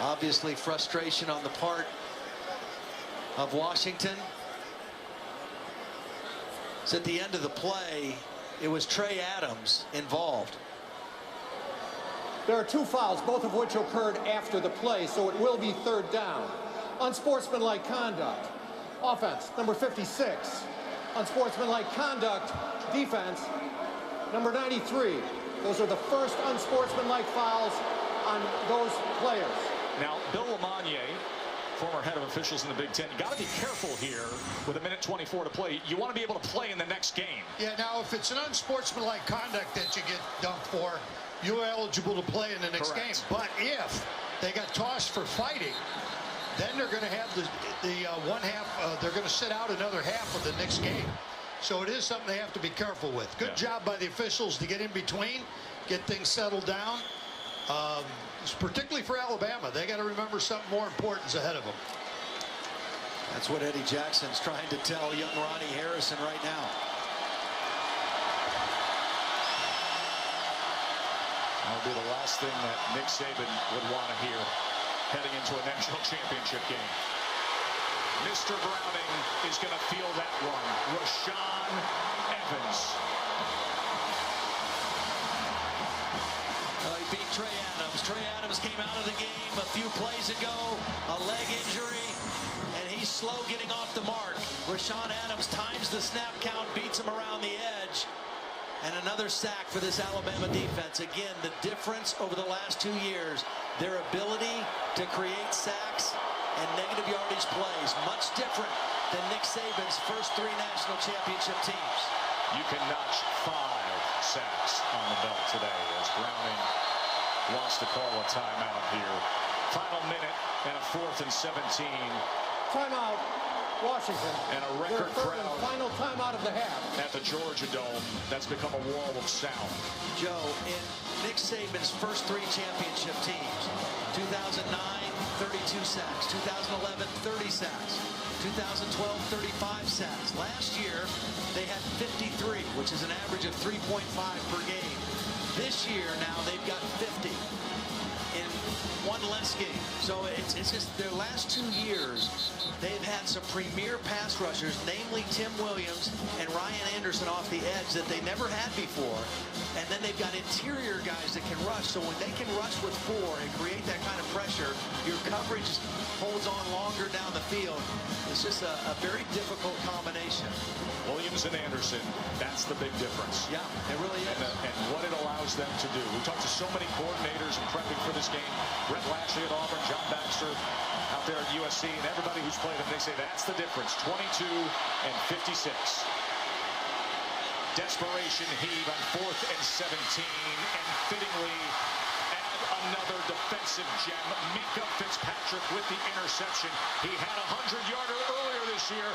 Obviously frustration on the part of Washington. So at the end of the play, it was Trey Adams involved. There are 2 fouls, both of which occurred after the play, so it will be 3rd down. Unsportsmanlike conduct. Offense, number 56. Unsportsmanlike conduct. Defense, number 93. Those are the first unsportsmanlike fouls on those players. Now, Bill Lamagna, former head of officials in the Big Ten, got to be careful here with a minute 24 to play. You want to be able to play in the next game. Yeah, now if it's an unsportsmanlike conduct that you get dumped for, you're eligible to play in the next game. But if they got tossed for fighting, then they're going to have the one half, they're going to sit out another half of the next game. So it is something they have to be careful with. Good job by the officials to get in between, get things settled down. Particularly for Alabama, they got to remember something more important is ahead of them. That's what Eddie Jackson's trying to tell young Ronnie Harrison right now. That'll be the last thing that Nick Saban would want to hear heading into a national championship game. Mr. Browning is going to feel that one. Rashaan Evans. He beat Trey Adams. Trey Adams came out of the game a few plays ago, a leg injury, and he's slow getting off the mark. Rashawn Adams times the snap count, beats him around the edge, and another sack for this Alabama defense. Again, the difference over the last 2 years, their ability to create sacks and negative yardage plays, much different than Nick Saban's first 3 national championship teams. You can notch 5 sacks on the belt today as Browning wants to call a timeout here. Final minute and a 4th and 17. Timeout, Washington. And a record crowd. And final timeout of the half. At the Georgia Dome, that's become a wall of sound. Joe, in Nick Saban's first 3 championship teams, 2009, 32 sacks. 2011, 30 sacks. 2012, 35 sacks. Last year, they had 53, which is an average of 3.5 per game. This year, now, they've got 50 in 1 less game. So it's just their last 2 years, they've had some premier pass rushers, namely Tim Williams and Ryan Anderson off the edge that they never had before. And then they've got interior guys that can rush. So when they can rush with 4 and create that kind of pressure, your coverage holds on longer down the field. It's just a very difficult combination. Williams and Anderson, that's the big difference. Yeah, it really is. And what it allows them to do. We talked to so many coordinators in prepping for this game. Brett Lashley at Auburn, John Baxter out there at USC, and everybody who's played them, they say that's the difference. 22 and 56. Desperation heave on 4th and 17, and fittingly add another defensive gem. Minkah Fitzpatrick with the interception. He had a 100-yarder earlier this year,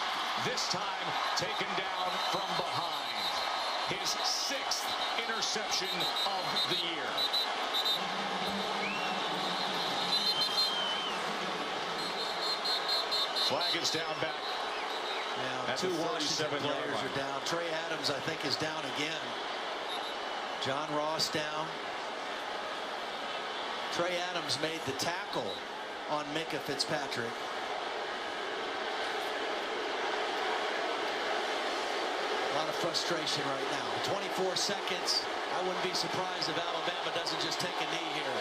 this time taken down from behind. His 6th interception of the year. Flag is down back. Now, 2 Washington players are down. Trey Adams, I think, is down again. John Ross down. Trey Adams made the tackle on Minkah Fitzpatrick. A lot of frustration right now. 24 seconds. I wouldn't be surprised if Alabama doesn't just take a knee here.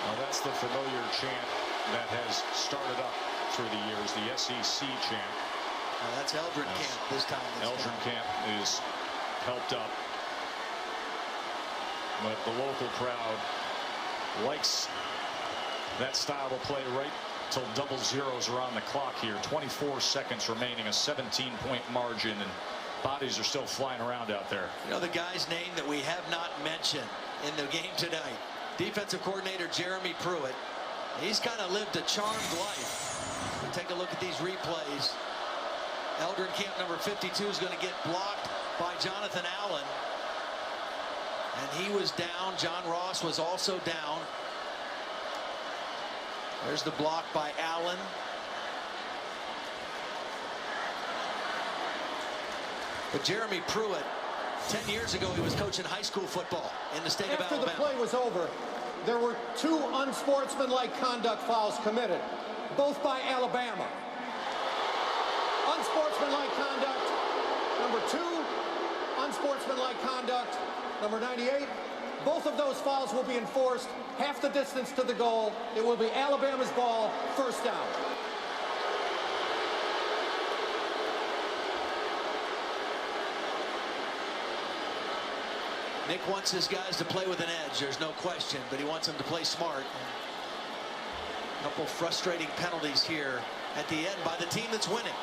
Well, that's the familiar chant that has started up through the years, the SEC chant. That's Eldrin Camp this time. Eldrin Camp is helped up. But the local crowd likes that style of play right till double zeros are on the clock here. 24 seconds remaining, a 17-point margin, and bodies are still flying around out there. You know the guy's name that we have not mentioned in the game tonight? Defensive coordinator Jeremy Pruitt. He's kind of lived a charmed life. Take a look at these replays. Eldrin Camp number 52 is going to get blocked by Jonathan Allen. And he was down. John Ross was also down. There's the block by Allen. But Jeremy Pruitt, 10 years ago, he was coaching high school football in the state of Alabama. After the play was over, there were 2 unsportsmanlike conduct fouls committed, both by Alabama. Unsportsmanlike conduct, number 2. Unsportsmanlike conduct, number 98. Both of those fouls will be enforced half the distance to the goal. It will be Alabama's ball, first down. Nick wants his guys to play with an edge, there's no question, but he wants them to play smart. A couple frustrating penalties here at the end by the team that's winning.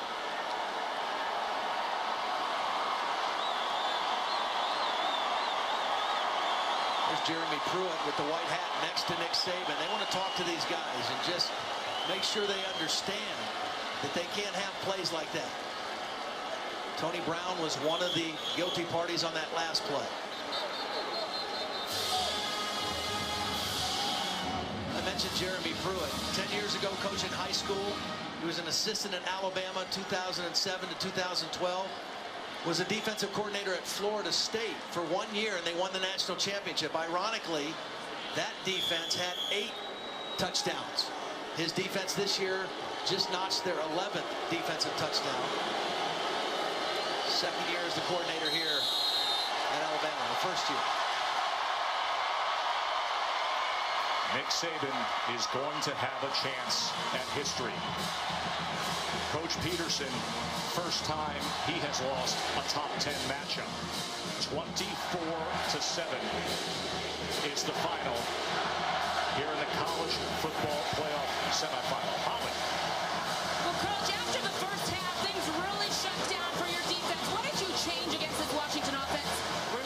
There's Jeremy Pruitt with the white hat next to Nick Saban. They want to talk to these guys and just make sure they understand that they can't have plays like that. Tony Brown was one of the guilty parties on that last play. I mentioned Jeremy Pruitt. 10 years ago, coaching high school. He was an assistant at Alabama 2007 to 2012. Was a defensive coordinator at Florida State for 1 year, and they won the national championship. Ironically, that defense had 8 touchdowns. His defense this year just notched their 11th defensive touchdown. Second year as the coordinator here at Alabama, the first year. Nick Saban is going to have a chance at history. Coach Peterson, first time he has lost a top 10 matchup. 24-7 is the final here in the college football playoff semifinal. Holly. Well, Coach, after the first half, things really shut down for your defense. What did you change against this Washington offense?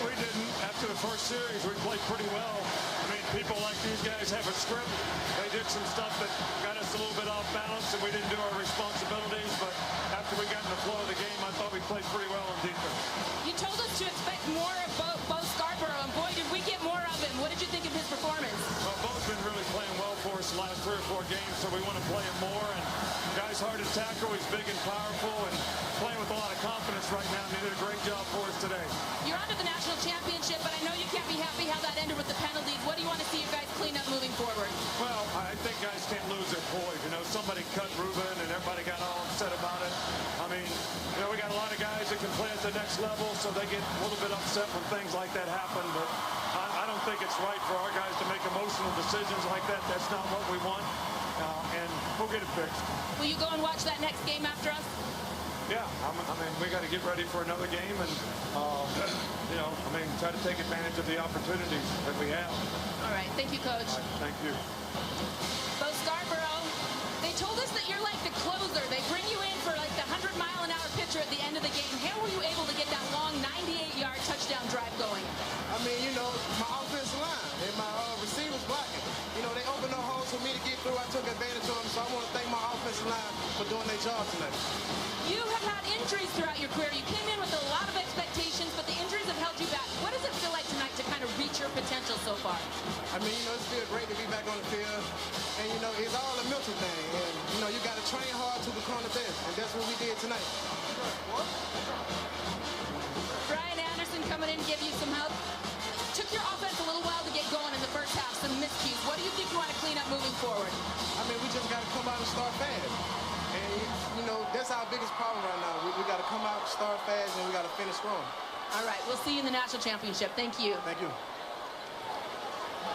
We didn't. After the first series, we played pretty well. I mean, people like these guys have a script. They did some stuff that got us a little bit off balance, and we didn't do our responsibilities. But after we got in the flow of the game, I thought we played pretty well on defense. You told us to expect more of Bo Scarbrough, and boy, did we get more of him. What did you think of his performance? Well, Bo's been really playing well for us the last 3 or 4 games, so we want to play him more. And guy's hard to tackle. He's big and powerful and playing with a lot of confidence right now. And he did a great job for us today. You're on to the national championship, but I know you can't be happy how that ended with the penalties. What do you want to see you guys clean up moving forward? Well, I think guys can't lose their poise. You know, somebody cut Ruben and everybody got all upset about it. I mean, you know, we got a lot of guys that can play at the next level, so they get a little bit upset when things like that happen. But I don't think it's right for our guys to make emotional decisions like that. That's not what we want, and we'll get it fixed. Will you go and watch that next game after us? Yeah, I mean, we got to get ready for another game and, you know, I mean, try to take advantage of the opportunities that we have. All right. Thank you, Coach. Right, thank you. Bo Scarbrough, they told us that you're like the closer. They bring you in for like the 100-mile-an-hour pitcher at the end of the game. How were you able to get that long 98-yard touchdown drive going? I mean, you know, my offensive line and my receivers blocking. You know, they opened up holes for me to get through. I took advantage of them, so I want to thank my offensive line for doing their job tonight. You have had injuries throughout your career. You came in with a lot of expectations, but the injuries have held you back. What does it feel like tonight to kind of reach your potential so far? I mean, you know, it feels great to be back on the field. And, you know, it's all a mental thing. And, you know, you got to train hard to become the best. And that's what we did tonight. Brian Anderson coming in to give you some help. Took your offense a little while to get going in the first half, some miscues. What do you think you want to clean up moving forward? I mean, we just got to come out and start fast. And, you know, that's our biggest problem right now. We got to come out, start fast, and we got to finish strong. All right, we'll see you in the national championship. Thank you. Thank you.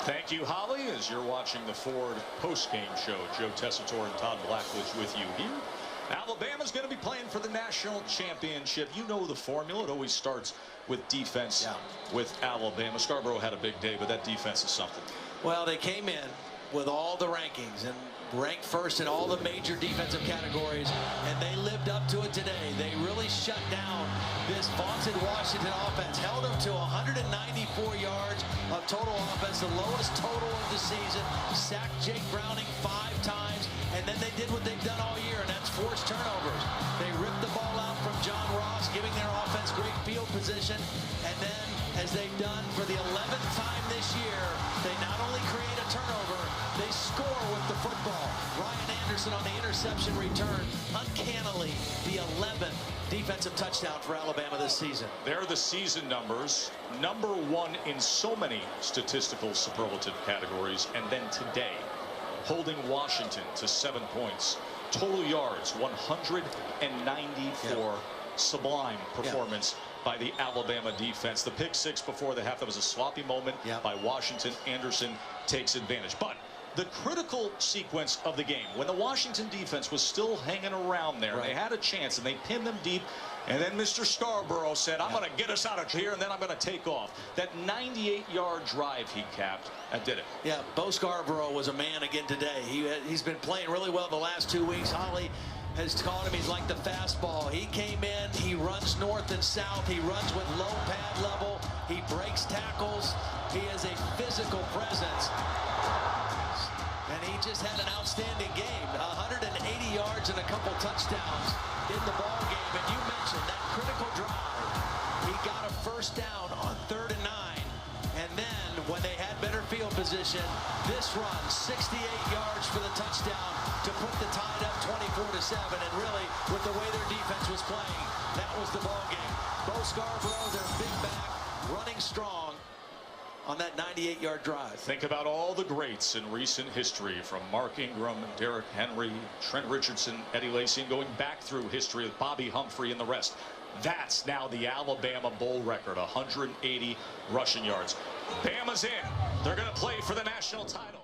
Thank you, Holly, as you're watching the Ford post-game show. Joe Tessitore and Todd Blackledge with you here. Alabama's going to be playing for the national championship. You know the formula. It always starts with defense with Alabama. Scarbrough had a big day, but that defense is something. Well, they came in with all the rankings and ranked first in all the major defensive categories, and they lived up to it today. They really shut down this vaunted Washington offense, held them to 194 yards of total offense, the lowest total of the season, sacked Jake Browning 5 times, and then they did what they've done all year, and that's forced turnovers. They ripped the ball out from John Ross, giving their offense great field position, and then, as they've done for the 11th time this year, they not only create a turnover, they score with the football. Ryan Anderson on the interception return, uncannily the 11th defensive touchdown for Alabama this season. There are the season numbers. #1 in so many statistical superlative categories, and then today, holding Washington to 7 points. Total yards, 194. Sublime performance by the Alabama defense. The pick 6 before the half, that was a sloppy moment by Washington. Anderson takes advantage. But the critical sequence of the game, when the Washington defense was still hanging around there, they had a chance and they pinned them deep, and then Mr. Scarbrough said, I'm going to get us out of here and then I'm going to take off. That 98-yard drive he capped, that did it. Yeah, Bo Scarbrough was a man again today. He's been playing really well the last 2 weeks. Holly has called him, he's like the fastball. He came in, he runs north and south, he runs with low pad level, he breaks tackles, he has a physical presence. And he just had an outstanding game. 180 yards and a couple touchdowns in the ball game. And you mentioned that critical drive. He got a first down on 3rd and 9. And then when they had better field position, this run, 68 yards for the touchdown to put the Tide up 24-7. And really, with the way their defense was playing, that was the ball game. Bo Scarbrough, their big back, running strong on that 98-yard drive. Think about all the greats in recent history, from Mark Ingram, Derrick Henry, Trent Richardson, Eddie Lacy, and going back through history with Bobby Humphrey and the rest. That's now the Alabama Bowl record, 180 rushing yards. Bama's in. They're going to play for the national title.